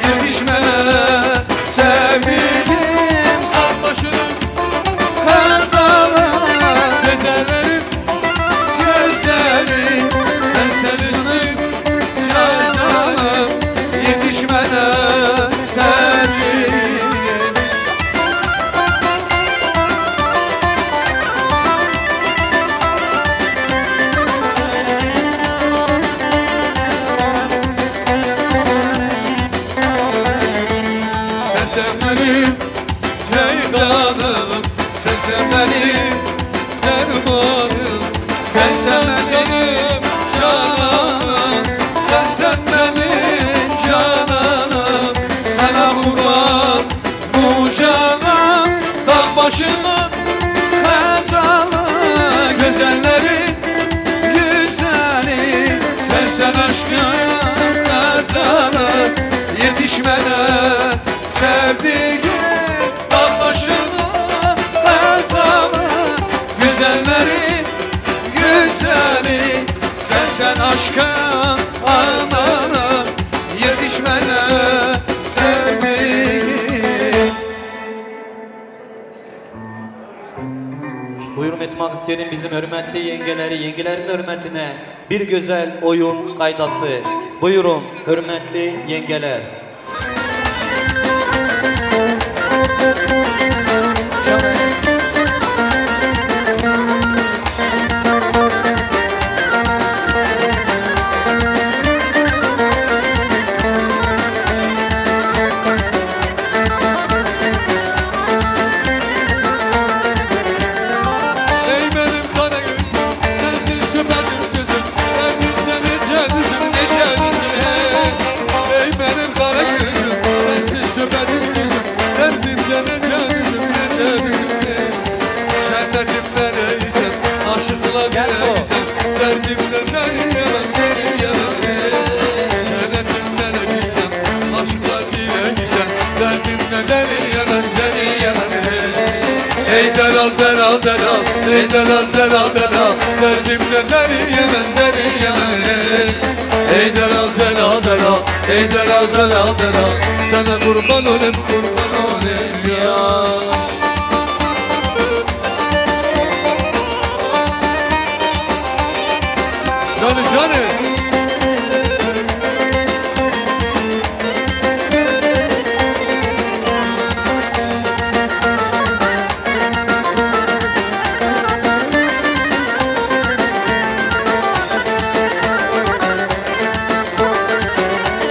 Yetişmeler sevdiğim Dağ başının kazalı Güzelleri güzeli Sensen aşkım canan Yetişmeler sevdiğim Sen benim ceylanım Sen benim dermanım Sen benim cananım Sen benim cananım Sana kurban bu canan Dağ başının kazalı Güzellerin güzeli Yetişmene sevdiğin dağ başına kazalı güzellerin güzeli sen aşkın anana yetişmene sevdiğin.
Buyurun etmek isterim bizim hürmetli yengeleri, yengelerin hürmetine bir güzel oyun kaydası. Buyurun hürmetli yengeler.
Ey delal delal delal derdimde deri yemen deri yemen. Ey delal delal delal ey delal delal delal sana kurban olayım ya. Canım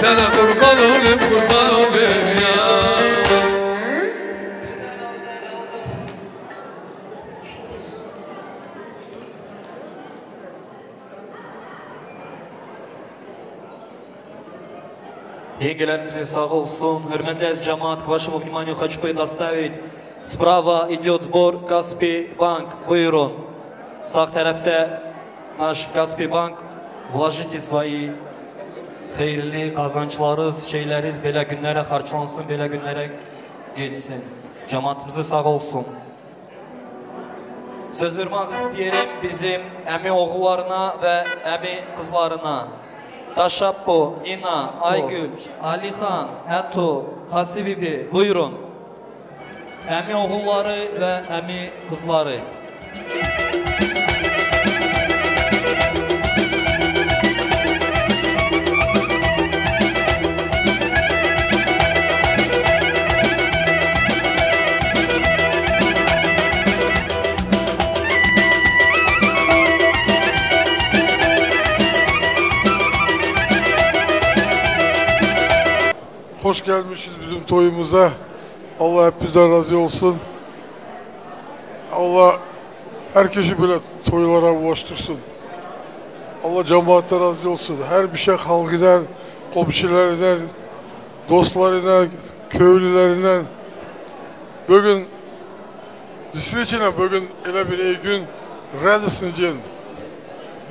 sana kurban olayım ya.
Yengelerimize sağ olsun. Hürmetli aziz cemaat, к вашему вниманию хочу предоставить. Справа идет сбор Каспий Банк. Buyurun. Sağ tarafta наш Каспий Банk. Вложите свои hayırlı kazançlarınız, şeyleriniz belə günlərə xarçlansın, belə günlərə geçsin. Cemaatimize sağ olsun. Söz vermək istəyirəm bizim əmi oğullarına və əmi qızlarına. Daşappo, Nina, Aygül, Alixan, Ətu, Xasibibi, buyurun. Əmi oğulları və əmi qızları.
Hoş gelmişiz bizim toyumuza. Allah hepimizden razı olsun. Allah herkesi böyle toylara ulaştırsın. Allah cemaatten razı olsun. Her bir şey halkından, komşularından, dostlarından, köylülerinden. Bugün действительно bugün öyle bir iyi gün, радостный день.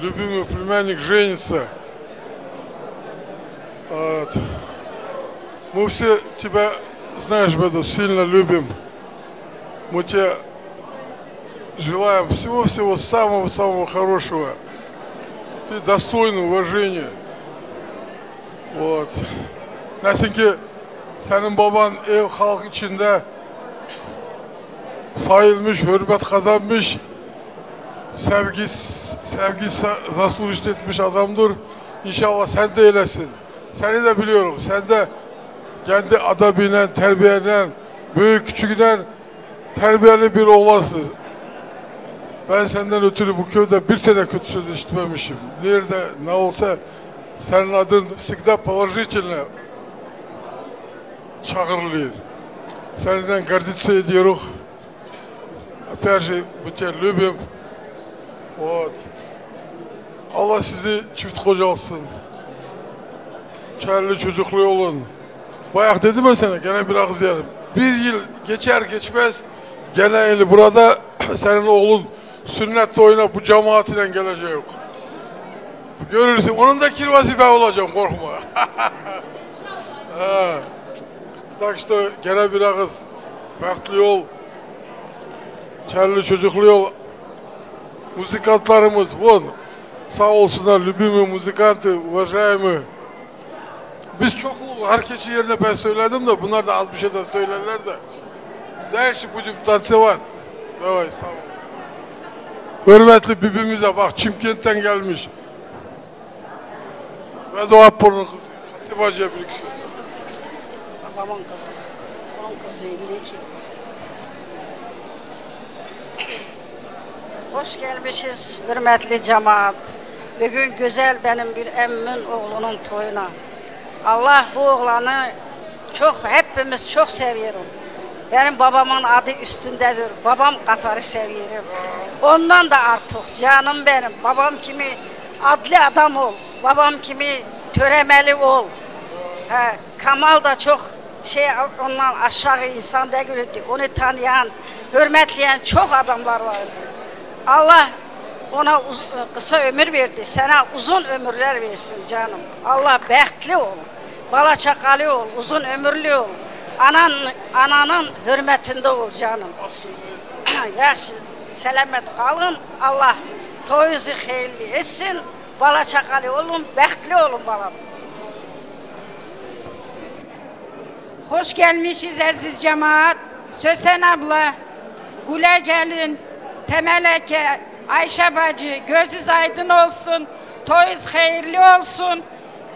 Любимый племянник женится. Вот. Мы все тебя, знаешь, Беду, сильно любим. Мы тебе желаем всего-всего самого-самого хорошего. Ты достойный уважения. Вот. Nəsinki senin baban el halk içinde sayılmış, hürmet kazanmış, sevgi zaslujit etmiş adamdır. İnşallah sen de eylesin. Seni de biliyorum. Sen de kendi adabıyla, terbiyeyle, büyük küçükle terbiyeli bir oğlansın. Ben senden ötürü bu köyde bir tane kötü söz işitmemişim. Nerede, ne olsa senin adın всегда положительно çağrılıyor. Seninle гордиться ediyoruz. Опять же, мы тебя любим. Вот. Allah sizi çift koca olsun. Çaylı çocuklu olun. Bayağı dedim ben sana, gene bir ağız yerim. Bir yıl geçer geçmez, gene burada senin oğlun sünnet toyuna bu cemaatiyle gelecek. Görürsün, onun da kirvası ben olacağım, korkma. Arkadaşlar gene bir ağız Bəxtli Yol, Çərli Çocuklu Yol muzikantlarımız von. Sağ olsunlar, любимые музыканты, уважаемые. Biz çoklu, herkesi yerine ben söyledim de bunlar da az bir şey de söylerler de. Dersi bucum tansivat. Evet, sağ olun. Hürmetli bibimize bak, Çimkent'ten gelmiş. Ve Doğu Apur'un kızı. Hasibacı'ya bir kişi.
Babamın kızı. Babamın kızı 52. Hoş gelmişiz hürmetli cemaat. Bugün güzel benim bir emmin oğlunun toyuna. Allah bu oğlanı hepimiz çok seviyorum. Benim babamın adı üstündedir. Babam Katar'ı seviyorum. Ondan da artık canım benim. Babam kimi adlı adam ol. Babam kimi töremeli ol. Kamal da çok ondan aşağı insan değildi. Onu tanıyan, hürmetleyen çok adamlar vardı. Allah ona kısa ömür verdi. Sana uzun ömürler versin canım. Allah bəxtli ol. Bala çakalı ol. Uzun ömürlü ol. Ananın hürmetinde ol canım. Yaxşı, selamet kalın. Allah toyunuzu xeyirli etsin. Bala çakalı olun. Bəxtli olun balam.
Hoş gelmişiz aziz cemaat. Sösen abla, Güle gelin, Temeleke, Ayşe bacı, gözünüz aydın olsun, toyunuz hayırlı olsun,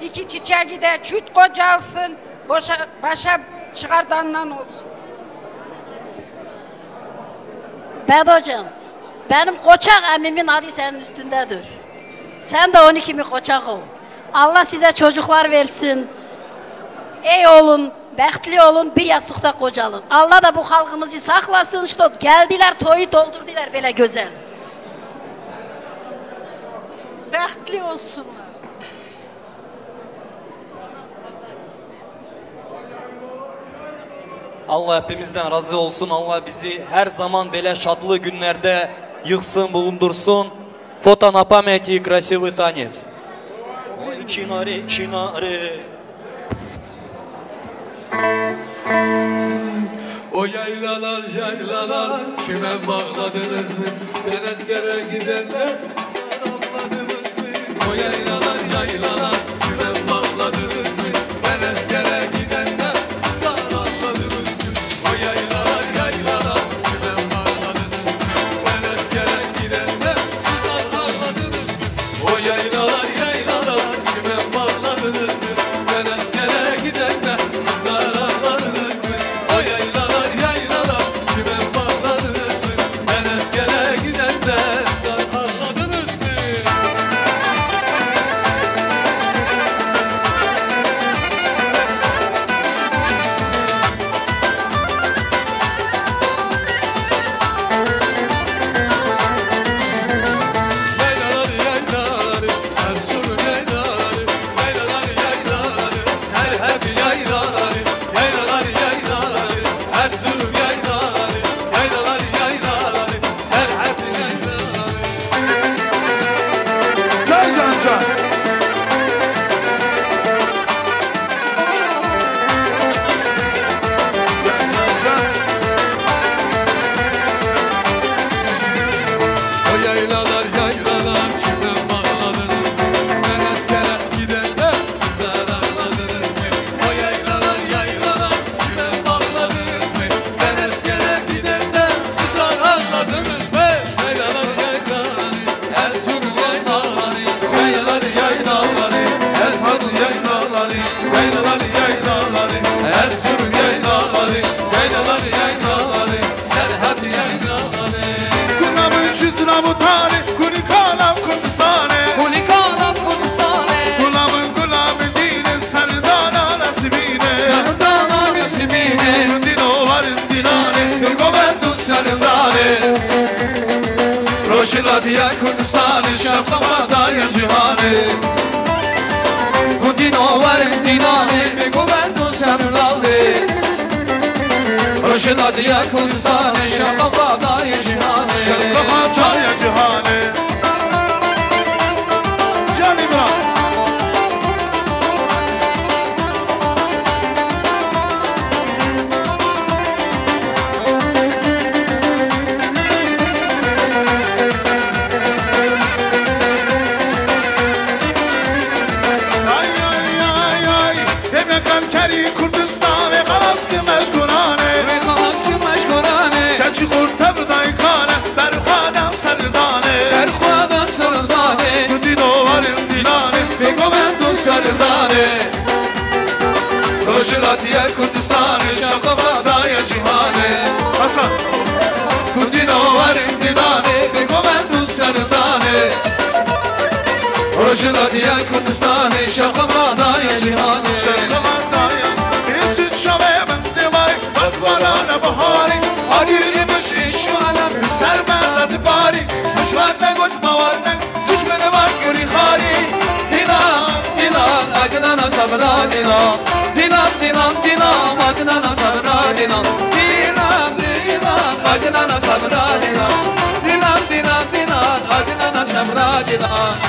iki çiçeği de çüt kocalsın, başa çıkardandan olsun.
Bedocan, benim koçak emmimin adı senin üstündedir. Sen de 12 koçak ol. Allah size çocuklar versin. Ey olun, bəxtli olun, bir yastıqda qocalın. Allah da bu xalqımızı saxlasın. İşte geldiler, toyu doldurdular belə gözəl.
Bəxtli olsun.
Allah hepimizden razı olsun. Allah bizi her zaman böyle şadlı günlerde yıksın, bulundursun. Foto на память и красивый танец. Ой, чинаре, чинаре.
O yaylalar yaylalar kime bağladınız mı? Ben askere gidenler bağladınız mı? O yaylalar yaylalar kime bağladınız mı? Ben askere gidenler bağladınız mı? O yaylalar yaylalar kime bağladınız mı? Ben askere gidenler bağladınız mı? O yaylalar yaylalar kime bağladınız mı? Ben askere gidenler Diye Kürdistan'ı şartlamada ya cihanı Bu dinovarım dinanı Bir güvendu senin aldı Rojila diye Kürdistan'ı şartlamada ya cihanı Şartlamada ya cihanı Can İbrahim
Deri Kurdistan ve kalas ki meşgurane
Ve kalas ki meşgurane
Keçi kurta bıdaykane Berhuadan serdane
Berhuadan serdane
Kudino varım dilane
Ve komendo serdane Rojilatiye Kurdistan'ı Şakavadaya cihane
Hasan
Kudino varım dilane Ve komendo serdane Rojilatiye Kurdistan'ı Şakavadaya cihane
Şakavadaya İnsin şave ben divay Batmanana bahari
Agirmiş iş alem
Sermezat bari
Düşmanla gutma varnen Düşmene var gürü hari Dilan, dilan Adnana sabra dilan Dilan, dilan, dilan Adnana sabra dilan Dilan, dilan Adnana sabra dilan Dilan, dilan, dilan Adnana sabra dilan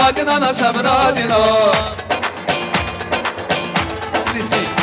Adnana sabra dilan Sisi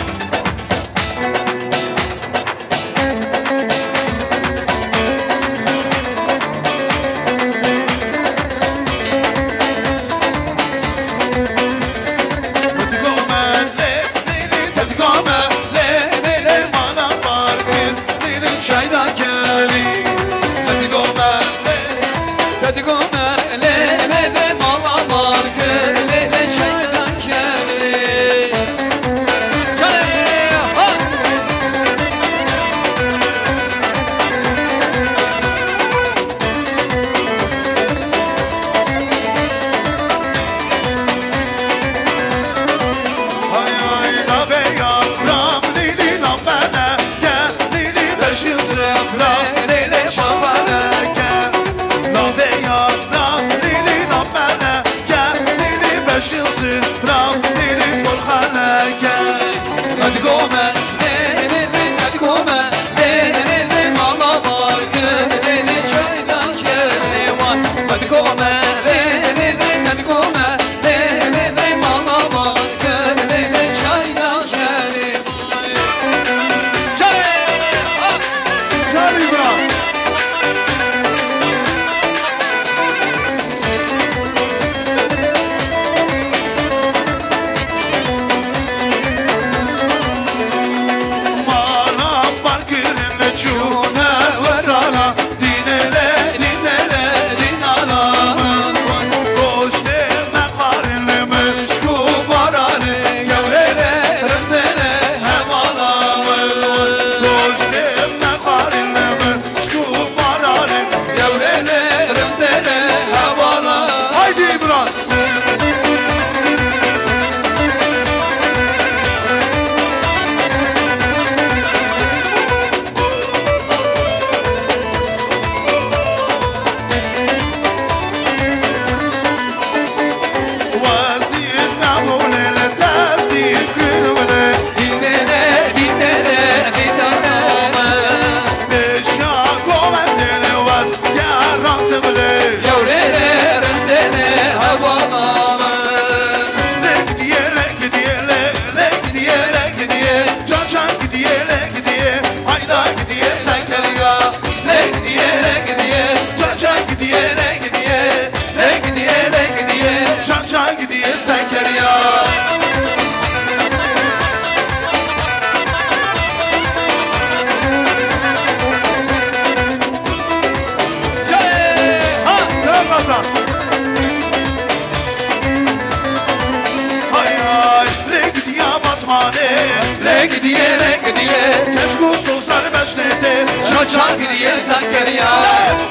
Çak diye Zakariya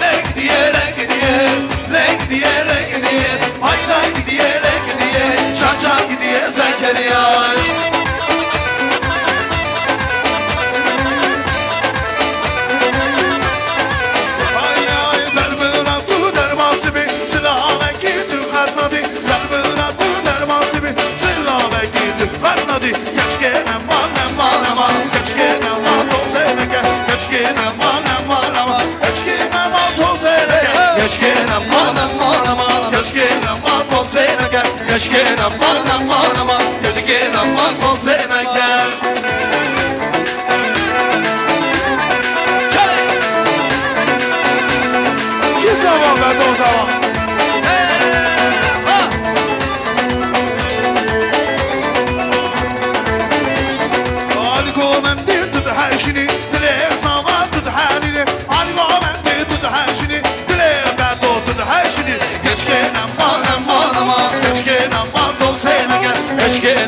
Lek diye lek diye Lek diye lek diye Ay lek diye lek diye Çak diye Zakariya
Ay ay der bırak tu der masbi Silahane ki
keşke aman aman aman keşke aman ol sevmekten.
Ki zaman ben de o zaman.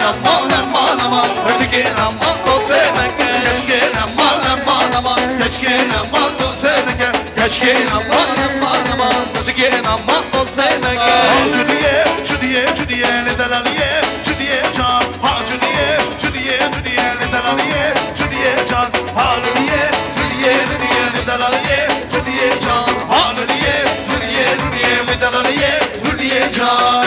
Aman aman aman ödüken aman ol sevmekten. Keşke aman aman aman keşke aman ol sevmekten. Keşke aman aman aman ödüken aman ol sevmekten.
Cüdiye cüdiye cüdiye ne delaliye cüdiye can. Ha cüdiye cüdiye cüdiye ne delaliye cüdiye can. Ha cüdiye cüdiye cüdiye ne delaliye cüdiye can. Ha cüdiye cüdiye cüdiye ne delaliye cüdiye can.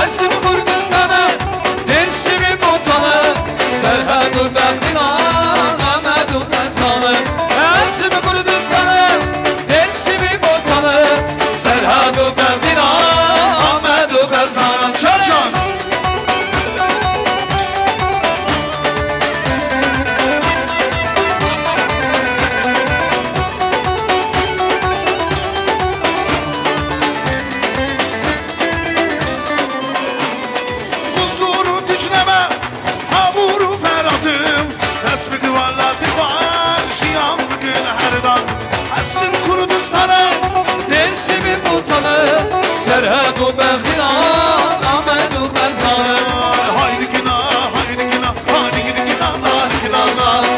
Esim Kurdistan'a Dersimi botalı Serhadu Berdina Ahmedu Kazanı Esim Kurdistan'a Dersimi botalı Serhadu Berdina Ahmedu Kazanı Çarçan Serhadu Berdina Ahmedu Kazanı
Haydi gina haydi gina haydi gina gina haydi gina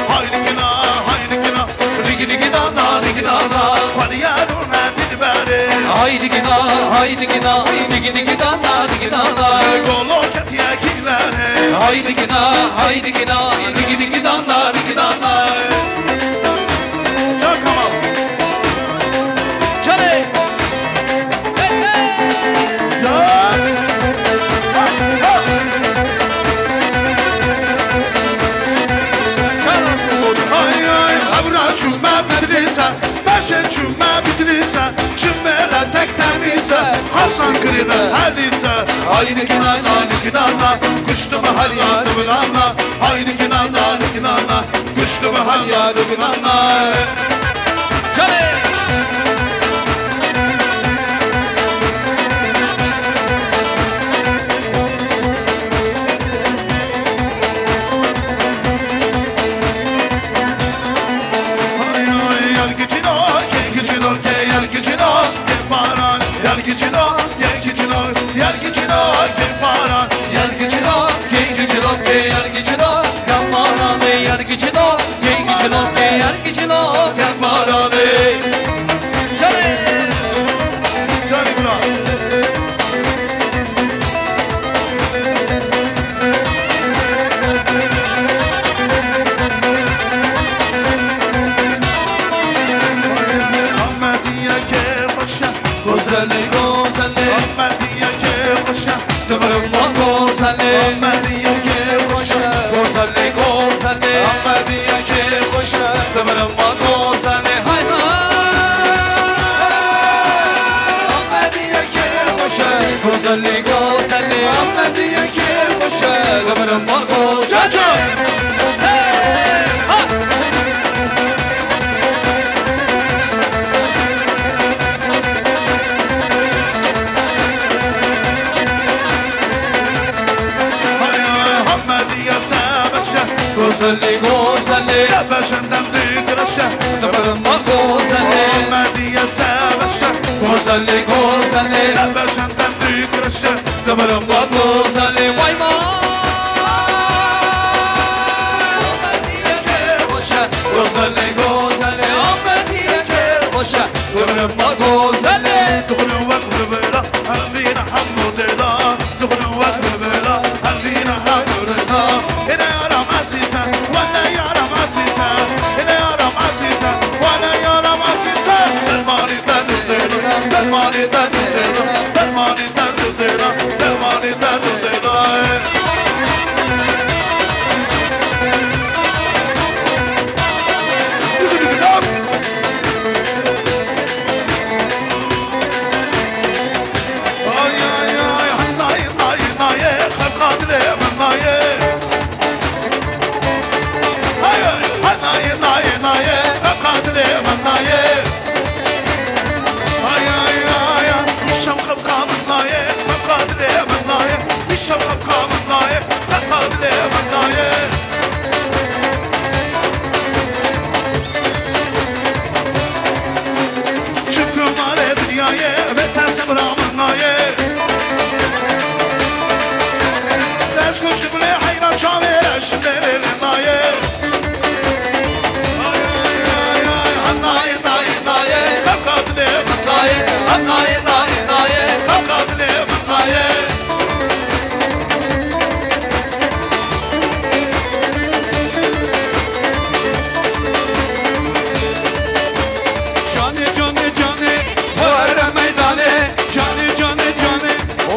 haydi gina haydi gina rigini gina haydi gina Hadi yarın hadi bari
Haydi gina haydi gina rigini gina haydi gina
Golo katiye kilere
Haydi gina haydi gina rigini gina haydi gina
Ay ay abra çuma bedlisa başa çuma Hasan kırına hadise Haydi kinana Kuştu bahar yadı binana Haydi kinana Kuştu bahar yadı binana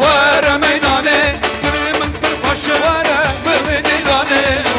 Vere meydane, gülümün bir başı vere, bülü dilane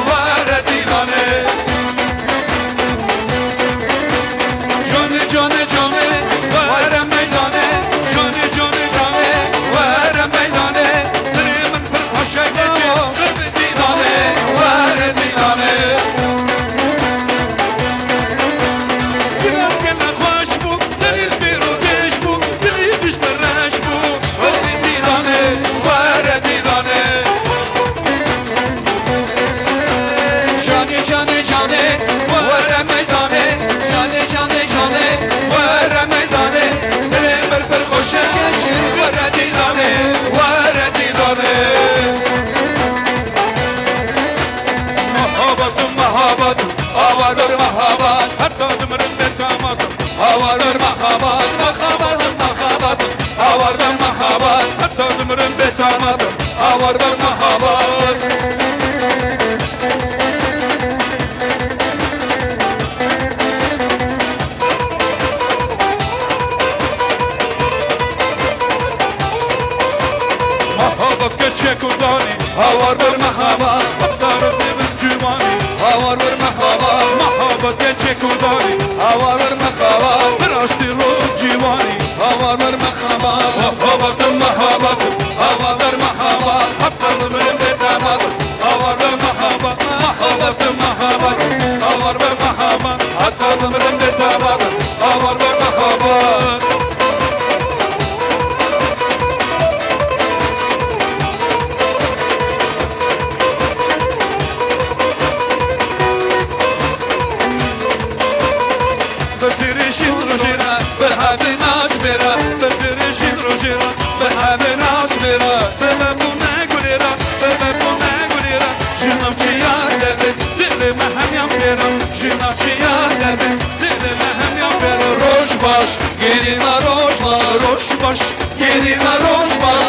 gojera ve hemen asmera telefona gulera telefona gulera jinam çiya derbe dilime hem yapera jinam çiya derbe dilime hem yapera roş baş gerina roş baş gerina roş baş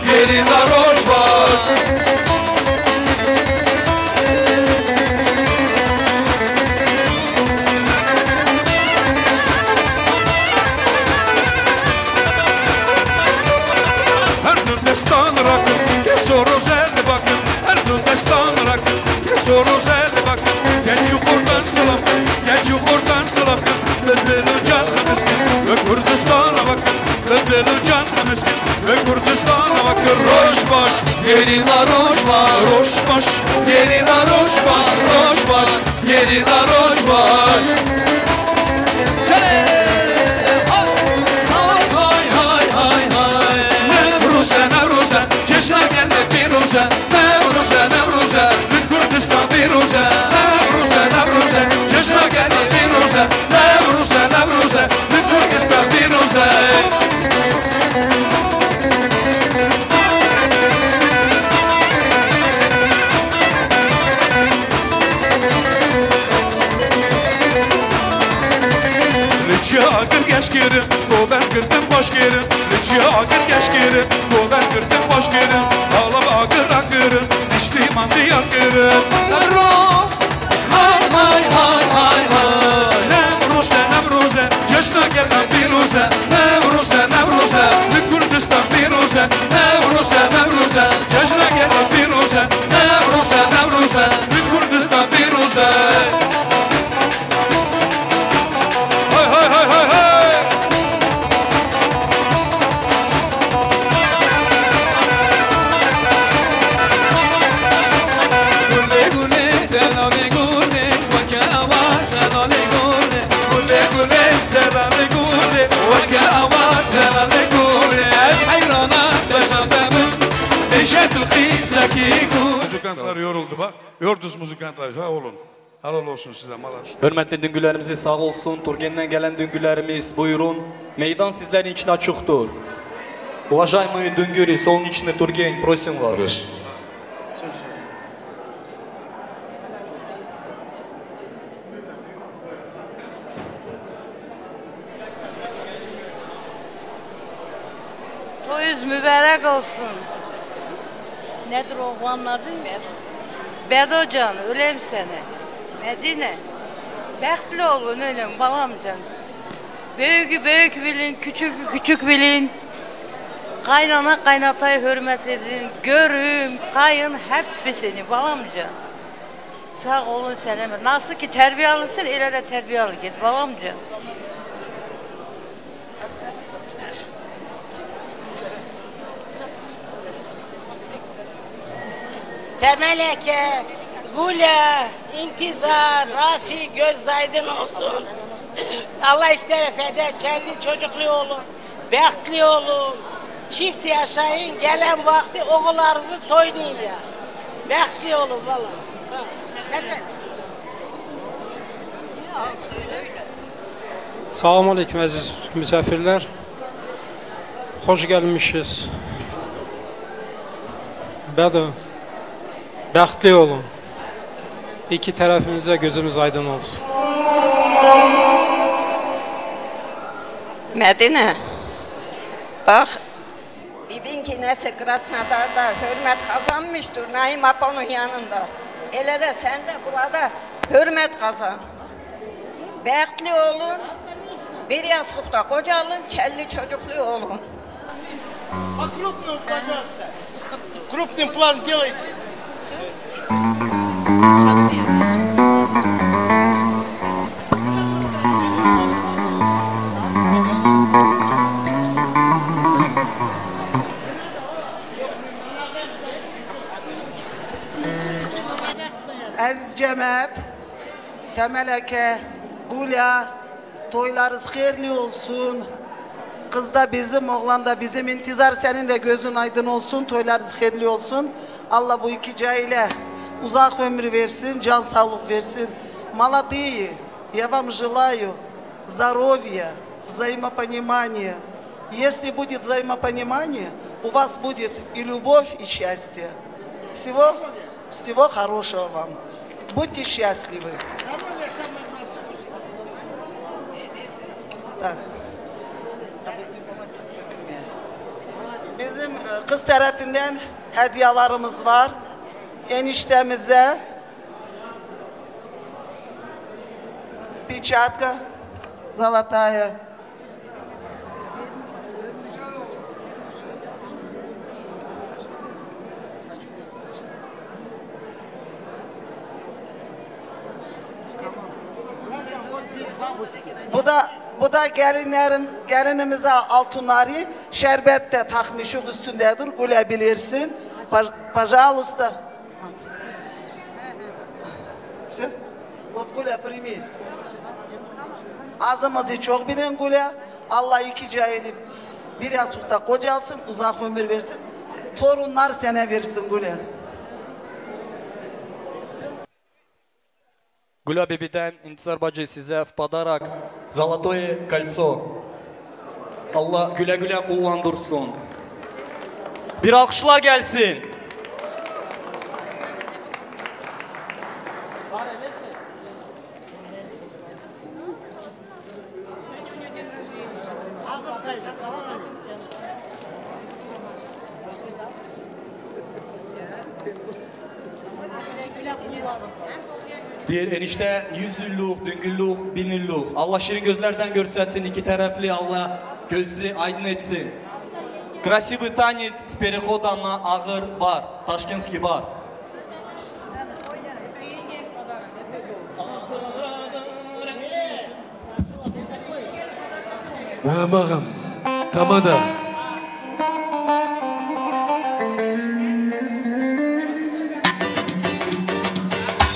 gerina roş baş Yerina roş baş, yerina roş baş, yerina roş baş. Nevruze, çeşna geldi Firuze. Nevruze, bir Kürdistan Firuze. Nevruze, çeşna geldi Firuze. Nevruze, bir Kürdistan Firuze. Ağır geç geri, o ben kırdım boş geri. Lütfü ağır geç geri, o ben kırdım boş geri. Ağlam ağır, içtiğim andı yakırı. Nevruze, yaşına gelen Firuze. Nevruze, bir Kürdistan Firuze. Nevruze, yaşına gelen Firuze. Nevruze, bir Kürdistan Firuze. Müzikantlar yoruldu bak. Yorduz müzikantlar. Sağ olun. Halal olsun size malar.
Hörmətli düngülərimiz sağ olsun. Turgen'den gelen düngülərimiz buyurun. Meydan sizlerin için açıktır. Уважаемые düngüri, солнечный Турген, просим вас.
Toyuz mübarek olsun. Nedir oğlanın adı ne? Bedocan, ölüm seni. Medine. Bəxtli olun ölüm balamcan. Büyükü büyük bilin, küçükü küçük bilin. Kaynana kaynatayı hürmet edin. Görüm, kayın hepsini balamcan. Sağ olun selamet. Nasıl ki terbiye alırsın, elə de terbiye alır git balamcan.
Temeleke, Gule, İntizar, Rafi, göz aydın olsun. Allah iki taraf eder, kendi çocuklu olun, bəxtli olun, çift yaşayın, gelen vakti oğullarınızı toynayın ya. Bəxtli olun valla. Sen de.
Salam aleyküm əziz misafirlər. Xoş gəlmişiz. Bədo, bəxtli olun. İki tərəfimizə gözümüz aydın olsun.
Medine, bak, bibin ki nesi Krasnodar'da hürmet kazanmıştır Naim Apo'nun yanında. Elə de sen de burada hürmet kazan. Bəxtli olun, bir yaslıqda qocalın, kelli çocuklu olun.
Крупным, пожалуйста. Крупным план сделайте.
Aziz cemaat, Temeleke, Gula, toylarınız hayırlı olsun. Kız da bizim, oğlan da bizim. İntizar senin de gözün aydın olsun, toylarınız hayırlı olsun. Allah bu iki cahile uzak ömür versin, can sağlık versin. Молодые, я вам желаю здоровья, взаимопонимания, Если будет взаимопонимание, у вас будет и любовь, и счастье. Всего хорошего вам. Будьте счастливы. Так. Bizim kız tarafından hediyelerimiz var. Eniştemize печатка золотая. Bu da gelinimize altınları şerbette takmışık üstündedir. Gülebilirsin. Пожалуйста. Все? Вот Гуля, прими. Ağzımızı çok bilen Gül'e, Allah iki cahili bir yastıkta kocalsın, uzak ömür versin. Torunlar sana versin Gül'e.
Gula Bebi'den İntisar Bacı size в подарок Zолотое кольцо. Allah güle güle kullandırsın. Bir alkışlar gelsin. Bir enişte 100 yıllık, düngüllük, 1000 yıllık. Allah şirin gözlerden görsetsin, iki taraflı Allah gözü aydın etsin. Красивый танец с переходом на Ağır бар, Ташкентский бар.
Bağım, tamada.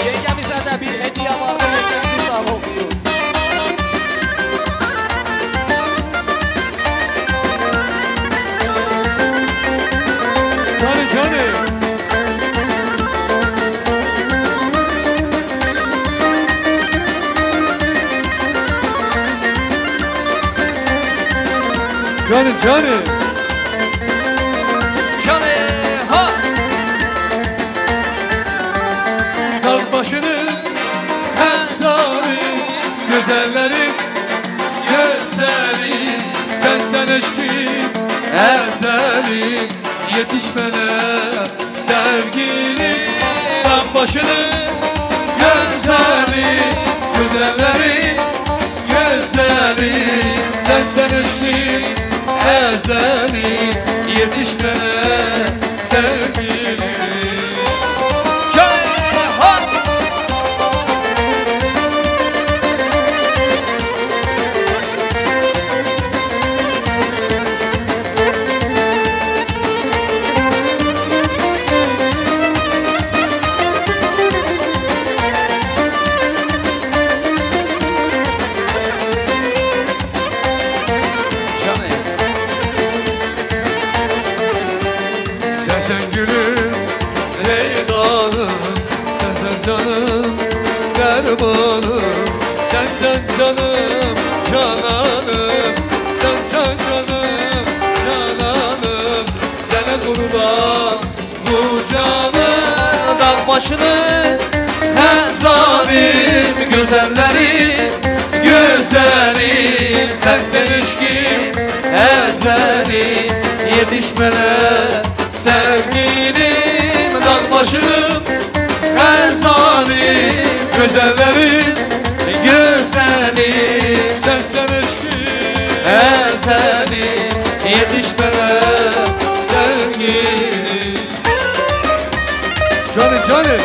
Yengemize de bir hediye var, yengemiz sağ olsun.
Canım canım.
Canım ha.
Dağ başının hesabı, güzellerim gözlerim, sen eşkim ezelim, yetişmene sevgilim. Dağ başının gözlerim, güzellerim gözlerim, sen eşkim ezelim, yetişmene sevgilim. Canım, dermanım, sen canım, cananım, sen canım, cananım, sana kurban bu canım.
Dağ başını
zalim güzellerim, güzelim, sen eşkim ezelim, yetişmene sevgilim. Dağ başım zalim güzellerim, güzelim, sen eşkim ezelim, yetişmene sevgilim. Canım canım.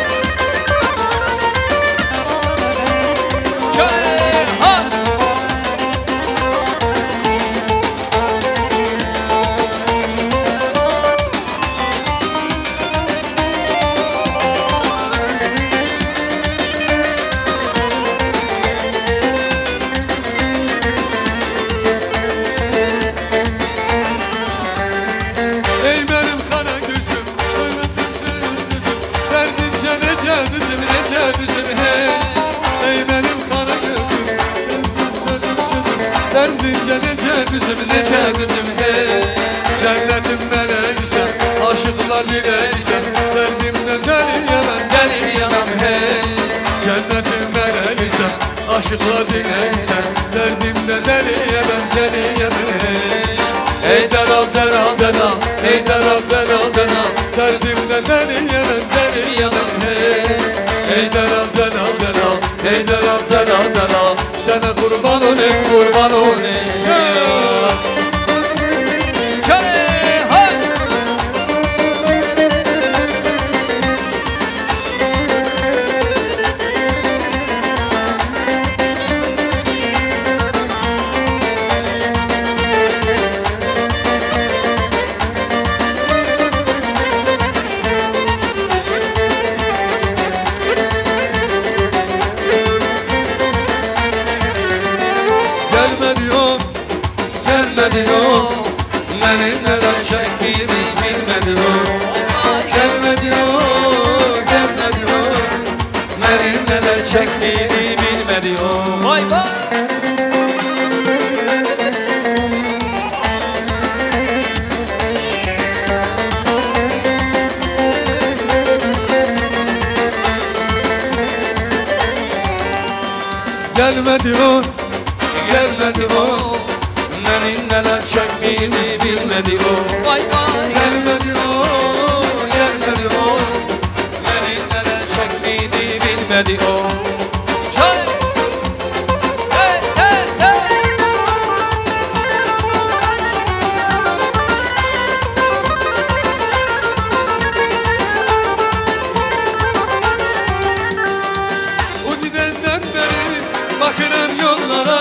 Gelin gelince kızım nece kızım hey. Cennetin meleğisin, aşıklar lileysen. Derdimden deliyemem hey. Cennetin meleğisin, aşıklar dileysen. Derdimden deliyemem hey. Ey delal delal delal, ey delal delal delal. Derdimden deliyemem hey. Ey delal delal delal, ey delal delal delal. Sana kurban olayım, kurban olayım. Gelmedi o, benim neden çektiğimi bilmedi o. Gelmedi o, benim neden çektiğimi bilmedi o. Vay vay. Gelmedi o, benim neler çektiğimi bilmedi o. Vay vay. Gelmedi o, benim neler çektiğimi bilmedi o. Çay. Hey hey hey. O gidenden beri bakıram yollara,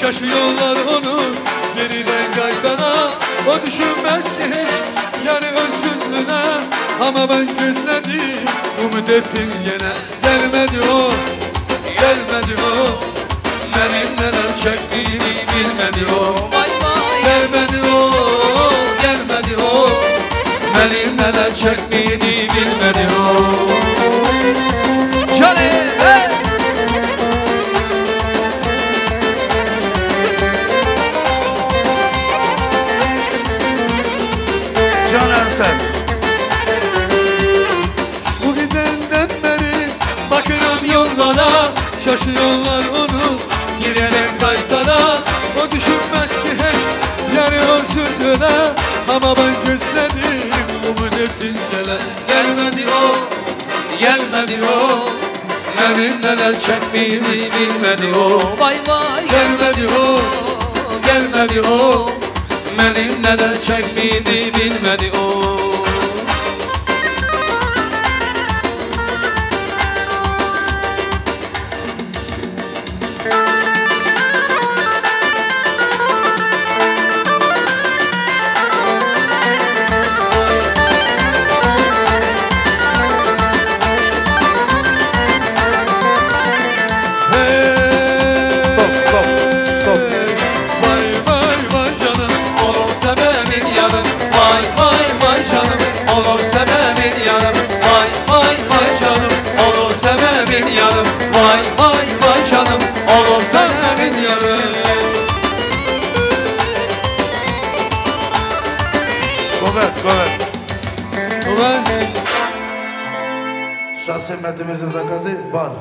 şaşıyorlar onu geriden kaydana. O düşünmez ki hiç yani özsüzlüğüne. Ama ben gözledim, umut ettim gene. Gelmedi o, benim neler çektiğimi bilmedi o. Gelmedi o, benim neler çektiğimi bilmedi o. Johnny, hey! Bu gidenden beri bakıyorum yollara, şaşıyorlar onu girenen kayıtlara. O düşünmez ki hiç yani özsüzlüğüne. Ama ben gözledim, umut ettim gelen. Gelmedi o, benim neler çektiğimi bilmedi o. Vay vay. Gelmedi o, benim neler çektiğimi bilmedi o. Vay vay vay canım, olursa benim yarım. Govet.
Şahsiyetimizin zakazı var.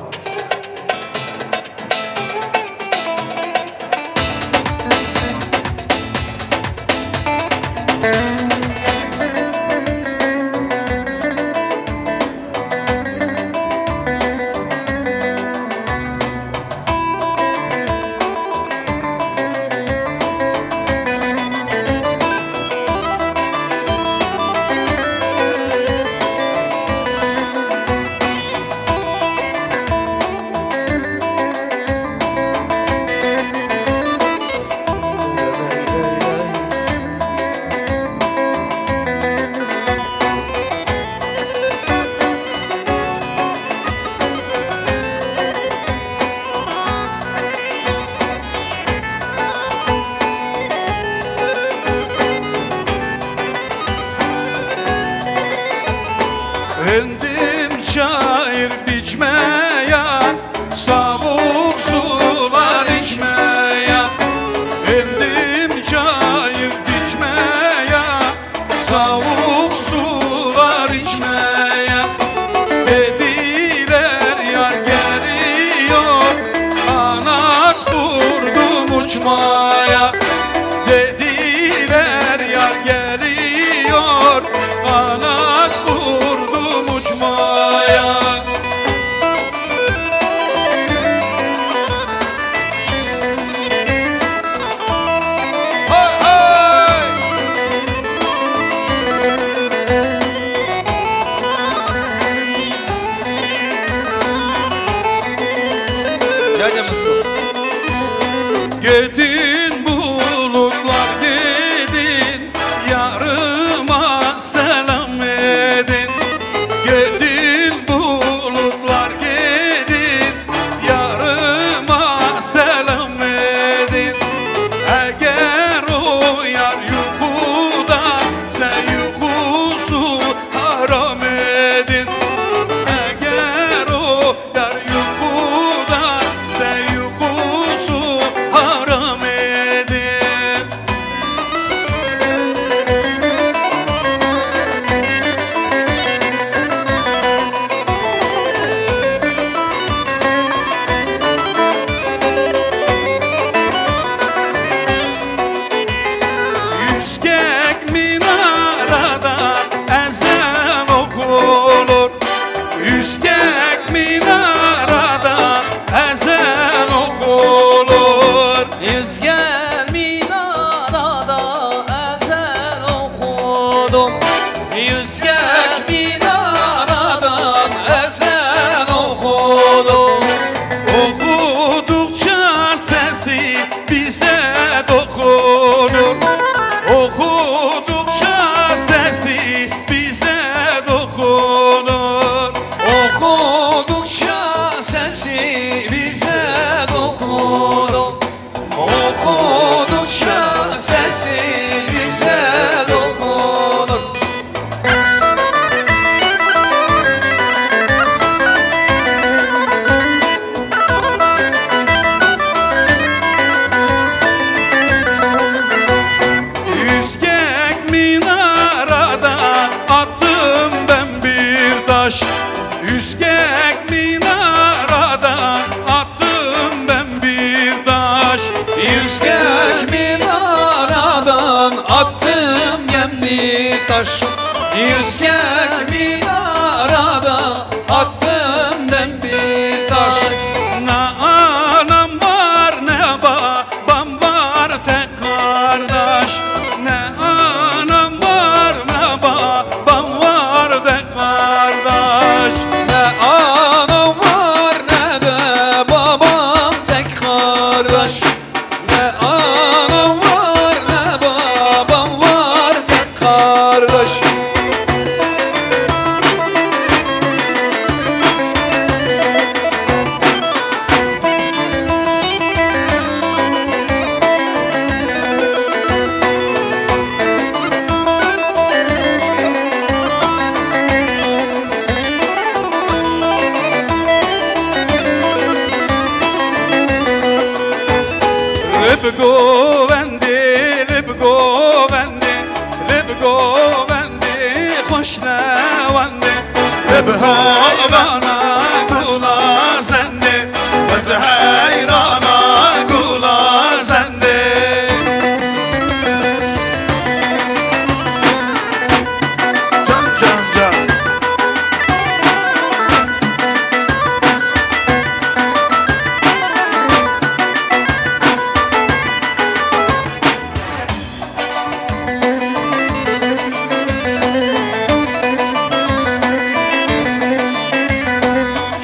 Endim şair biçmeye, soğuk sular içmeye. Endim
Gedin bulutlar gedin, yarıma selam edin. Gedin bulutlar gedin, yarıma selam edin. Eğer o yar yuhuda, sen yuhusu haram edin. Eğer o yar yuhuda, sen yuhusu haram edin. Yüzgek minaradan ezan okunur. Yüzgek minaradan ezan okunur.
Yüzgel minarada ezel okudum. Yüzgel minaradan ezel okudum.
Okudukça sesi bize dokunur. Okudukça sesi bize dokunur.
Okudukça sesi bize dokunur. Okudukça sesi bize dokunur.
Yüzgek minaradan attım ben bir taş. Yüzgek minaradan attım ben bir taş.
Yüzgek minaradan attım gemli taş. Yüzgek minaradan attım ben bir taş.
Ne anam var ne babam var tek kardeş. Ne anam var ne babam var tek kardeş.
Ne anam var ne de babam tek kardeş. Ne anam var ne babam var tek kardeş.
Lib govendi, lib govendi, lib govendi, hoş nevendi. Lib hayrana kula zendi, biz hayrana kula zendi.
Can can can.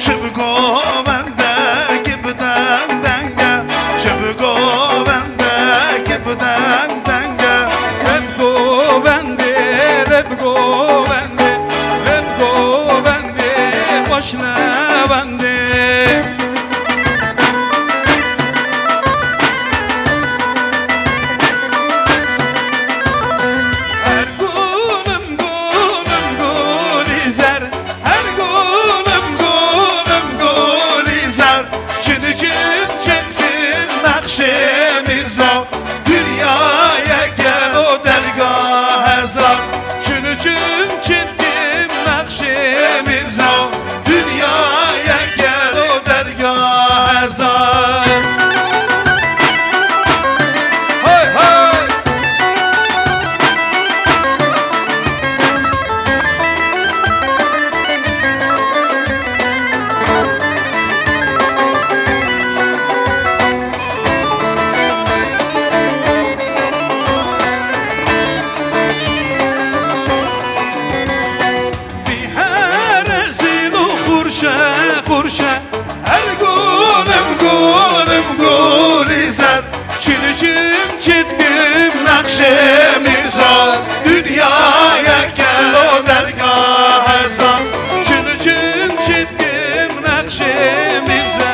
Çubuk bende gibiden denge, çubuk bende gibiden denge.
Lib govendi, lib govendi, lib govendi, hoş nevendi. Her gülüm gülüm gül izer, her gülüm gülüm gül izer. Çinicim çektim nakşemizam, dünyaya gel o dergah hesap. Çinicim çektim nakşemizam, dünyaya gel o dergah hesap. Hay hay. Çürücüm çitkim Nakşe Mirza, dünyaya gel o dergah ezan. Çürücüm çitkim Nakşe Mirza,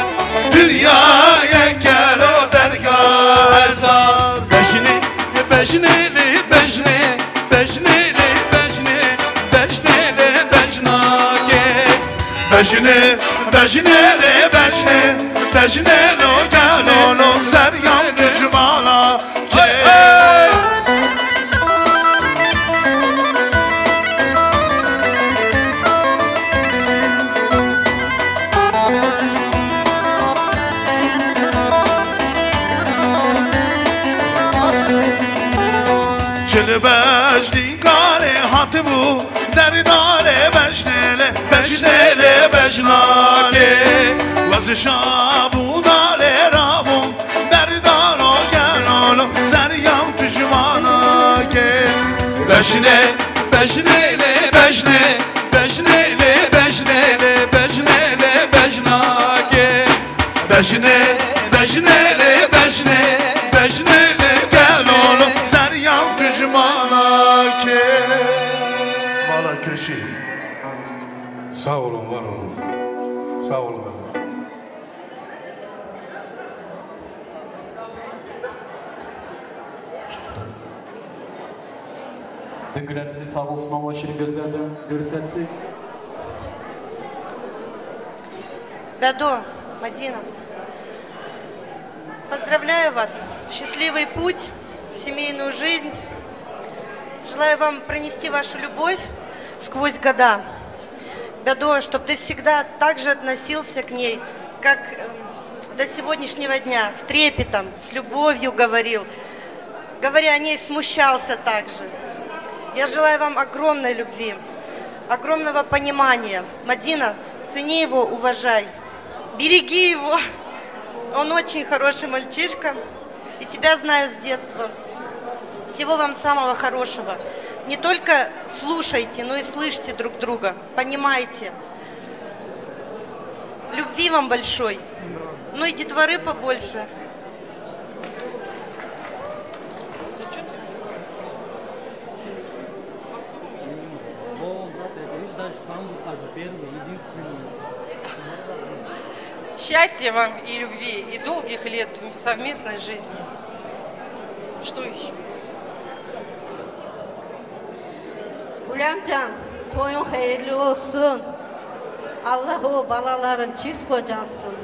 dünyaya gel o dergah ezan. Beşni, beşnili, beşni, beşnili, beşni, beşnili, beşnage. Beşni, beşnili, beşni, beşnili, gel onu seryan düşmana gel. Çili beşli gare hatı bu derdare beşnele, beşnele, beşnale. Vazı şabu dale rabun derdar o gel oğlum seryan düşmana gel. Beşne, beşnele, beşne, beşnele, beşnele, beşnele, beşnage. Beşne, beşnele, beşne, beşnele, gel oğlum seryan düşmana gel. Valla köşe.
Sağ olun, var olun. Sağ olun.
Döngülerimizi sağ olsun Allah şirin gözlerden görsetsin.
Бедо, Мадина, поздравляю вас в счастливый путь, в семейную жизнь. Желаю вам пронести вашу любовь сквозь года. Бедо, чтобы ты всегда так же относился к ней, как до сегодняшнего дня, с трепетом, с любовью говорил. Говоря о ней, смущался также. Я желаю вам огромной любви, огромного понимания. Мадина, цени его, уважай. Береги его. Он очень хороший мальчишка. И тебя знаю с детства. Всего вам самого хорошего. Не только слушайте, но и слышите друг друга. Понимайте. Любви вам большой. Ну и детворы побольше.
Счастья вам и любви, и долгих лет совместной жизни. Что еще?
Gülemcan, toyun hayırlı olsun. Allah o balaların çift kocansın.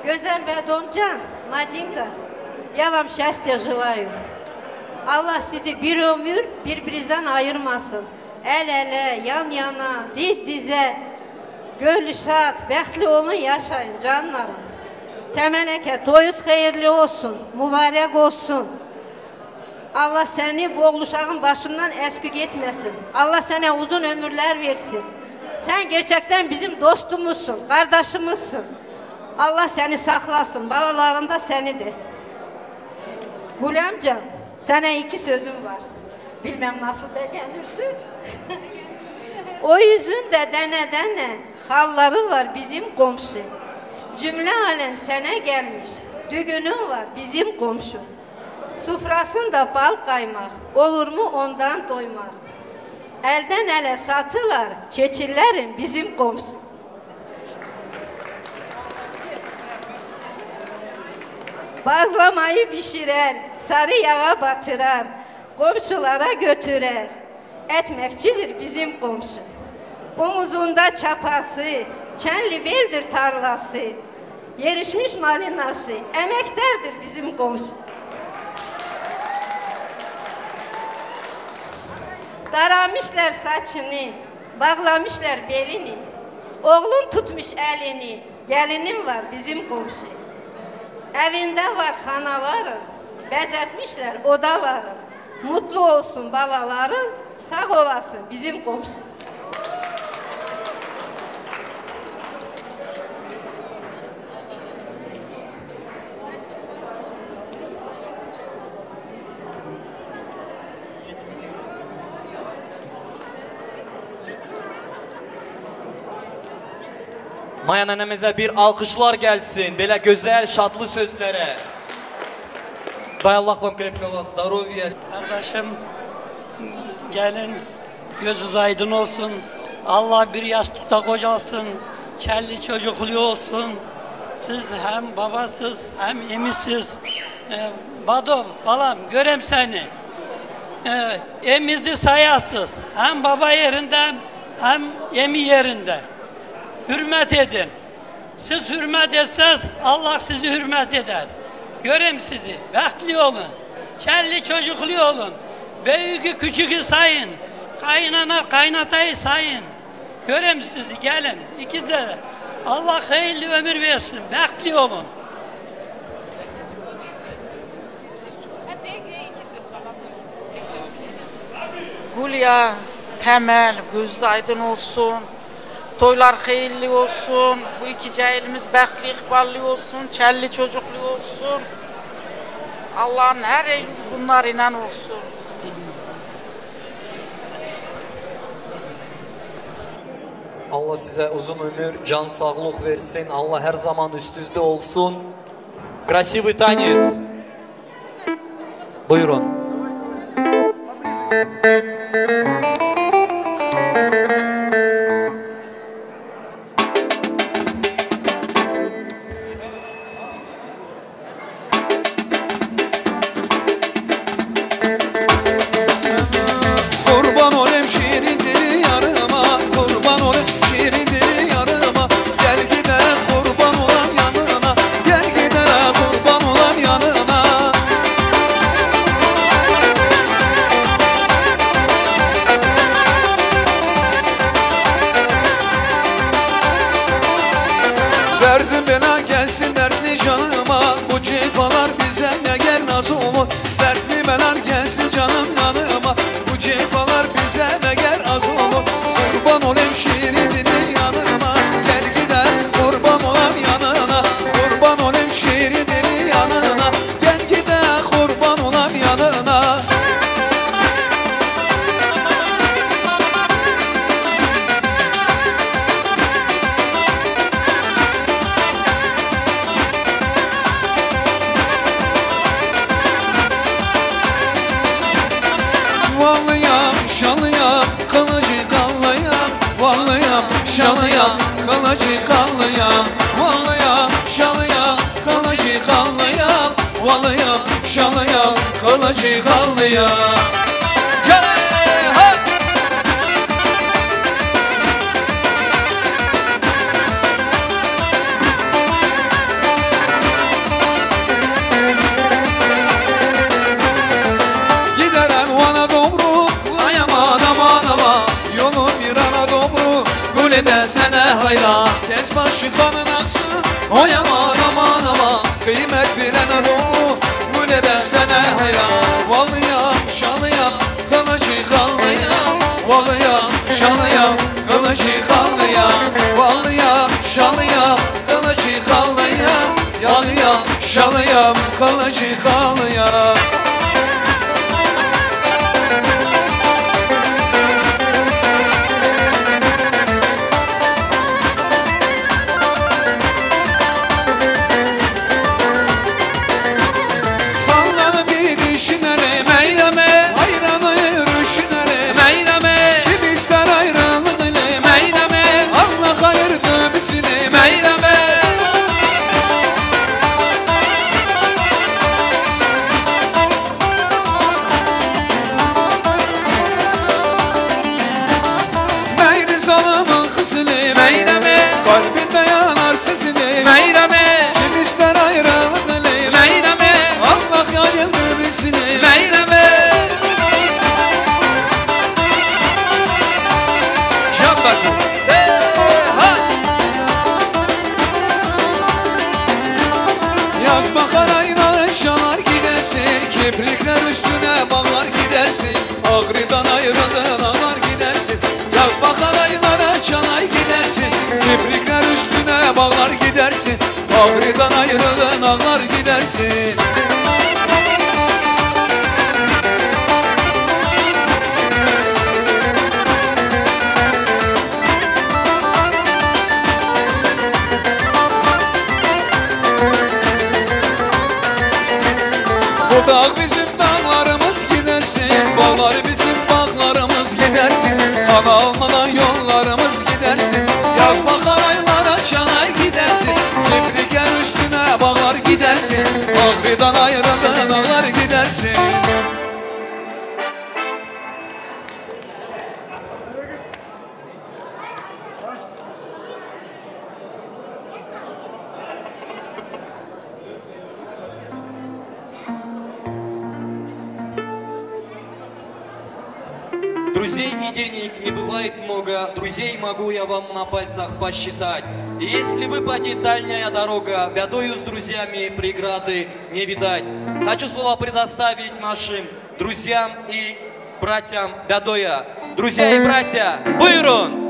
Güzel Bedomcan, Madinka, я вам счастья желаю. Allah sizi bir ömür birbirinizden ayırmasın. El ele, yan yana, diz dize, gönlü şad, bəxtli olun, yaşayın canlarım. Temeleke, toyuz hayırlı olsun, mübarek olsun. Allah seni boğuluşağın başından eskük etmesin. Allah sana uzun ömürler versin. Sen gerçekten bizim dostumuzsun, kardeşimizsin. Allah seni saklasın, balaların da seni de. Gülemcan, sana 2 sözüm var. Bilmem nasıl beğenirsin. O yüzünde dene dene, halları var bizim komşu. Cümle alem sana gelmiş, düğünün var bizim komşu. Sufrasında bal kaymak, olur mu ondan doymak. Elden ele satılar, çeçillerin bizim komşu. Bazlamayı pişirer, sarı yağa batırar, komşulara götürer. Etmekçidir bizim komşu. Omuzunda çapası, çenli beldir tarlası, yerişmiş malinası, emekterdir bizim komşu. Daramışlar saçını, bağlamışlar belini, oğlun tutmuş elini, gelinin var bizim komşu. Evinde var hanaları, bezetmişler odaları, mutlu olsun balaları, sağ olasın bizim komşu.
Maya nənəmizə bir alkışlar gelsin, belə gözəl, şadlı sözlərə. Дай Аллах вам крепкого здоровья.
Kardeşim, gelin gözünüz aydın olsun. Allah bir yastıkta kocalsın. Kelli çocuklu olsun. Siz hem babasız hem emisiz. Bado, balam görem seni. Emizli sayasız. Hem baba yerinde hem emi yerinde. Hürmet edin. Siz hürmet etseniz Allah sizi hürmet eder. Görem sizi. Bəxtli olun. Kelli çocuklu olun. Büyükü küçükü sayın. Kaynana kaynatayı sayın. Görem sizi gelin. İkisi de. Allah hayırlı ömür versin. Bəxtli olun.
Gülya, Temel, gözü aydın olsun. Toylar hayırlı olsun. Bu iki cahilimiz bəxtli, ikballı olsun. Kelli çocuklu olsun. Allah'ın her bunlar inan olsun.
Allah size uzun ömür, can sağlık versin. Allah her zaman üstünüzde olsun. Красивый танец. Buyurun.
Kurban olayım şiirin dili yarıma, kurban olayım şiirin dili yarıma. Gel gidelim kurban olam yanına, gel gidelim kurban olam yanına. Derdim bela gelsin dertli canıma, bu cefalar bize ne gel nazımı. Dertli belar gelsin canım yanıma, bu cefalar bize ne gel azımı. Kurban olayım şiirin dili yanıma, gel gider kurban olam yanına. Kurban olayım şiirin dili yanına, gel gider kurban olam yanına. Vallıyam, şalıyam, kılıcı kallıyam. Vallıyam, şalıyam, kılıcı kallıyam. Vallıyam, şalıyam, kılıcı kallıyam. Vallıyam, şalıyam, kılıcı kallıyam. Gider Van'a doğru, ay aman aman aman. Yolun bir ana doğru, gül desene hayran. Tez başı kanın aksın, ay aman aman aman. Kıymet bilene doğru, gül desene hayran. Vallıyam, şalıyam, kılıcı kallıyam. Vallıyam, şalıyam, kılıcı kallıyam. Vallıyam, şalıyam, kılıcı kallıyam. Yalıyam, şalıyam, kılıcı kallıyam. Sallanıp gidişinere meyleme, hayranı yürüyüşünere meyleme. Kim ister ayrılık ile meyleme, Allah ayırdı bizi meyleme. Meyri zalımın kızını meyleme, kalbinde yanar sesini meyleme. Kim ister ayrılık ile meyleme, Allah yayıldı bizini meyleme. Şambak. Yaz bakar aylar şanar gidersin, kiprikler üstüne bağlar gidersin. Ağrıdan ayrıldın ağlar gidersin. Yaz bakar aylara çanar gidersin, kiprikler üstüne bağlar gidersin. Ağrıdan ayrıldın ağlar gidersin. Dağ bizim dağlarımız gidersin, bağlar bizim bağlarımız gidersin. Ana almadan yollarımız gidersin, yaz bakar aylara çanay gidersin. Kibriken üstüne bağlar gidersin, Ağrı'dan ayrıldığın dağlar gidersin.
Друзей и денег не бывает много, друзей могу я вам на пальцах посчитать. И если выпадет дальняя дорога, бядою с друзьями преграды не видать. Хочу слово предоставить нашим друзьям и братьям бядоя. Друзья и братья, buyurun!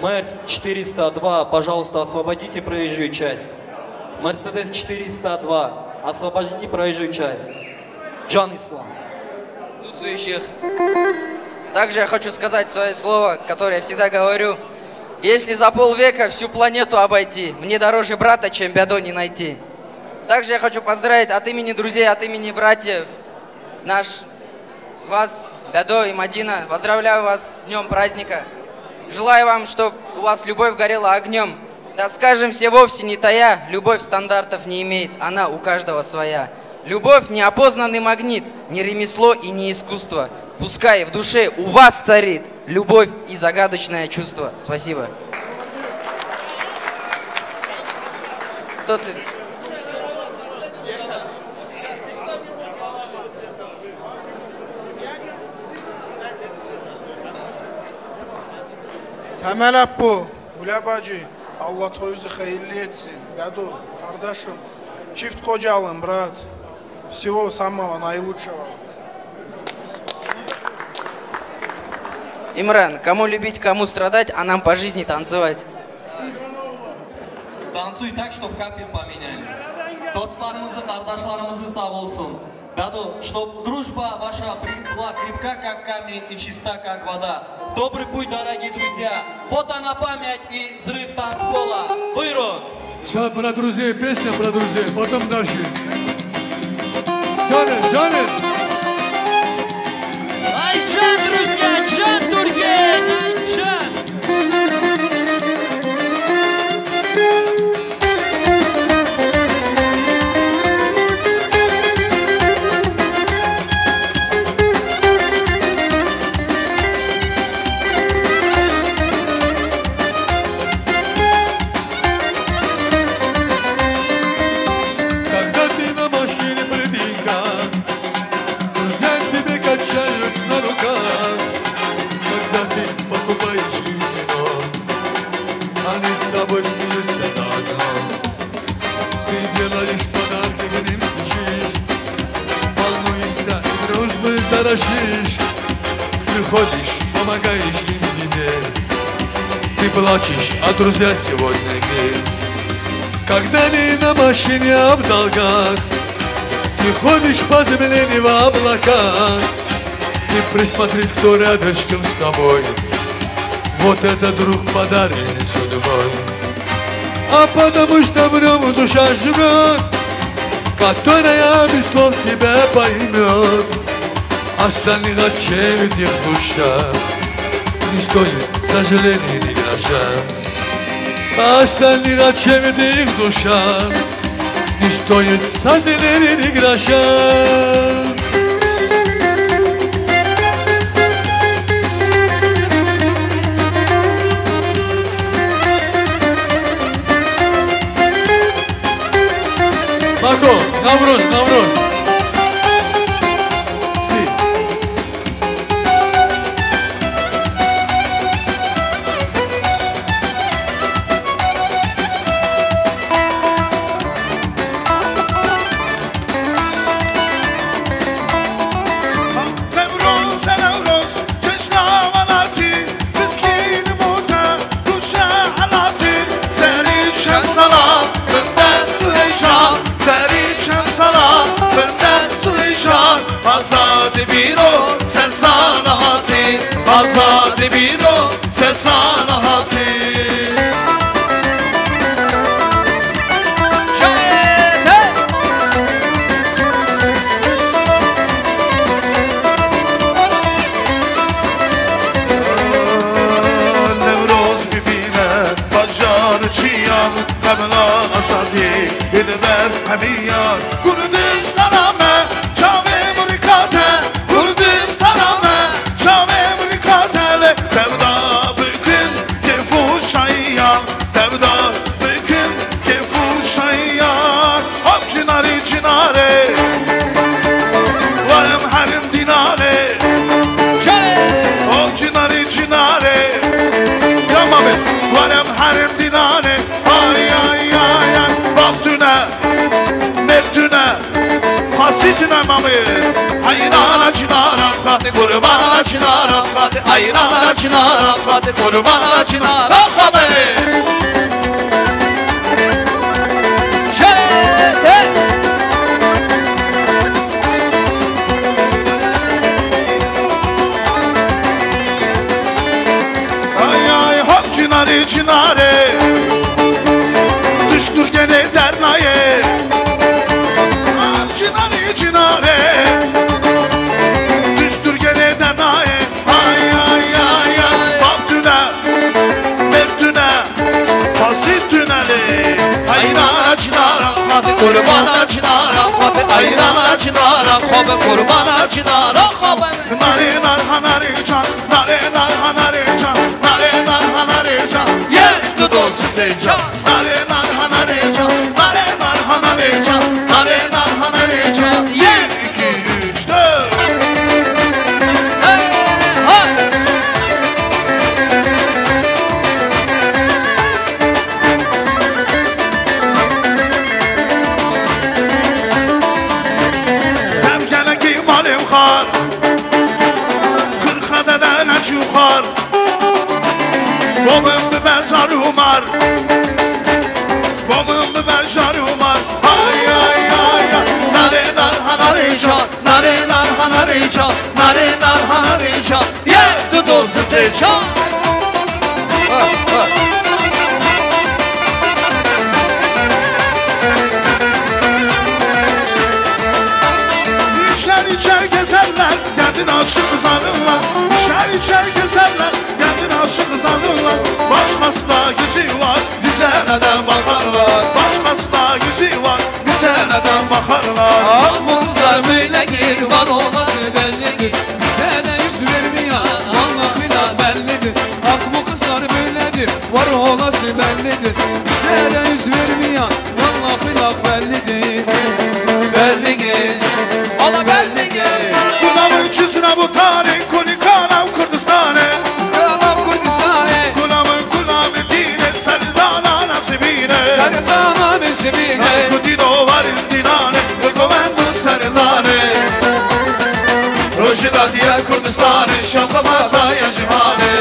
Мерс 402, пожалуйста, освободите проезжую часть. Мерседес 402, освободите проезжую часть. Джан Ислам.
Присутствующих. Также я хочу сказать свое слово, которое я всегда говорю. Если за полвека всю планету обойти, мне дороже брата, чем бядо не найти. Также я хочу поздравить от имени друзей, от имени братьев вас, Бядо и Мадина. Поздравляю вас с днем праздника. Желаю вам, чтобы у вас любовь горела огнем. Да скажем все вовсе не тая, любовь стандартов не имеет, она у каждого своя. Любовь – неопознанный магнит, не ремесло и не искусство. Пускай в душе у вас царит любовь и загадочное чувство. Спасибо. Кто следующий?
Temel Abbu, Güle bacı, Allah toyunuzu hayırlı etsin. Bedo, kardeşim, çift kocalın, brat. Всего самого наилучшего.
Имран, кому любить, кому страдать, а нам по жизни танцевать.
Танцуй так, чтоб капель поменяли. Достlarımızı, kardeşlerimizi sağ olsun. Бядо, чтоб дружба ваша была крепка, как камень, и чиста, как вода. Добрый путь, дорогие друзья. Фото на память и взрыв танцпола. Buyurun.
Сейчас про друзей, песня про друзей, потом дальше. Canım.
Aycan друзья, Can Turgen, Aycan.
Приходишь, помогаешь им в беде. Ты плачешь, а друзья сегодня гей. Когда не на машине, а в долгах, ты ходишь по земле не в облаках. Ты присмотрись, кто рядышком с тобой. Вот это друг, подаренный судьбой. А потому что в нем душа живет, которая без слов тебя поймет. Остальных отчаивает их душа, не стоит сожалений ни гроша. Остальных отчаивает их душа, не стоит сожалений ни гроша. Мако, Навруз.
Azad bir ol sen sanahatı, azad bir ol sen sanahatı. Hemiyan Kurdistan'a me Çave murikate Kurdistan'a me Çave murikate Devda bükün Gefu şayyan Devda bükün Gefu şayyan Hop cinari cinare Varım herim dinare Hop cinari cinare Yama be Varım herim dinare Ay ay ay ay Bak düne Hasitine mami Hayrana çınara Hadi kurbana çınara Hadi hayrana çınara Hadi kurbana çınara Hadi Ay ay hop çınarı çınarı Düştür gene dernaye Kurbana çınara Hadi ayrana çınara Hadi kurbana çınara Nare nar hanare can Nare nar hanare can Nare nar hanare can Yerdi dostu secan Nare nar hanare can Nare nar hanare can Nare nar hanare can 1, 2, 3, 4 Yuxar Bomum bezar umar Bomum bezar umar Ay ay ay ay Nare nar hanare can Nare nar hanare can Nare nar hanare can Yerdi dostu secan İçer içer gezerler Kendini aşık kızarırlar İçer içer gezerler Kendini aşık kızarırlar Başkasında yüzü var Bize neden bakarlar Başkasında yüzü var Bize neden bakarlar
Ah bu kızlar böyle girvan olması bellidir Bize de yüz vermiyor Vallahi bellidir Ah bu kızlar böyledir Var olası bellidir Bize de yüz vermiyor Vallahi bellidir Bellidir O da bellidir
Kulağımın yüzüne bu tarih Kulikanam Kurdistan'e Kulağımın dine Serdana nasibine
Serdana nasibine
Kudino varin dinane Govendu serdane Rojila diye Kurdistan'e Şampamada ya cihane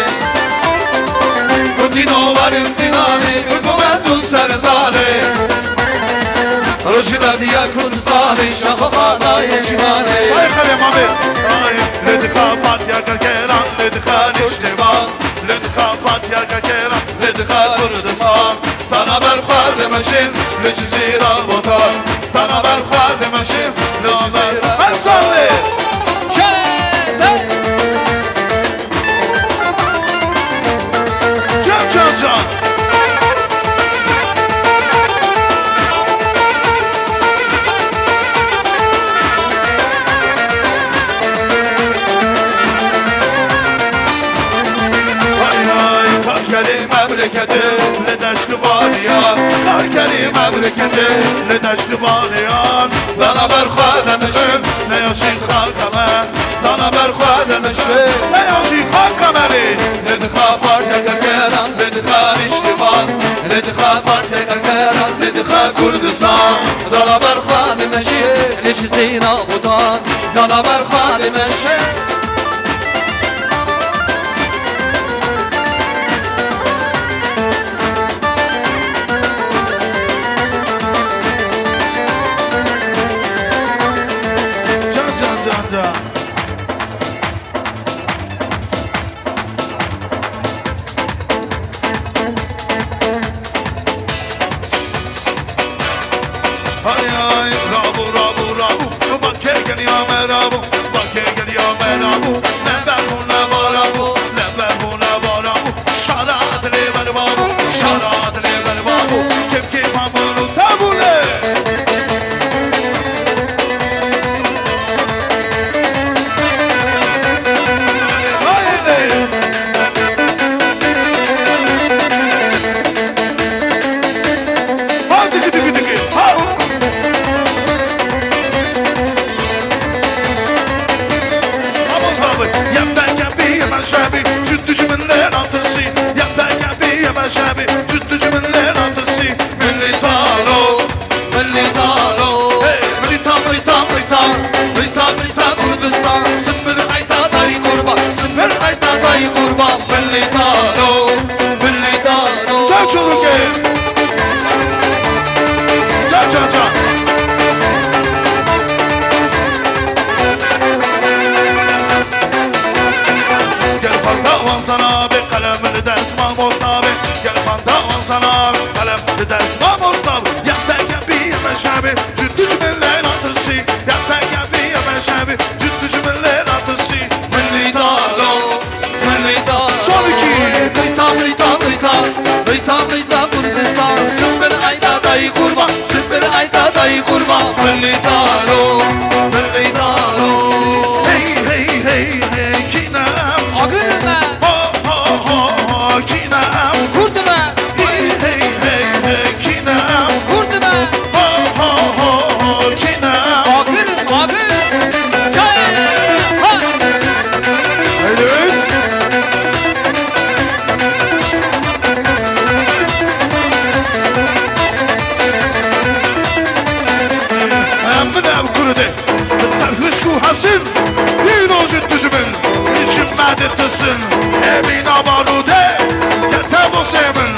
Kudino varin dinane Govendu serdane Rojila diye Kurdistan'e Şampamada ya cihane Ay kalem abi Ledika Fatya Kakeran Ledika Nişlivan Ledika Fatya Kakeran Ledika Kurdistan Dana berkhwa demeşin Lecizira botan Dana berkhwa demeşin Lecizira Hansalli Can can can memleketi ne deşli baniyan Karkeri memleketi ne deşli baniyan Dana berkhwa demişim ne yaşın hakame Dana berkhwa demişim ne yaşın hakame Ledika Partya Kakeran Ledika Nişlivan Ledika Partya Kakeran Ledika Kurdistan Dana berkhwa demişim Lecizira botan Dana berkhwa demişim Can can can can dayı kurban milli daro milli daro hey hey hey hey kinem
Agırma
ho ho ho ho kinem
Kurduma
hey hey hey hey kinem
Kurduma
ho ho ho ho kinem
Agır
Hasın, bir ojet düzümün, işim mədir tısın, emin abarude, keteb o sevin,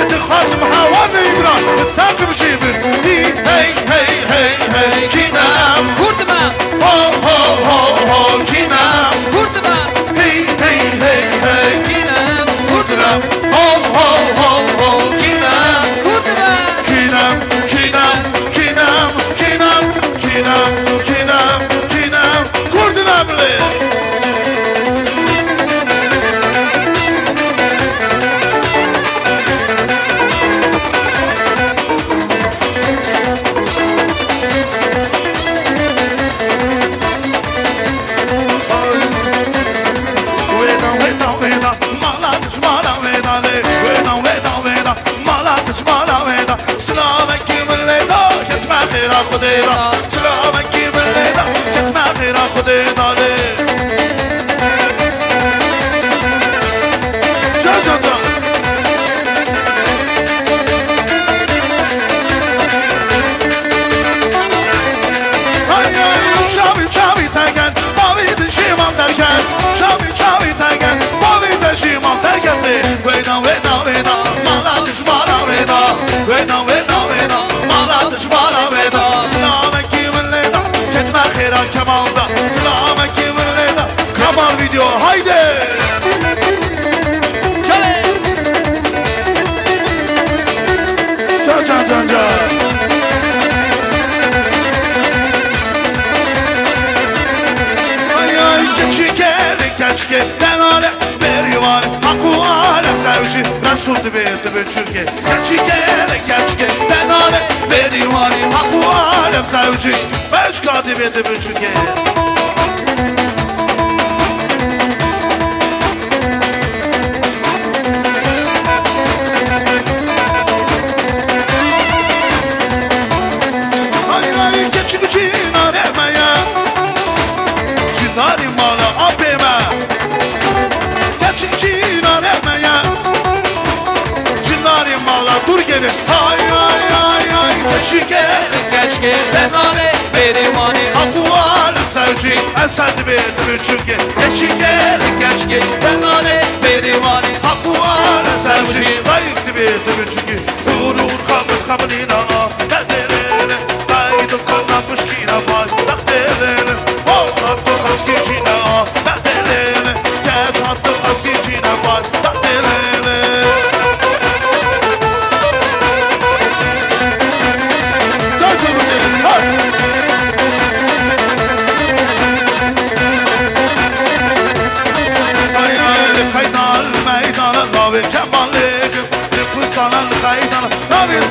eti xasım hava neydran, takım şeybin, hey hey hey hey kinem,
Kurduma,
ho ho ho ho kinem,
Kurduma,
hey hey hey hey
kinem,
Kurduma, ho ho ho ho kinem,
Kurduma,
kinem, kinem, kinem, kinem, kinem, kinem, kinem, Kurduma bile. خدينا سلامك بالليلة كتنا خيرا خدينا ليه جا جا جا هاي هاي شامي شامي تاجن باوي دشيمام دركن شامي شامي تاجن باوي دشيمام دركن وينا وينا وينا مالا دشمالا وينا وينا وينا وينا مالا دشمالا وينا Kemal'da Selamek Kemal'da Kemal video haydi Çale Can can can can Ay ay geç gel denare veri var Hakkı alem sevci Resul'du verdi bir çürge Geç gel denare veri var Hakkı alem sevci Beş kadibeti büçüke Ay ay geçik cinar emeye Cinari mala abime Geçik cinar emeye Cinari mala dur gelin Ay ay ay ay Geçik gel denare Berimani Akvalim sevci Esed verdi büçüke Geç gel denare Berimani Akvalim sevci Dayıktı verdi büçüke Durur kabul ina Kaderele Daydım koluna puşkina bay Takderele Hattı haskicina Takderele Gel hattı haskicina bay Takderele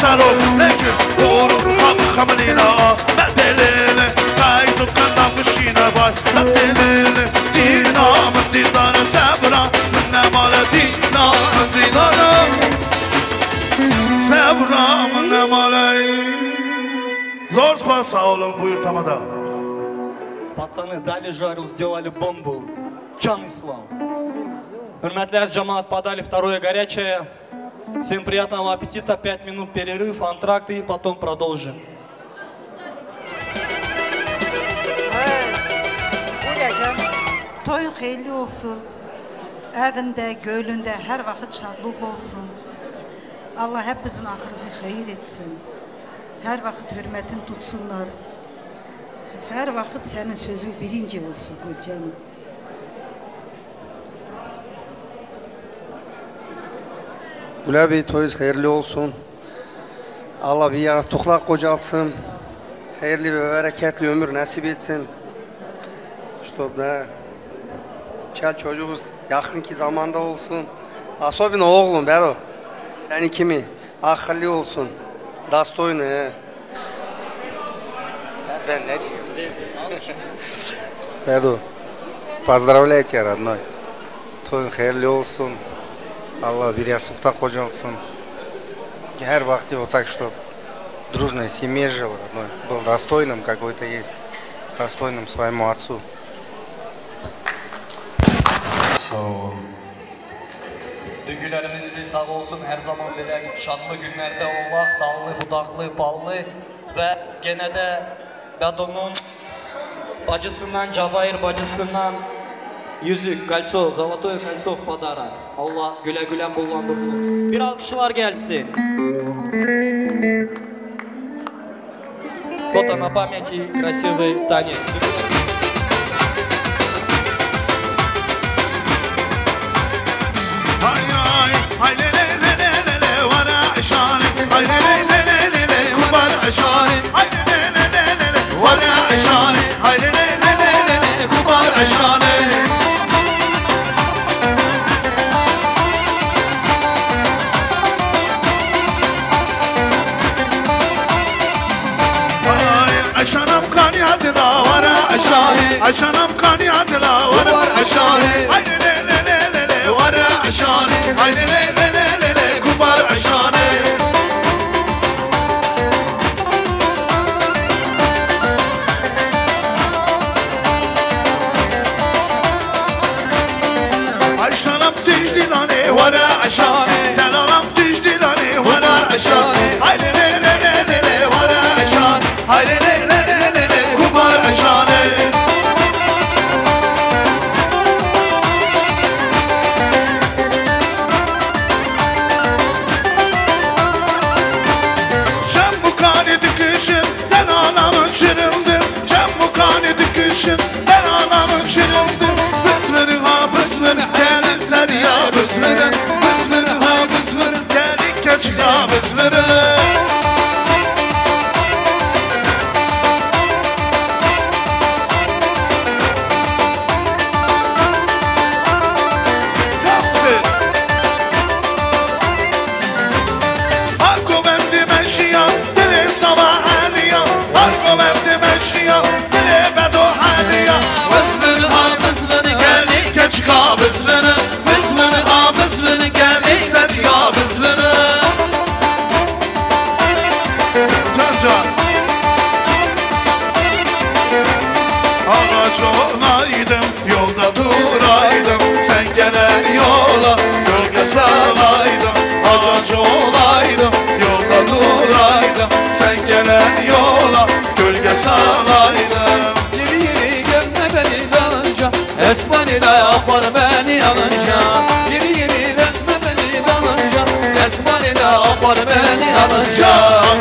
Saro, lekin, doğru, hamlina, bedelele, kaydıp kandan kuşkina var, bedelele, dinamın didana sabra, ne mala dinamın didana, sabra, ne mala. Zor spor, sağ olun, buyur tamada.
Пацаны дали жару, сделали бомбу. Чан ислам. Hürmetli cemaat, подали второе горячее. Всем приятного аппетита, 5 минут перерыв, антракт и потом продолжим.
Hocam, toyun xeyirli olsun. Evinde, gölünde her vakit şadlık olsun. Allah hepimizin ahırızı xeyir etsin. Her vakit hürmetin tutsunlar. Her vakit senin sözün birinci olsun Gülcanım.
Güle bir toyuz hayırlı olsun. Allah bir yaratıklar kocalsın. Hayırlı ve bereketli ömür nasip etsin. İşte çel çocuğuz yakınki zamanda olsun. Asobin oğlum Bedo. Senin kimi? Akıllı olsun. Dastoyunu he. Ben ne diyeyim? Bedo, поздравляю тебя, родной. Toyun hayırlı olsun. Allah bir ясухта кожалсын. Her vakti вот так, что дружная семья жила, родной. Был достойным какой-то есть. Достойным своему отцу.
Düngülerimiz sağ olsun, her zaman böyle şadlı günlerde olaq, dallı, budaqlı, ballı ve gene de Bedo'nun bacısından, Cavahir bacısından yüzük, kalso, zolatoy kalso в подарок. Allah güle güle kullandırsın. Bir alkışlar gelsin. Foto на память и красивый танец.
Ay le le le le le le vara aşane. Ay le le le le le le kubar aşane. Ay le le le le le le vara aşane. Ay le le le le le le kubar aşane. Aşanam kan yadıra vara aşane. Aşanam kan yadıra vara aşane. Ay le le le le le le vara aşane. Ay le le le le le le kubar aşane. Ayşanam tüjdilane vara aşane. Delanam tüjdilane vara aşane. Ay le le le le le le vara aşane. Ay le le le le le le kubar aşane.
Esmanile yapar beni yanınca. Yeri yeri dönme beni dalınca. Esmanile yapar beni yanınca.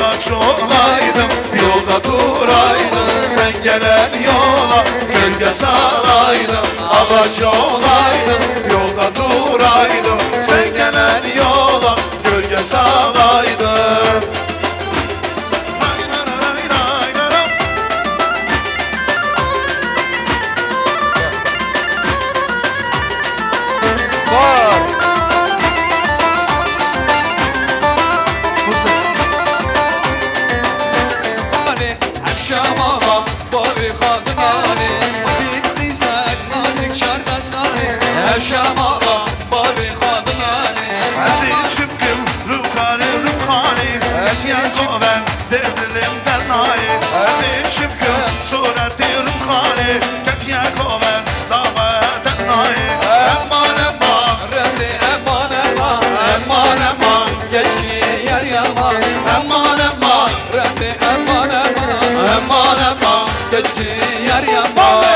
Ağaç olaydım, yolda duraydım. Sen gelen yola gölge salaydım. Ağaç olaydım, yolda duraydım. Sen gelen yola gölge salaydım.
Şamala bari kadınani.
Asil çıpkım ruhani ruhani. Esiye koven devrilimden nayi. Asil çıpkım sureti ruhani. Ketiye koven davaden nayi.
Eman eman rendi eman eman. Eman eman geçki yer yaman. Eman eman rendi eman eman. Eman eman geçki yer yaman.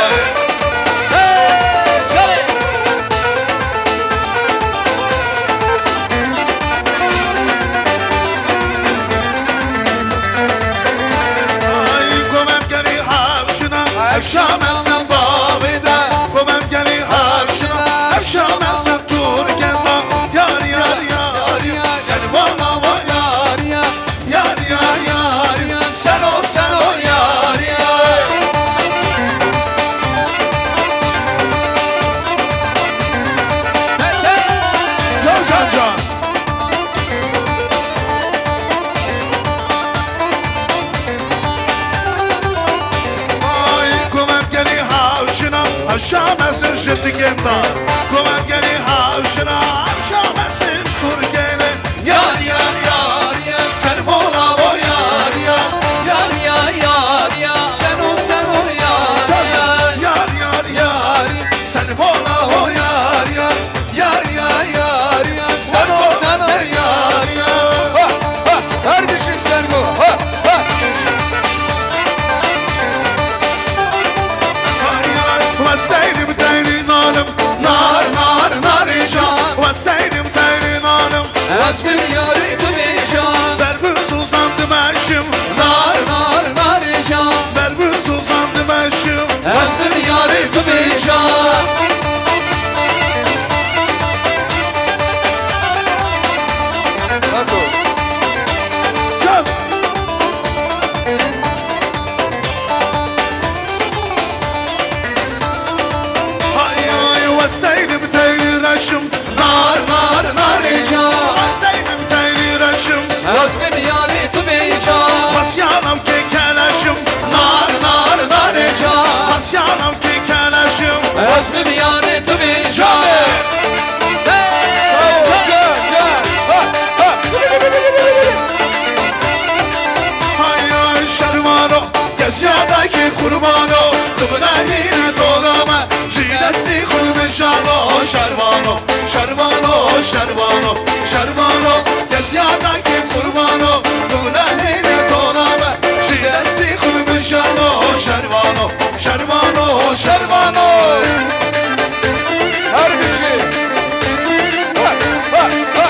dar Komet geli havşına Şamesin Turgeni Yar yar yar yar Sen mola o yar yar
Yar yar yar yar Sen o yar yar
Yar yar yar Sen mola o yar yar Yar yar yar yar
Sen o yar yar Ha ha Her bir şey sen bu Ha ha
Vastaydım tayri nanım Nar nar narijan Vastaydım tayri nanım
Ezbir yari tümeycan
Berbüz uzandım eşim
Nar nar narijan
Berbüz uzandım eşim
Ezbir yari tümeycan
Gel Vastaydım tayri raşım
Nar nar narijan
Vastaydım tayri raşım
Ezbir yari tümeycan
Vasyanam kekeleşim
Nar nar narijan
Vasyanam kekeleşim
Ezbir yari tümeycan
Hay şermano Gezyadaki kurbano Tıbnahine dolama Cinesti kulmüşano Şermano Şermano Şermano Şermano Gezyadaki kurbano Tıbnahine dolama Cinesti kulmüşano Şermano Şermano Şermano
Her bir şey Ha ha ha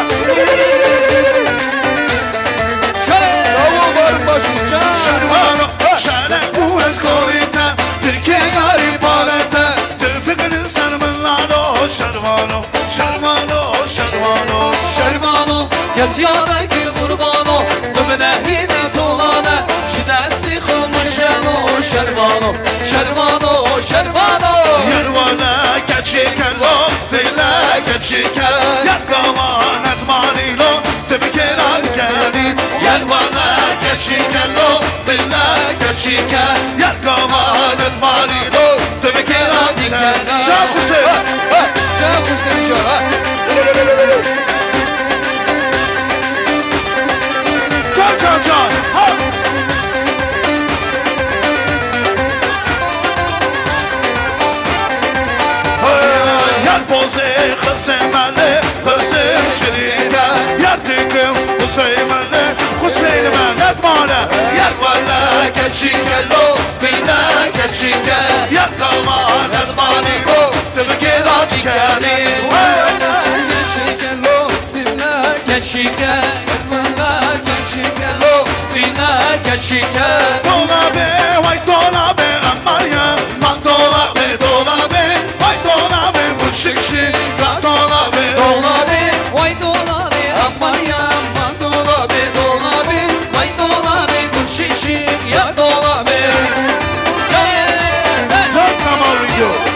Davul var başınca
Şermano Şerek bu eskorite Türkiye yari palete Tüfikrin sermillano Şermano Şermano Şermano
Şermano Gezyadaki kurbano Tıbnahine dolana Cinesti kulmuşano Şermano Şermano Şermano
Yervana geçiken lo Dile geçiken Yakkaman etmani lo Tebikeran geldi Yervana geçiken lo Dile geçiken Yakkaman etmani lo Tebikeran geldi Can Hüseyin
Can Hüseyin Can
Can can can Ha Yar boze Hüseyin'le Hüseyin şirine Yar dikim Hüseyin'le Hüseyin menet mane Yar valla geçiken lo Bina geçiken Yar kalman etmani lo Tıbıkera dikeni
Geçiken lo Bina geçiken Bina geçiken lo Bina geçiken
Dola be vay dola be aman ya Man dola be Vay dola be bu şık şık Dola be
Dola be Vay dola be Aman ya Aman dola be Dola be Vay dola be Bu şişi Ya dola be
Çok tamam video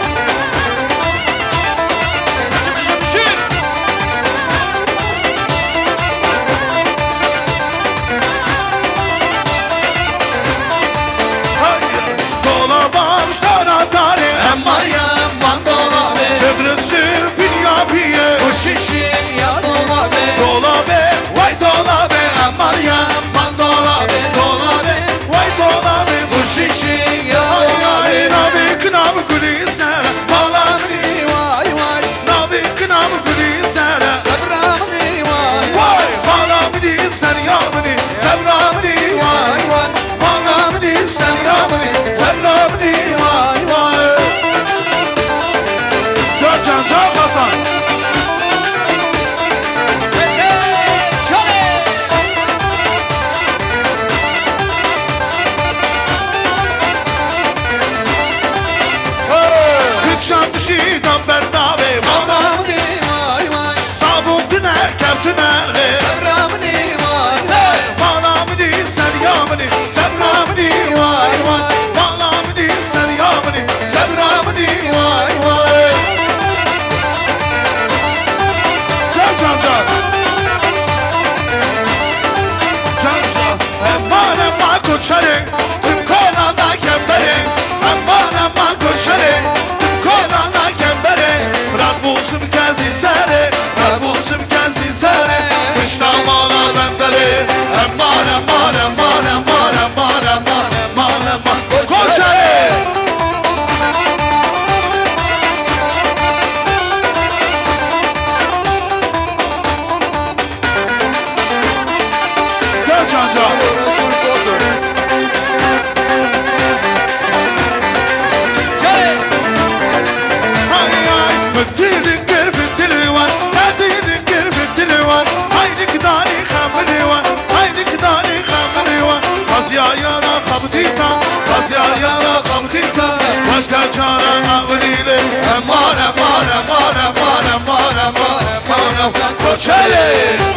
çelik.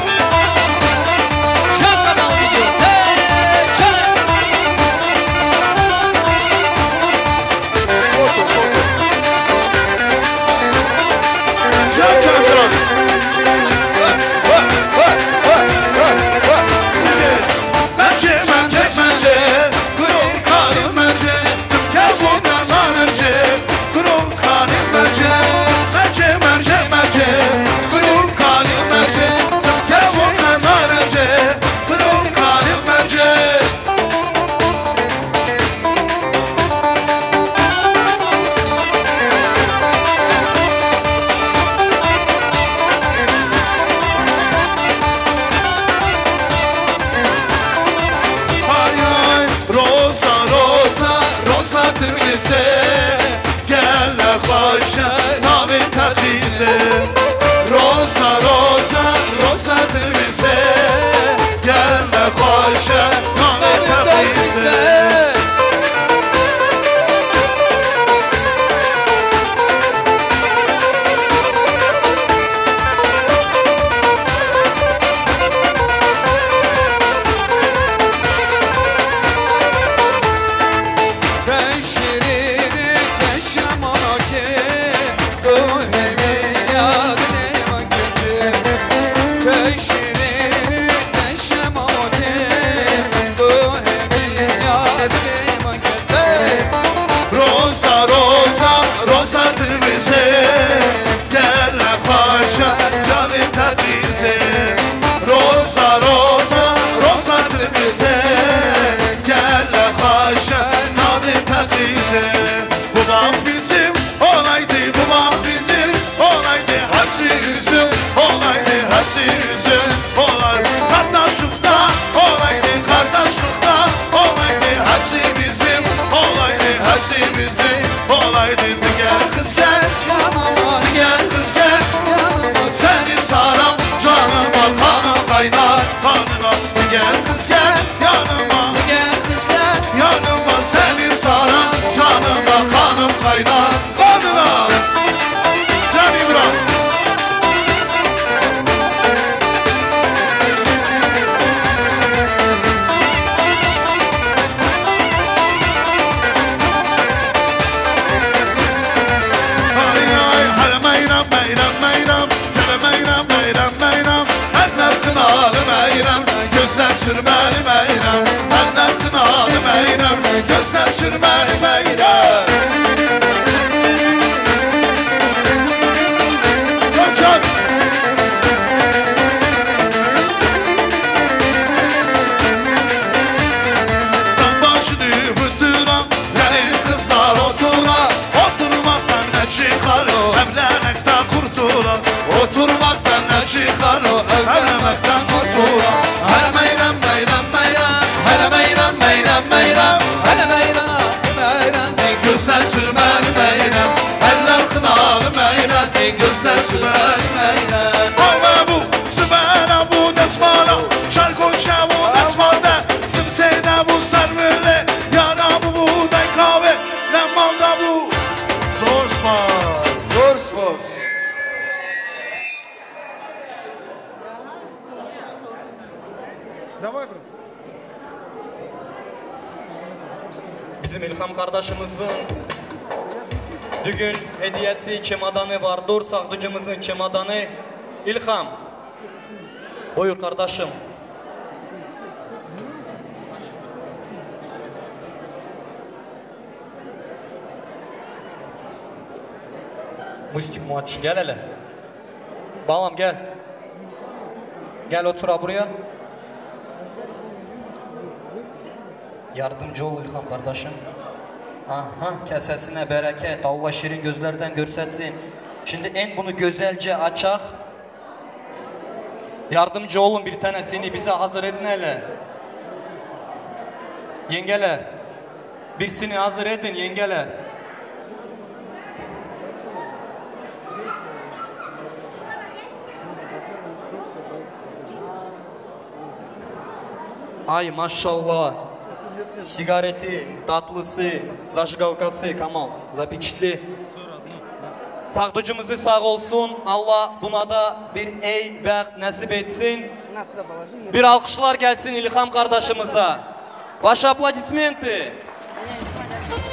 Bizim İlham kardeşimizin bugün hediyesi çemadanı vardır. Sağdıcımızın çemadanı. İlham. Buyur kardeşim. Mustik maç gel hele. Balam gel. Gel otur buraya. Yardımcı ol İlham kardeşim. Aha, kesesine bereket. Allah şirin gözlerden görsetsin. Şimdi en bunu güzelce açak. Yardımcı olun bir tanesini bize hazır edin hele. Yengeler. Birisini hazır edin yengeler. Ay maşallah. Sigareti, tatlısı, zажигалкасы, Kamal, запечатли. Sağducumuzu sağ olsun. Allah buna da bir eybəxt nəsib etsin. Bir alkışlar gelsin İlham kardeşimize. Ваши аплодисменты.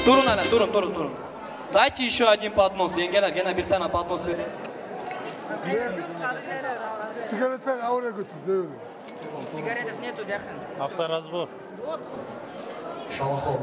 Durun hele, durun. Дайте еще один поднос. Yengeler gene bir tane поднос verin.
Sigaretler oraya götür, değil mi?
Сигаретов нету, Дяхан.
Авторазбор.
Шалахов.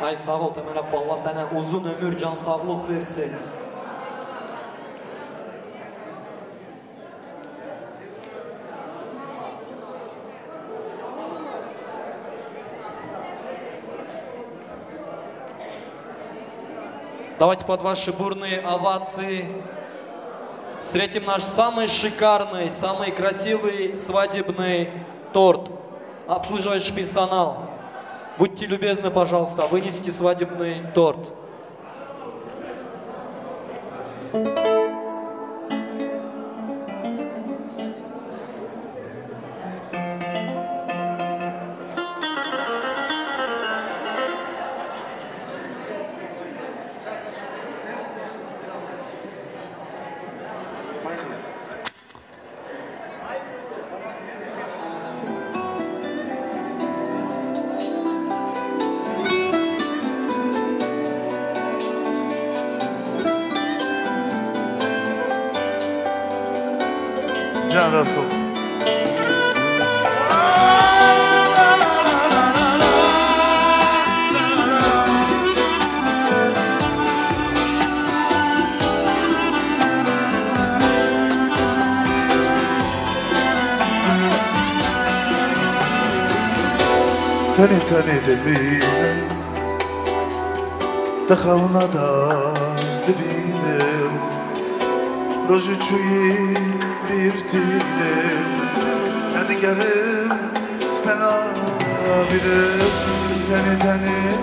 Ay sağ ol Temel Abba, Allah sana uzun ömür, can sağlık versin. Давайте под ваши бурные овации встретим наш самый шикарный, самый красивый свадебный торт. Обслуживающий персонал. Будьте любезны, пожалуйста, вынесите свадебный торт.
Can Rasul. تاني دبينم دخلنا دست بینم روزی چوی بیرتینم ندیگرم استنا بیرم تاني دبینم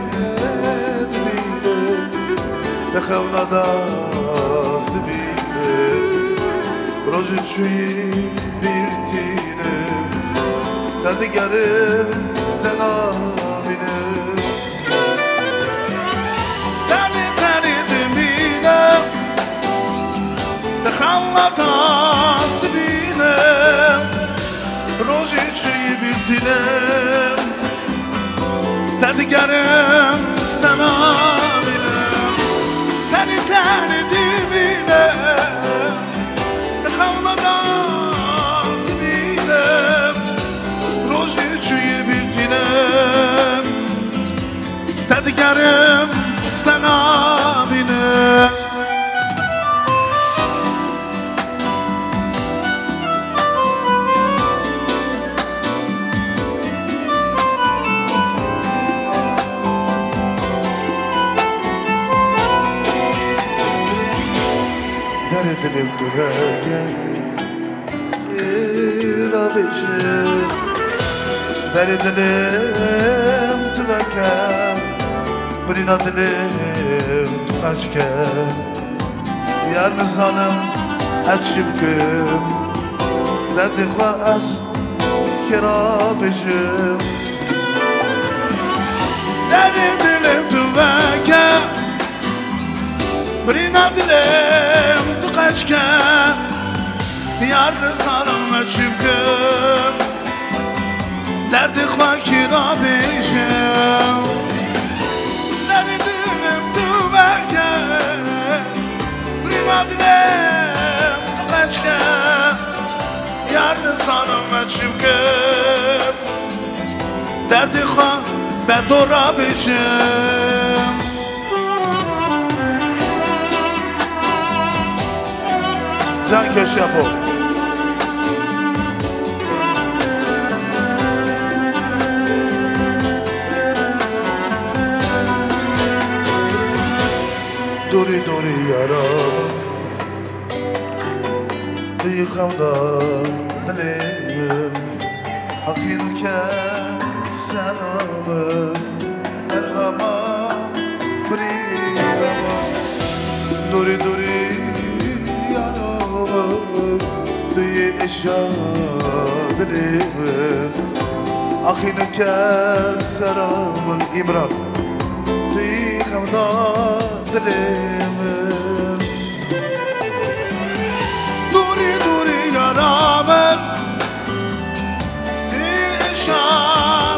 دخلنا دست بینم روزی چوی بیرتینم ندیگرم استنا بیرم تاني دبینم دخلنا دست بینم روزی چوی بیرتینم ندیگرم استنا بیرم تاني دبینم دخلنا دست بینم روزی چوی بیرتینم ندیگرم استنا بیرم Deri dilim tüveke Rabicim Deri dilim tüveke Brina dilim tukaçke Yalnız hanım açıpkım Derdi khas kerabicim Deri dilim tüveke Brina dilim tukaçke Yalnız hanım açıpkım Derdi khas kerabicim Deri dilim tüveke Brina dilim tukaçke Yalnız hanım açıpkım Derdi khas bedora biçim Can köşe yapalım Duri duri yaram Yıkamda dilimim Akirke selamım Merhama brinamım Duri duri yaramım Tüyü eşya dilimim Akirke selamım İmran Yıkamda dilimim Duri duri yaramım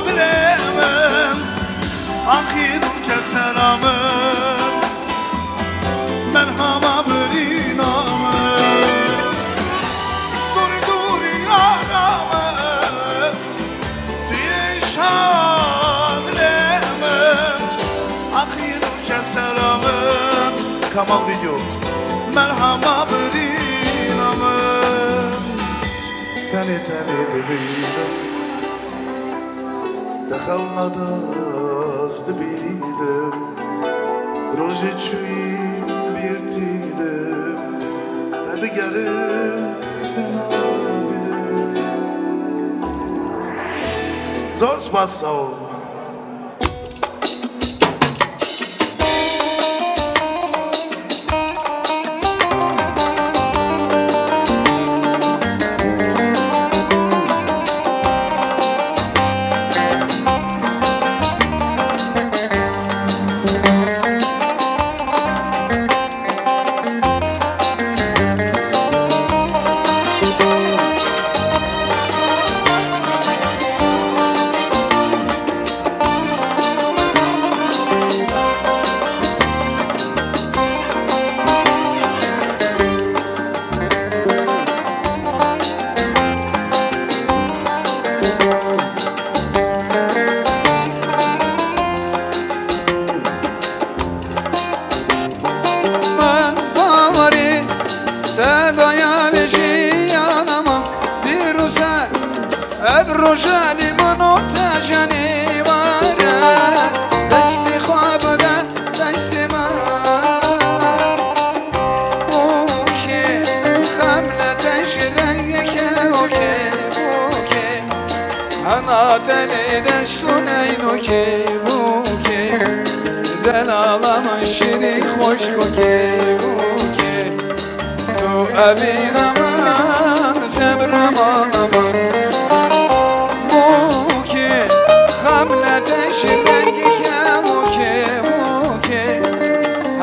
Şadilemem Akidun keseramım Merhama brinamım Duri duri yaramım Şadilemem Akidun keseramım Kamal video Merhama brinamım Tani tani dibidem دخلنا دست بیدم روز چوی بیرتیدم دلگرم استنابیدم زور سپاس سال
رجالي منوطة جانيوارا دستي خوابدا دستي ما اوكي خملة تجريك اوكي اوكي انا دلي دستونين اوكي اوكي دلالama şirin hoş koke koke tu abin aman zebram aman muke hamle şirengike muke muke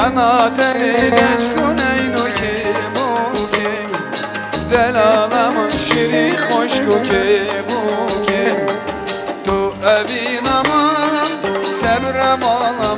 ana teni destuneyn oke muke delalama şirin hoş koke koke tu abin aman zebram aman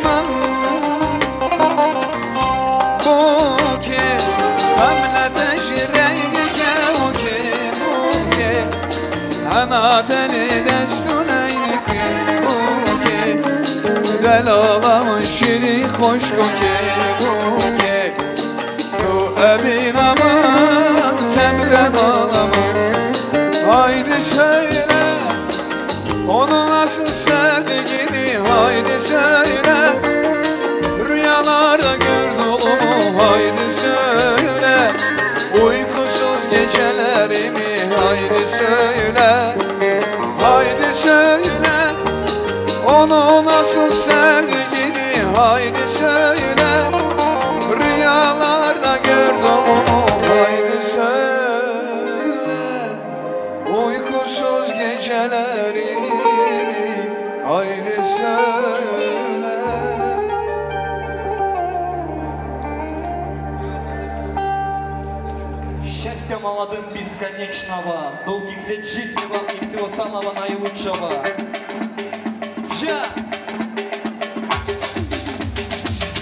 من بوکه حملتش رنگه بوکه انا دلی دستونه بوکه دلالم شیری خوش بوکه تو ebin aman semre bağlama haydi söyle onu nasıl sevdiğini haydi söyle rüyalarda gördüm haydi söyle uykusuz gecelerimi haydi söyle haydi söyle onu nasıl sevdiğini haydi söyle rüyalarda gördüm haydi söyle uykusuz gecelerimi haydi söyle.
Счастья молодым бесконечного, долгих лет жизни вам и всего самого наилучшего.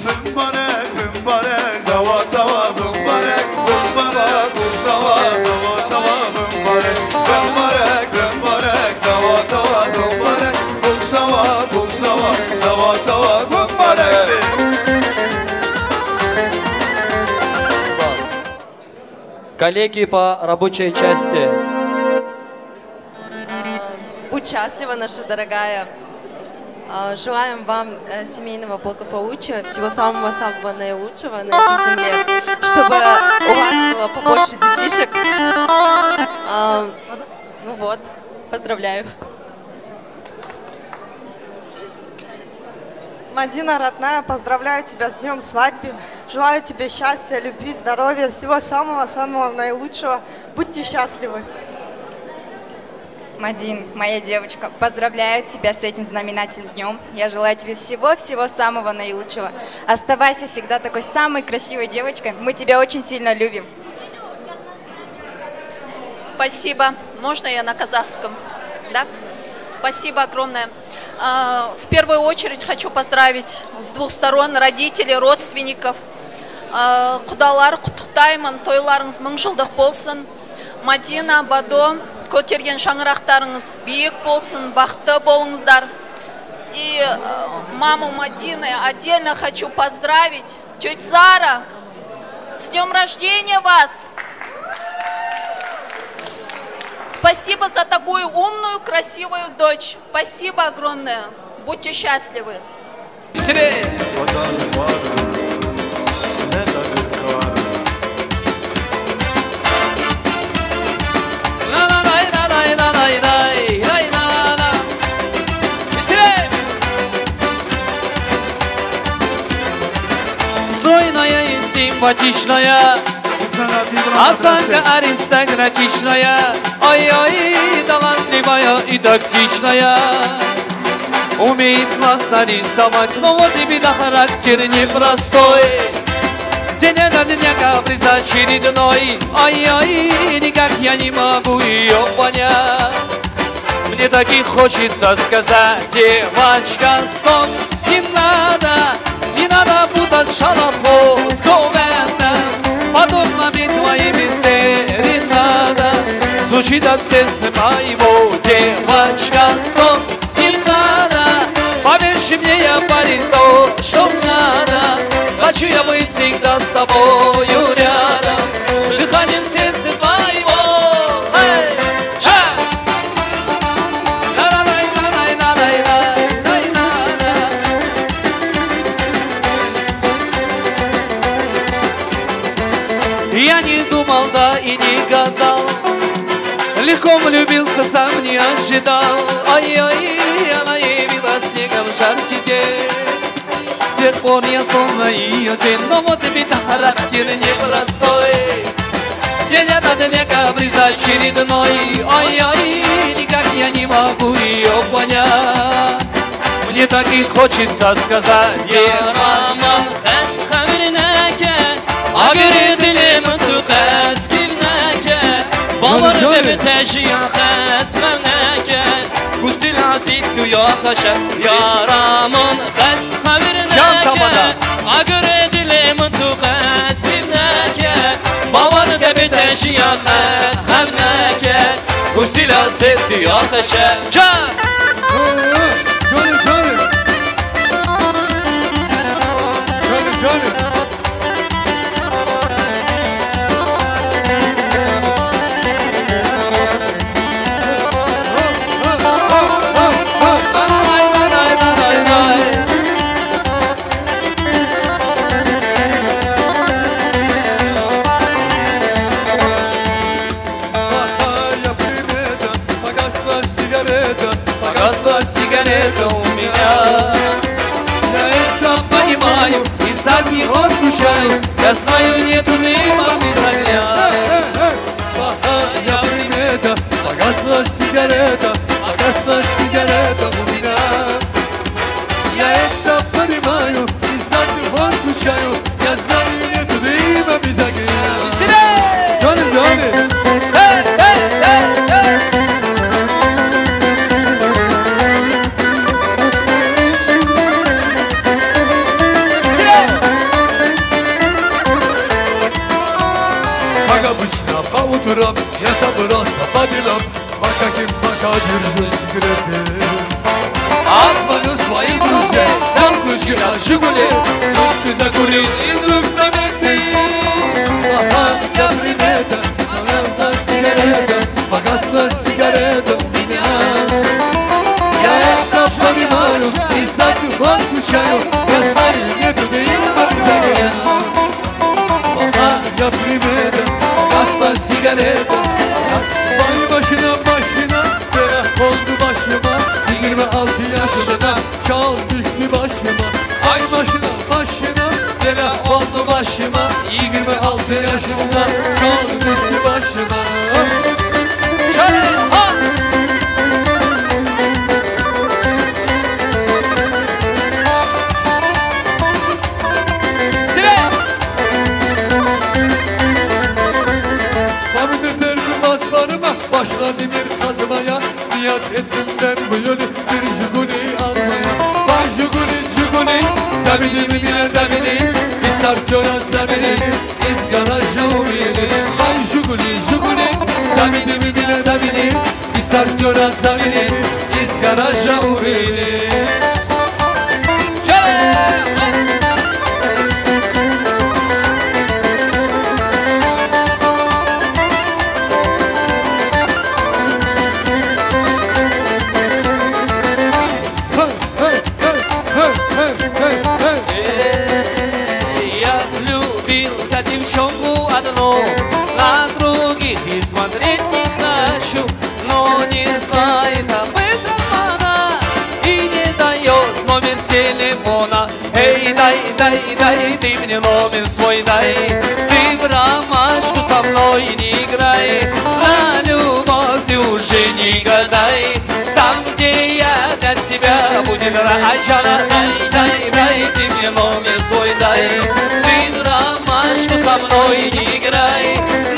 Mübarek, mübarek, dava dava, mübarek, kursava, kursava, dava dava, mübarek, mübarek, mübarek, dava dava, mübarek, kursava, kursava, dava dava, mübarek.
Коллеги по рабочей части.
Будь счастлива, наша дорогая. Желаем вам семейного благополучия, всего самого-самого наилучшего на этой земле, чтобы у вас было побольше детишек. Ну вот, поздравляю.
Мадина, родная, поздравляю тебя с днем свадьбы. Желаю тебе счастья, любви, здоровья, всего самого-самого наилучшего. Будьте счастливы.
Мадин, моя девочка, поздравляю тебя с этим знаменательным днем. Я желаю тебе всего-всего самого наилучшего. Оставайся всегда такой самой красивой девочкой. Мы тебя очень сильно любим.
Спасибо. Можно я на казахском? Да? Спасибо огромное. В первую очередь хочу поздравить с двух сторон родителей, родственников. Құдалар құттықтаймын, тойларыңыз мың жылдық болсын. Мадина, Бадо, көтерген шаңырақтарыңыз биік болсын, бақытты болыңыздар. И маму Мадины отдельно хочу поздравить. Тетя Зара, с днем рождения вас! Спасибо за такую умную, красивую дочь. Спасибо огромное. Будьте счастливы.
Стройная и симпатичная, осанка аристократичная, ой-ой, талантливая и тактичная, умеет классно рисовать, но вот и беда, характер непростой. День ото дня каприз очередной, ой-ой, никак я не могу ее понять. Мне так и хочется сказать, девочка, стоп, не надо путать шалопо с говенным, подобными твоими серенада. Звучит от сердца моего, девочка, стоп, не надо, поверьте мне, я парень то, что надо. Хочу я быть всегда с тобою рядом, дыханием сердца твоего. Я не думал, да и не гадал, легко влюбился, сам не ожидал. Ой-ой, она явилась снегом в жаркий день. С тех пор я словно ее тень, но вот и беда, характер непростой. День ото дня каприз очередной, ой-ой, никак я не могу ее понять. Мне так и хочется сказать, Роман, اگر دل من تو قصد نکرد باور به تشیع خست من نکرد
Kustila ziklu yaklaşa yaramın Qas xavirneke Agır edilemin tu qas kimneke Bavarı debiteşi ya qas xavneke Kustila ziklu yaklaşa Can!
Сигарета у меня. Я это понимаю и сад не отключаю. Я знаю, нету дыма без огня. Плохая примета, погасла сигарета у меня. Я это понимаю и сад не отключаю. Я знаю, нету дыма без огня. Johnny, Johnny. Hey, hey, hey, hey. По утрам я собрался по делам, по каким пока держусь сигареты. А звоню своим друзьям, взял ключи от «Жигулей», вдруг ты закурил и вдруг заметил. Плохая примета, погасла сигарета у меня. Я это понимаю и заднюю отключаю, я знаю, нету дыма без огня. Плохая примета, pogасла сигарета. Vay başına bela oldu başıma. 26 yaşında çal düştü başıma. Ay başına bela oldu başıma. 26 yaşında çal düştü başıma. Başladı bir kazmaya, niyat ettim ben bu yolu bir Jiguli almaya. Vay Jiguli, Jiguli, demini bile demini, ister kören zemini, izgaraja umini. Vay Jiguli, Jiguli, demini bile demini, ister kören zemini, izgaraja umini.
На других и смотреть не хочу, но не знает об этом она и не дает номер телефона. Эй, дай, ты мне номер свой дай. Ты в ромашку со мной не играй, на любовь ты уже не гадай. Там, где я для тебя будет рачана. Дай, ты мне номер свой дай. Ты в ромашку со мной не играй,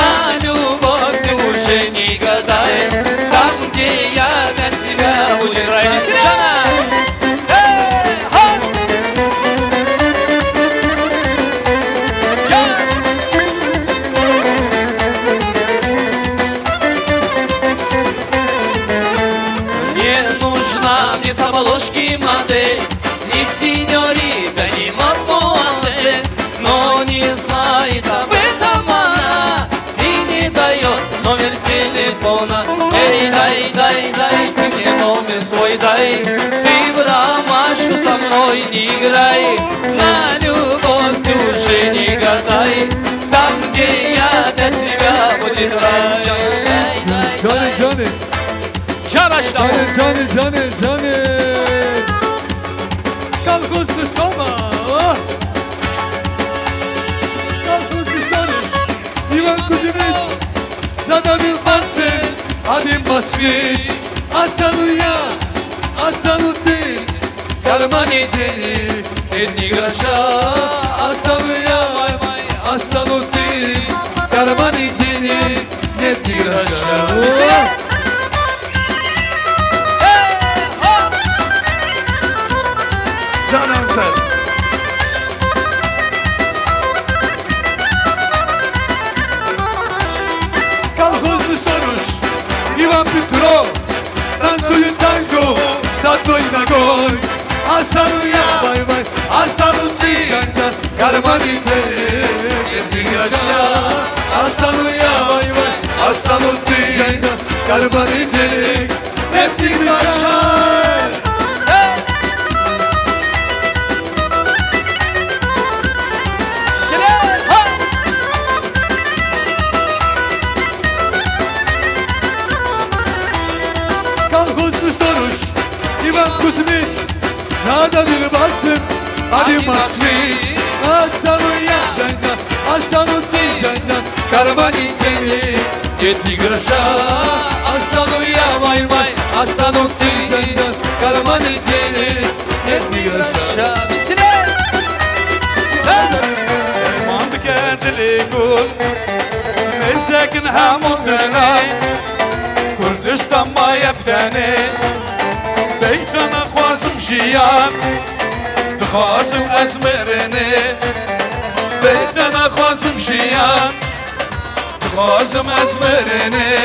на любовь ты уже не гадай. Там, где я для тебя будет рай. Не нужна мне с обложки модель, ни сеньорита, ни мадмуазель, но не знает об этом она и не дает номер телефона. Эй, дай, ты мне номер свой дай. Ты в ромашку со мной не играй, на любовь ты уже не гадай. Там, где я для тебя будет рай.
Johnny, Johnny. Колхоз Кустова. Колхоз Кустова. Иван Кузьмич задавил панцирь, один москвич. Асану я, асану ты, кармане денег нет ни гроша. Асану я, асану ты, кармане денег нет ни гроша. Astanuti Karmanite Digrasha Astanuya vay vay Astanuti Karmanite Digrasha Kuzmiç, zada bir basım, hadi masmiç. Asaluya danda, asaluti danda, karmanite, yetli graşa. Asaluya vay vay, asaluti danda, karmanite, yetli graşa. Bisine. Mand kendili gul, mesakin hamudane, Kurdistan ma yebdane. Beytana khwazım jiyan Khwazım ezmerini Beytana khwazım jiyan Khwazım ezmerini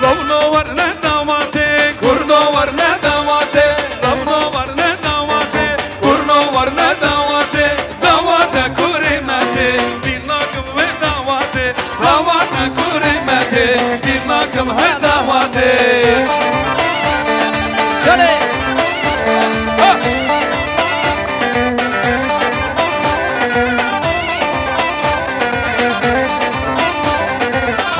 Lavno var ne davate Kurdo var ne davate Lavno var ne davate Kurno var ne davate Davate kurimete Dinakım ve davate Davate kurimete Dinakım ve davate Şöyle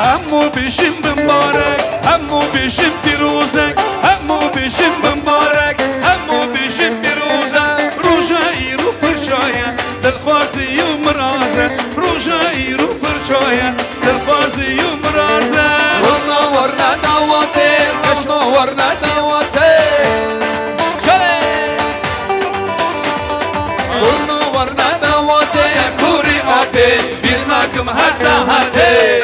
Hemmu bişim mübarek Hemmu bişim piruzek Hemmu bişim mübarek Hemmu bişim piruzek Rujai ru pırçaya Dilfazi yumraze Rujai ru pırçaya Dilfazi yumraze Kurno var ne davate Kaşno var ne davate Şöyle Kurno var ne davate Kuri ate Bir nakım hatta hate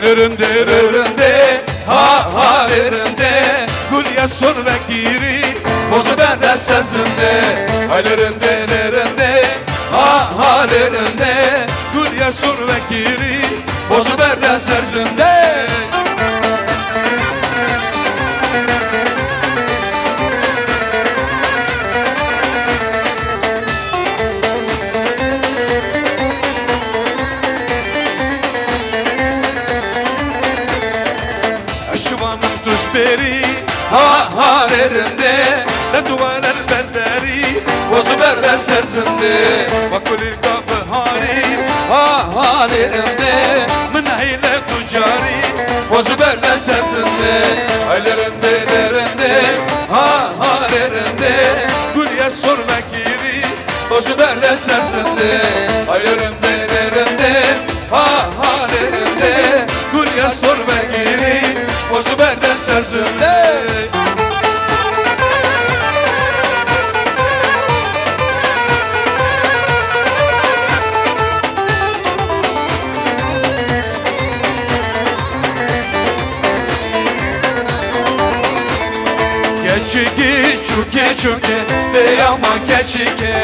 Rırındı ha ha rırındı Gül ya sor ve giri Bozu bende sözünde Rırındı ha ha rırındı Gül ya sor ve giri Bozu bende sözünde Ha ha rırındı Da duvarlar berderi Bozu berde sözünde Vakulir kapı harim Ha ha rırındı Mınahile tucari Bozu berde sözünde Aylırındı rırındı Ha ha rırındı Gül ya sor vekiri Bozu berde sözünde Aylırındı rırındı Ha ha rırındı Gül ya sor vekiri Bozu berde sözünde çuke çuke de yaman keçike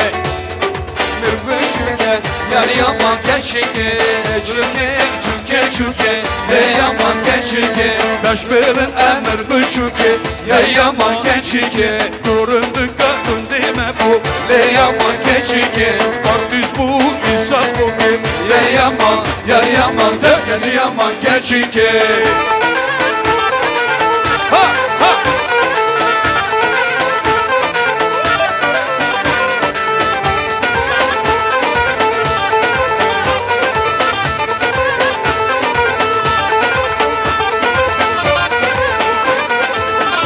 bir çuke yar yaman keçike çuke çuke de yaman keçike beş birin emir bu çuke yar yaman keçike göründük deme bu le yaman keçike bak düz bu insan bu yar yaman tevkedi yaman keçike ha ha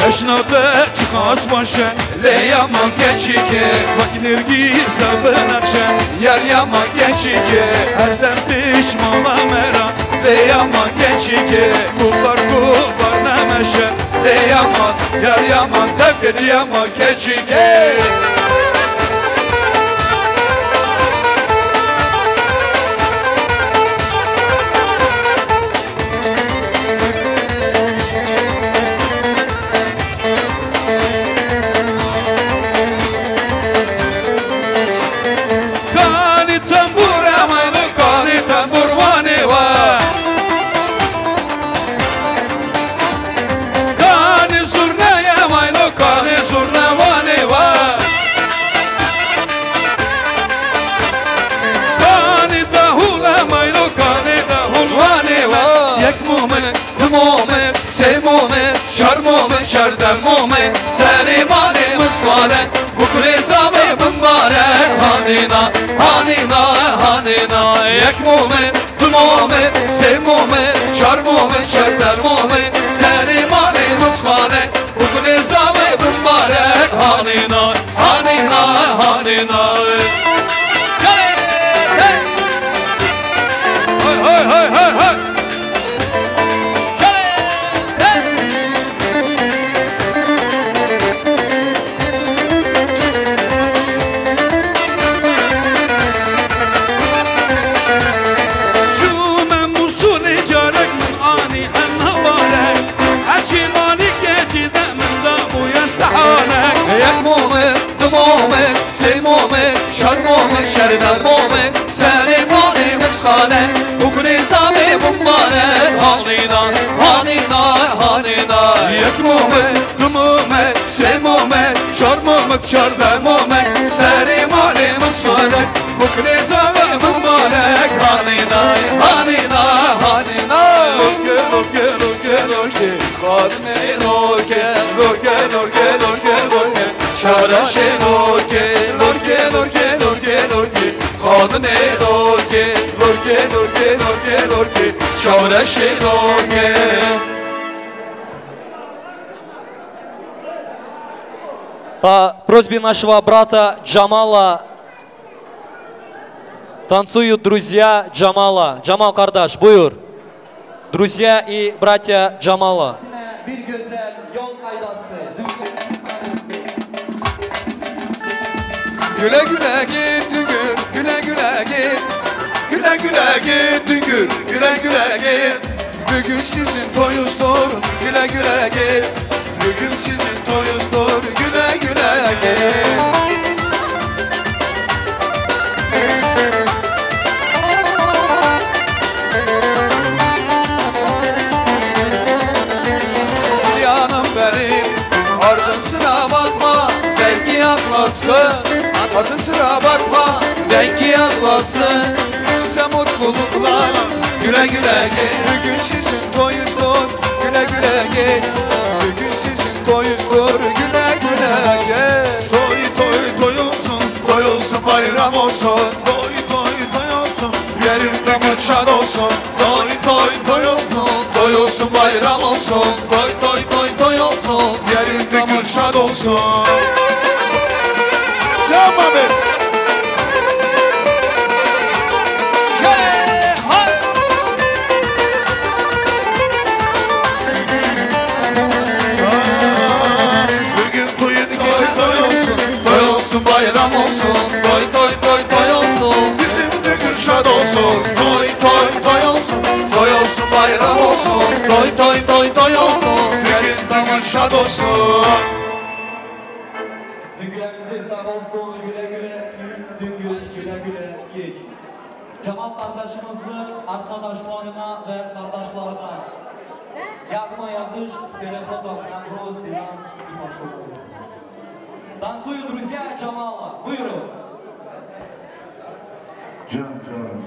Eşnada çıkas başa le yaman keçike Vaknir giyse benakşe yar yaman keçike Erdem pişmana meran le yaman keçike Kullar nemeşe le yaman yar yaman tevkedi yaman keçike Şerdem mume seri mali musvare Bukle zabe bumbare Hanina hanina hanina Yek mume mume se mume şar mume şerdem mume seri mali musvare Bukle zabe bumbare Hanina hanina hanina Hay hay hay hay şarmome şerdar mome seni mali mesale Bukne zabe bumbare Hanina hanina hanina Yek mume dumome se mume şarmome şerdar mome seni mali mesale Bukne zabe bumbare Hanina hanina hanina Loke loke loke loke Khadme loke loke loke loke loke Şaraşe loke loke loke loke loke Khadme loke loke loke loke loke Şaraşe loke
По просьбе нашего брата Джамала танцуют друзья Джамала. Джамал Кардаш, буйур. Друзья и братья Джамала.
Güle güle git düngür, güle güle git. Güle güle git düngür, güle güle git. Bugün sizin toyuzdur, güle güle git. Bugün sizin toyuzdur, güle güle git. Yanım benim, ardın sıra bakma, belki yaklasın. Ardın sıra bakma, belki yaklasın. Size mutluluklar, güle güle git. Bugün sizin toyuzdur, güle güle git. Bugün sizin toyuzdur, güle güle git.
Toy toy toy olsun, toy olsun bayram olsun. Toy toy toy olsun, yerimde şad olsun. Toy toy toy olsun, toy olsun bayram olsun. Toy toy toy toy olsun, yerimde şad olsun. Can Mehmet. Bugün toyun gece toy olsun, toy olsun bayram olsun. Toy toy toy toy olsun, bizim düğün şad olsun. Toy toy toy olsun, toy olsun bayram olsun. Toy toy toy toy olsun, bugün düğün şad olsun.
Düngülerimize sağ olsun, güle güle düngü, güle güle git. Kemal kardeşimizin arkadaşlarına ve kardeşlerine yakma yazış, Sperehodov, Namroz, Dilan, İmaşoğlu. Танцуют друзья Джамала. Buyurun.
Canım.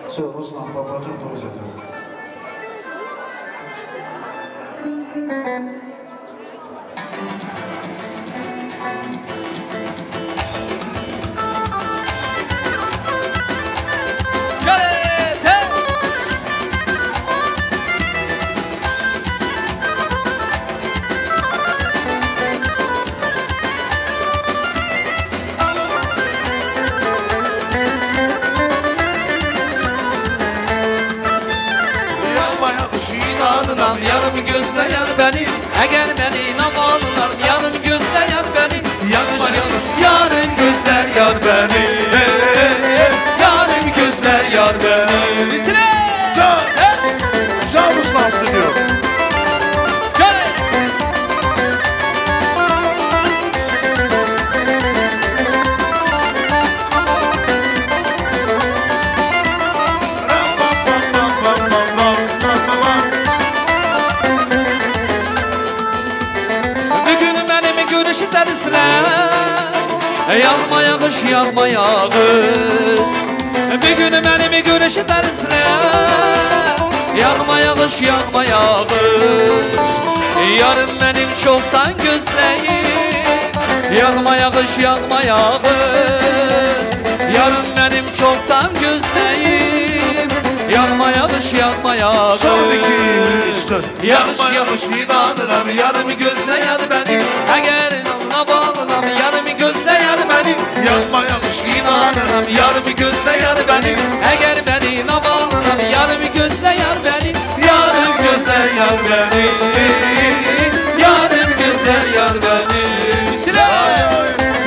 Все, Руслан, попаду в твой заказ.
Yanım gözleyen benim, eğer beni namalılar. Yanım gözleyen benim, yarım gözler yar beni. Yarım gözler yar beni.
Can Ruslan stüdyo.
Yağma yağış, yağma yağış. Bir gün benim güneşi tersine. Yağma yağış, yağma yağış. Yarın benim çoktan gözleyim. Yağma yağış, yağma yağış. Yarın benim çoktan gözleyim. Yağma yağış, yağma yağış. Yağış yağış inanırım. Yarımı gözleyen benim. Eğer inanına bağlanam. Yarımı gözleyen benim. Yağma yağış inanırım. Yarımı gözleyen benim. Eğer beni bağlanam. Yarımı gözleyen benim. Yarım gözleyen benim. Yarım gözleyen benim.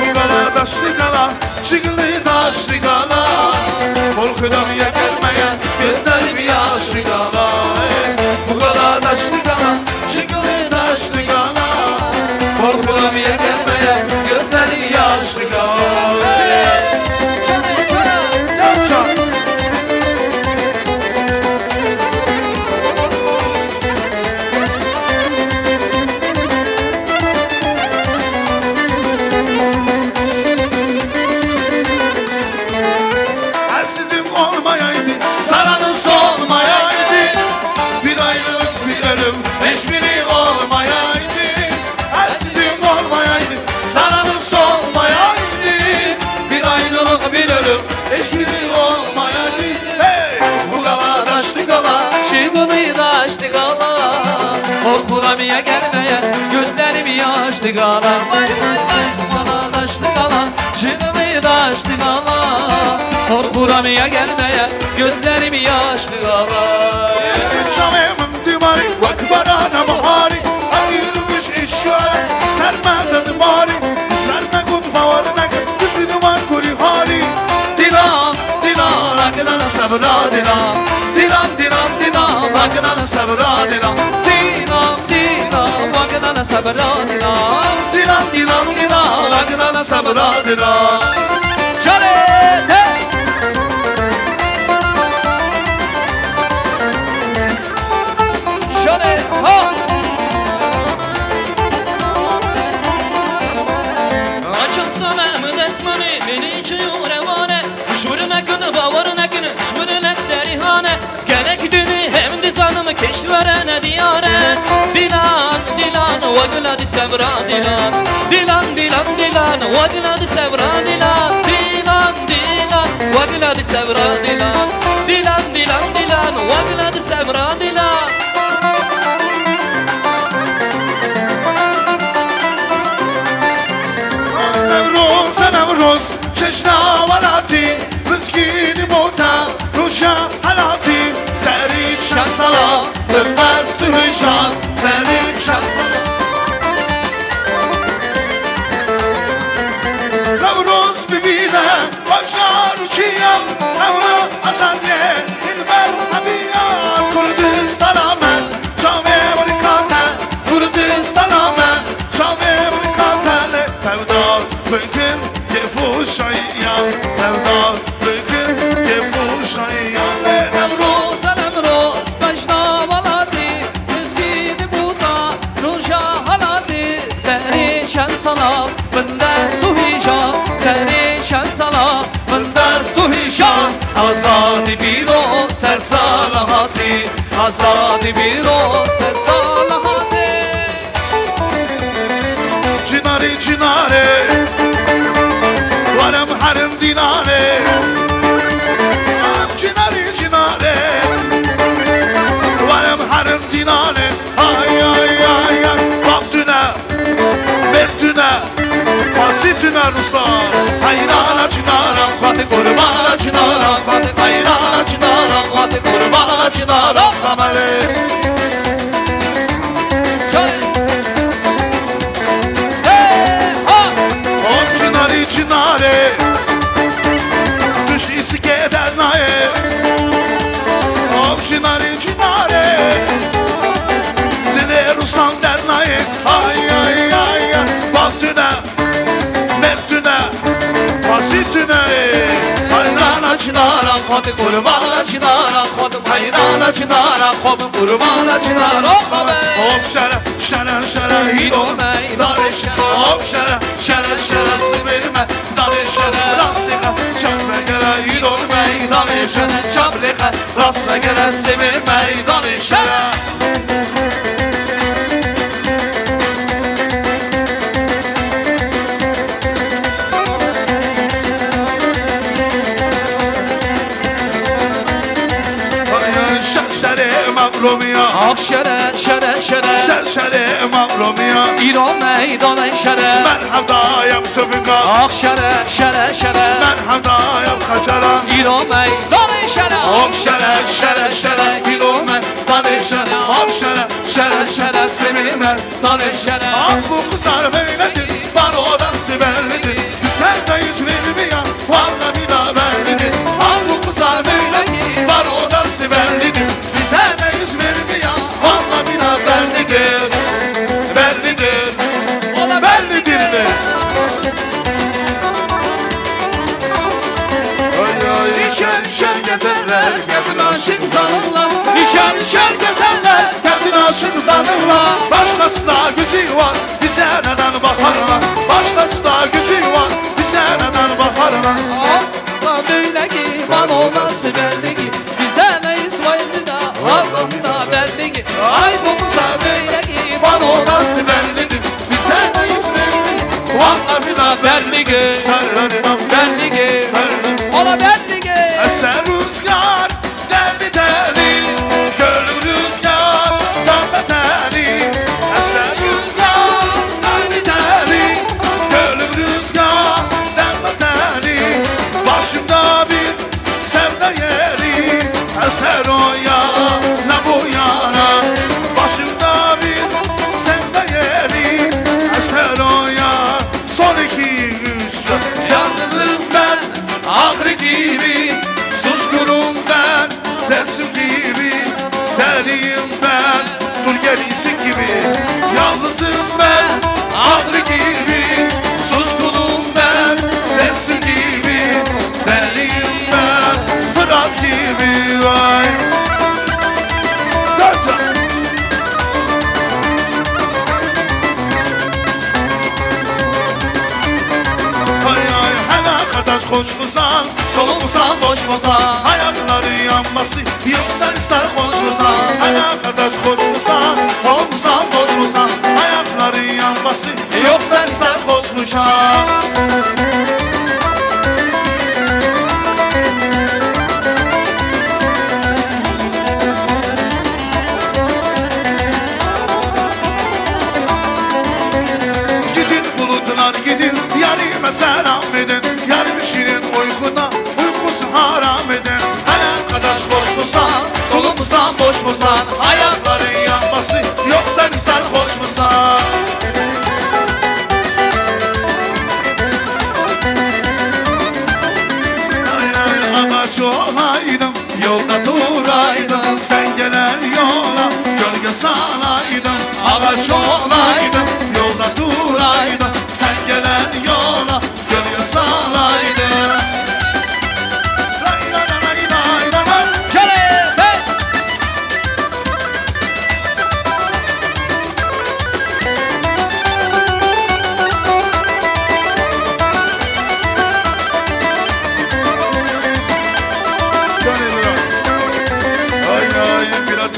Bu kadar daşlı kala, şıklı daşlı kala. Korkudan gelmeyen gözlerim yaşlı kala. Bu kadar daşlı kala, şıklı daşlı kala. Korkudan gelmeyen gözlerim yaşlı kala.
Korkulamaya gelmeye gözlerim yaşlı kala. Vay vay vay bana daşlı kala. Çınımı daşlı kala. Korkulamaya gelmeye gözlerim yaşlı kala.
Yesin şamemim dimari, vakbarana bahari. Ayırmış eşyale, sermeden dimari. Üzerine kutma var ne kadar düşmedi var kuri hari.
Dilan, dilan, akıdan sabra dilan. Dilan, dilan, dilan, akıdan sabra dilan. Dilan, dilan, akıdan sabra dilan. Dilan, dilan, dilan, akıdan sabra dilan. Şalete! Şalete! Ha! Açılsana mı desmani, beni içiyor revane. Şuruna günü, bavarına günü, şuruna derihane. Gerek dünü hem de zanımı keşverene diyare. Dilan, dilan, vagladı sevra dilan. Dilan, dilan, dilan, vagladı sevra dilan. Dilan, dilan, vagladı sevra dilan. Dilan, dilan, dilan, vagladı sevra dilan.
Nevroz, Nevroz, çeşna varati. Rızkini bota, Ruja halati Serin şansala Bilmez tühüşan Serin şansala Nevruz bibine Başar uçuyan Evra asadiye İlber abiyan Kurdistan'a men Cami barikate Kurdistan'a men Cami barikate Tevdar bugün Yefuşayyan Tevdar bugün Yefuşayyan
Nemroz Nemroz Başna valadi Üzgini buda Ruja haladi Seni şen sana Bindes tu hijab Seni şen sana Bindes tu hijab Azadi biro sersalahati Azadi biro sersalahati
Cinare cinare Varım harim dinare Cinare cinare Varım harim dinare Ay ay ay ay Bak düne Ver düne Basit düne Ruslan Hayrana cinara Hadi kurbana cinara Hadi hayrana cinara Hadi kurbana cinara Kamere Cinare cinare Dış isi keder nae Cinare cinare Dile Ruslan der nae Ay ay ay ay Bak düne Met düne Basit düne Hayrana cinara Hadi kurbana cinara Hadi hayrana cinara Hadi kurbana cinara Hop şere şere şere Hidol meydane şere Hop şere şere şere Siverme dane şere Rastlika çökme gere Hidol meydane şere Çablika rastla gere Siverme dane şere
Ah şere şere şere
Şere mamromiya
İran meydanı şere
Merhabdayım tüfika
Ah şere şere şere
Merhabdayım kaçaran
İran meydanı şere
Hop şere şere şere
İran meydanı şere
Hop şere
şere şere Sevinme danı şere
Ah bu kızlar böyledir Bana o da siberlidir Sen de yüz vermiyor Valla bina bellidir Ah bu kızlar böyledir Bana o da siberlidir Bize de yüz vermiyor Valla bina bellidir Bellidir Ola bellidir mi?
Nişan nişan gezerler Kendin aşık zanırlar Nişan nişan gezerler
Kendin aşık zanırlar Başkasında gözü var Bize neden bakarlar Başkasında gözü var Bize neden bakarlar
Ağzına böyle ki Bana o nasıl belli ki Bize ne İsmail'i de Allah'ına belli ki Ay dokuza böyle ki Bana o nasıl belli ki Bize ne İsmail'i Allah'ına belli ki Belli ki Ola belli ki
Eser rüzgar deli deli Gönlüm rüzgar damla deli Eser rüzgar deli deli Gönlüm rüzgar damla deli Başımda bir sevda yeri Eser o yana bu yana Başımda bir sevda yeri Eser o yana Son 2-3 Yalnızım ben Ahri gibi Suskunum ben Dersim gibi Deliyim ben Dur gerisi gibi Yalnızım ben Ahri gibi Suskunum ben Dersim gibi Deliyim ben Fırat gibi Vay Zaten Arkadaş koşmusan, solmusan, boşmusan Ayakları yanması, yoksa ister koşmusan Arkadaş koşmusan, solmusan, boşmusan Ayakları yanması, yoksa ister koşmusan Gidin bulutlar gidin, yarime selam edin Yarım şirin uykuna, uykusu haram edin Hele kadar mısan, boş musan? Ayakların yanması, yoksa sarhoş musan? Ağaç olaydım, yolda duraydım, sen gelen yola gölge salaydım. Ağaç olaydım, yolda duraydım, sen gelen yola gölge salaydım.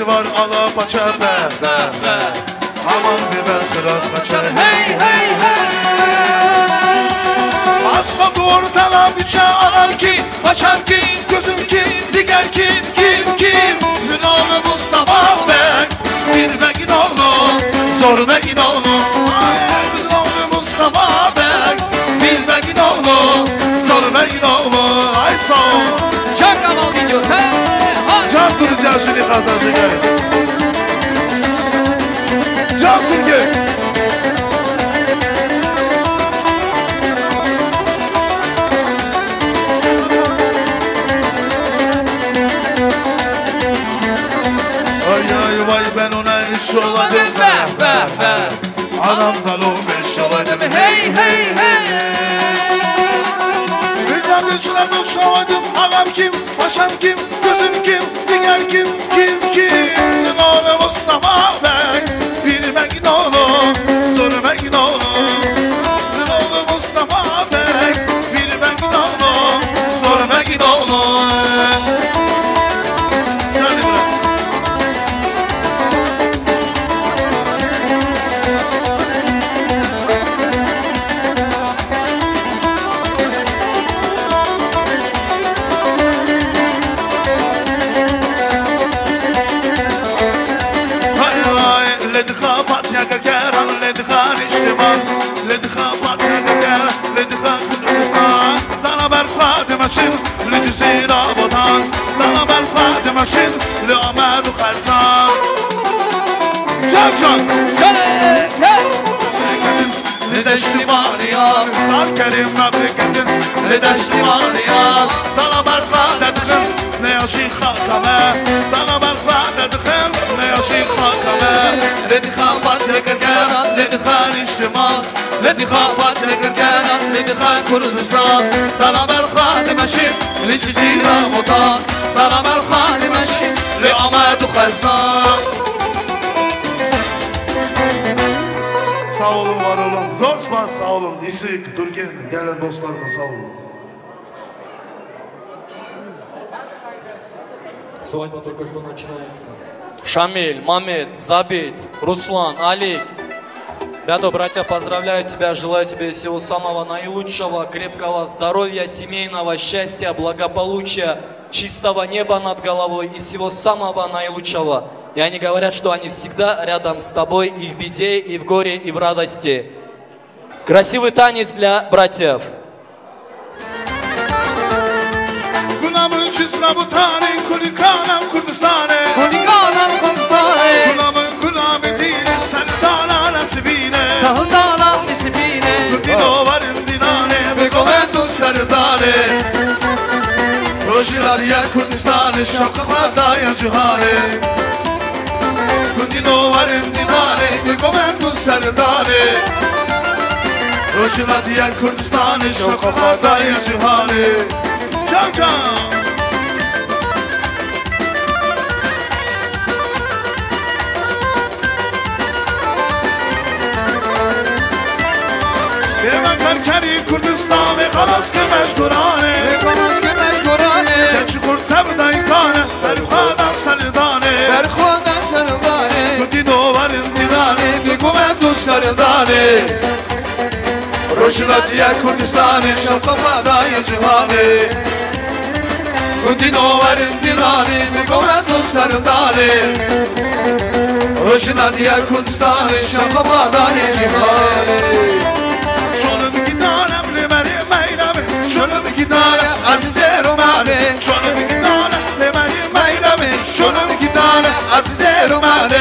Var alapaça be be be, aman bilmez kırat kaçar hey hey hey. Asma ortala bütçe alan kim, paşam kim, gözüm kim, diğer kim, kim? Sizin oğlu Mustafa ben, bilmeyin oğlu, sormeyin oğlu. Sizin oğlu Mustafa ben, bilmeyin oğlu, sormeyin oğlu. Ay sağ ol.
Çok kamal gidiyor hey.
Can Türkiye şimdi kazandı gel. Can Türkiye. Ay ay vay ben ona hiç oladım be be be. Anamdan 15 olaydım hey hey hey. Birden üçler dost olaydım. Ağam kim, paşam kim, gözüm kim, diğer kim? Sen oğlu Mustafa ben, bilmeyin oğlu, sormeyin oğlu. Sen oğlu Mustafa ben, bilmeyin oğlu, sormeyin oğlu. لجزيرة وطن لا بالفاد ماشين لأماد وخرسان جاكشان لدشت ماريان نار كريم مبركتن لدشت ماريان طلب الفاد دخل نياشي خاكمة طلب الفاد دخل نياشي خاكمة لدخل بطرك الكران لدخل اجتماع لدخل بطرك الكران لدخل كردستان طلب الفاد ماشي لجزيرة وطن طلب الفاد ماشي لأماد وخرسان. Sağ olun, var olun. Zorsman sağ olun. İsik, Türkiye, gelen dostlarıma sağ olun.
Свадьба только что начинается. Шамиль, Мамед, Забит, Руслан, Али. Ребята, братья, поздравляю тебя, желаю тебе всего самого наилучшего, крепкого здоровья, семейного счастья, благополучия, чистого неба над головой и всего самого наилучшего. И они говорят, что они всегда рядом с тобой и в беде, и в горе, и в радости. Красивый танец для братьев.
Roşilar ya Kurdistan'ı şapka daya cihare Kundino varım dinare bir komendo serdare Roşilar ya Kurdistan'ı şapka daya cihare Çaka Hemen karkeri Kurdistan ve kalas ki meşgurane Çukur tebdayı kane Berkhuadan serdane Kundino varım dinare bir komendo serdare Roşilar ya Kurdistan'ı şapka daya cihare Kundino varım dinare bir komendo serdare Roşilar ya Kurdistan'ı şapka daya cihare Şonum gitarem limerim eylemin Şonum gitarem azize romane Şonum gitarem limerim eylemin شلون گیتاره عزیز رومانه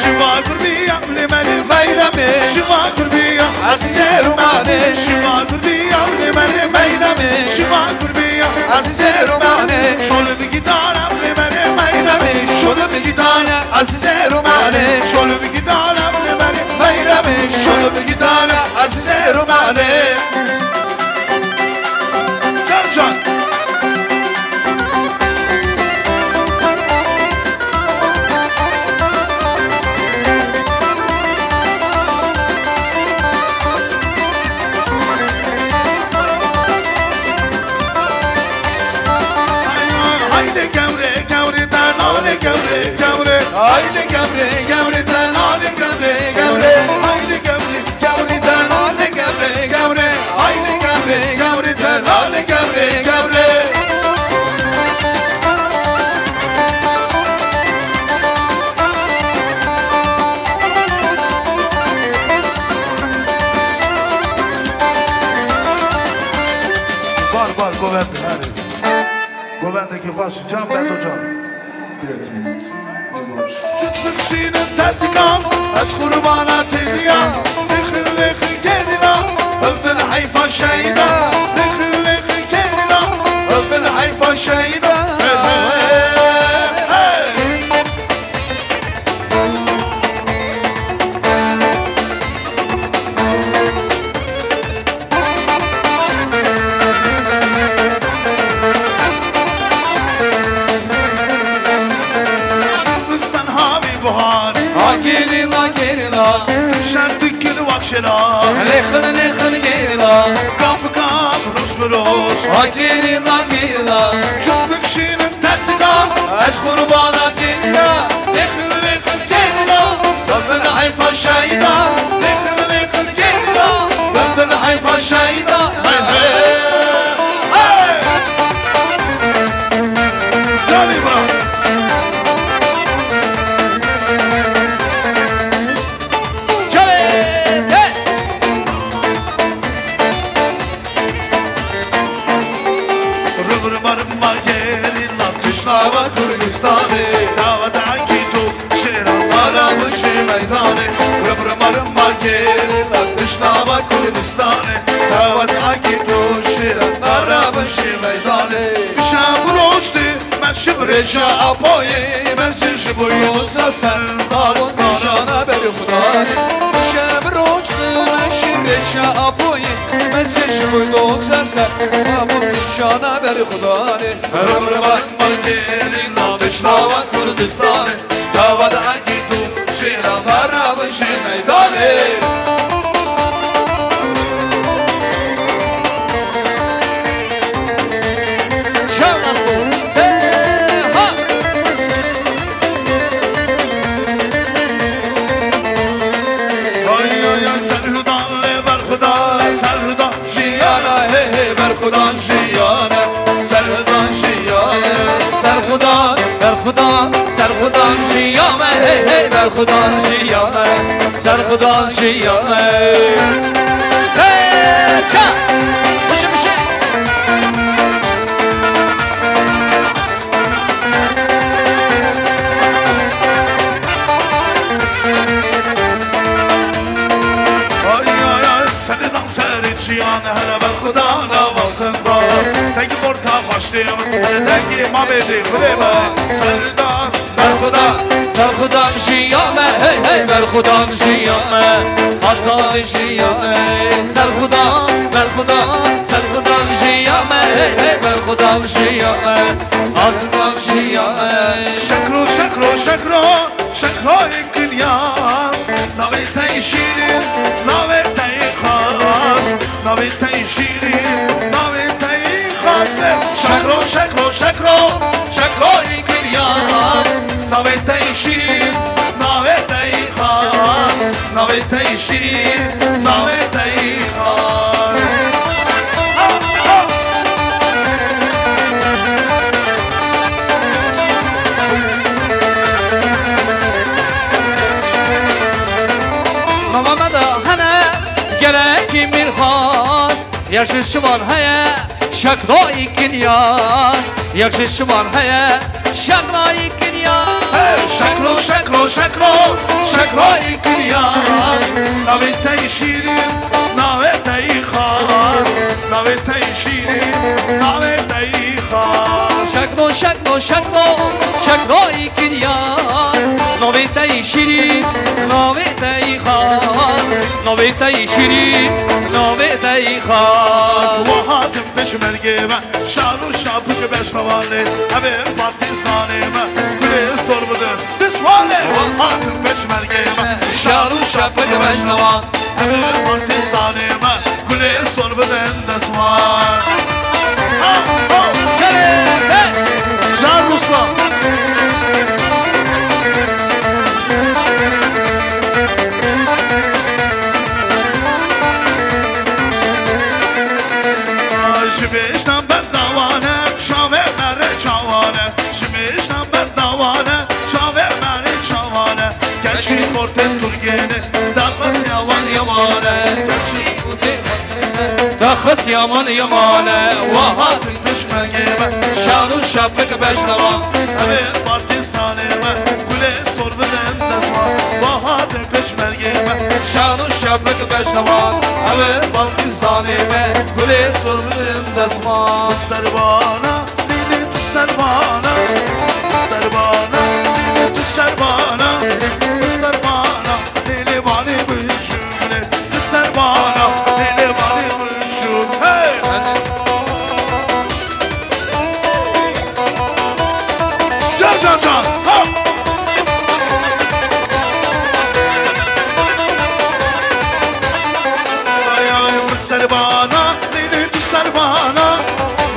شما قربیم لمن میرمه شما قربیم عزیز رومانه شما قربیم لمن میرمه شما قربیم عزیز رومانه شلون گیتارم لمن میرمه شلون گیتاره عزیز رومانه شلون گیتارم لمن میرمه شلون گیتاره عزیز رومانه جان جان Haydi gavre gavre dan haydi gavre gavre haydi gavre gavre dan haydi gavre gavre haydi gavre gavre dan haydi gavre gavre Var govende her govendeki hoş can ben hocam 4 minut Tuttuk sinin tertikam Az kurbanat eliyam Lekhi lekhi gerina Öldün hayfa şeyda Lekhi lekhi gerina Öldün hayfa şeyda Lekhin lekhin gerila Kapı kap roş roş Gerila gerila Tuttuk şinin tertikam Ez kurbana gerila Lekhin lekhin gerila Öldün hayfa şeyda Lekhin lekhin gerila Öldün hayfa şeyda Hey hey Hey Cani bırak Dava Kürdistan'ı Davada gidu Şeranlara mışı meydanı Rıbrımarım var gerilla Dışnava Kürdistan'ı Davada gidu Şeranlara mışı meydanı Şam roçtu Ben şibreşa apoyi Ben şibreşa sen Davun nişana beri Khudanı Şam roçtu Ben şibreşa apoyi Ben şibreşa sen Davun nişana beri Khudanı Rıbrımarım Gerina Dışnava Kürdistan'ı Davada gidu Şeranlara mışı meydanı Berkhudan jiyane Serhudan jiyane Serhudan Berkhudan Serhudan jiyane Hey hey Berkhudan jiyane Serhudan jiyane Hey ça Mışı mışı Ay ay ay seni danser jiyane Hele Berkhudan Teki orta başlayım Teki mamedi krema Serdan Berkhudan Serhudan jiyame Hey hey Berkhudan jiyame Sazan jiyame Serhudan Berkhudan Serhudan jiyame Hey hey Berkhudan jiyame Sazan jiyame Şekro şekro şekro Şekro ikin yaz Navete şirin Navete khas Navete şirin Navete khas Şekro şekro şekro Şekro ikin yaz Navete şirin Navete khas Navete şirin Navete khas
Yaşışman heye şakla ikin yaz Yaşışman heye şakla ikin yaz
Şaklo şaklo şaklo şaklo ikin yaz Navete şirin navete khas Navete şirin navete khas
Şaklo şaklo şaklo şaklo ikin yaz Navete şirin navete khas Navete şirin navete khas
Vahadım peşmergeme şaru şapık beşhavale Haber partizaneme Güle sormadı Disvale Vahadım peşmergeme
şaru şapık beşhavan
Haber partizaneme Güle sormadı Disvale Can Ruslan Şimişten ben davane Şave mere çavane Şimişten ben davane Şave mere çavane Gençlik orten turgeni Dağız yavan yamane Gençlik
Daxız yaman yamane
Vahatın düşmegime
Şanun şapık beşlavan
Haber partisaneme Güle sormadan desman Vahatın peşmergime
Şanun şapık beşlavan Haber partizaneme Güle sormadan desman
Tüser bana Dili tüser bana Tüser bana Dili tüser bana Tüser bana Dili bani büyücüne Tüser bana Dili bani büyücüne Hey! Can ha! Ay ay tüser bana Dili tüser bana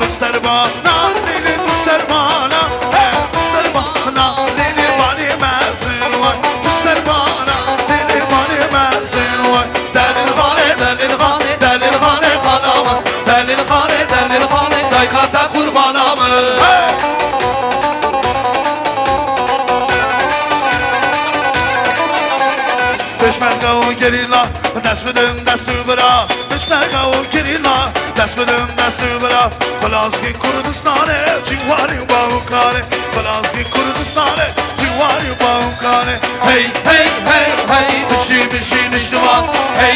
Tüser bana Dili tüser bana Hey! Tüser bana Dili bani mesin vay Tüser bana Dili bani mesin vay Delil hane
Delil hane Delil hane kanamı Delil hane Delil hane Daykata kurbanamı
Düşman kavun gerilla Dest bedin destü bıra Düşman kavun gerilla Dest bedin destü bıra Palazki Kurdistan'e Civari Bağukane Palazki Kurdistan'e Civari Bağukane
Hey hey hey hey Dışı dışı dışlıvan Hey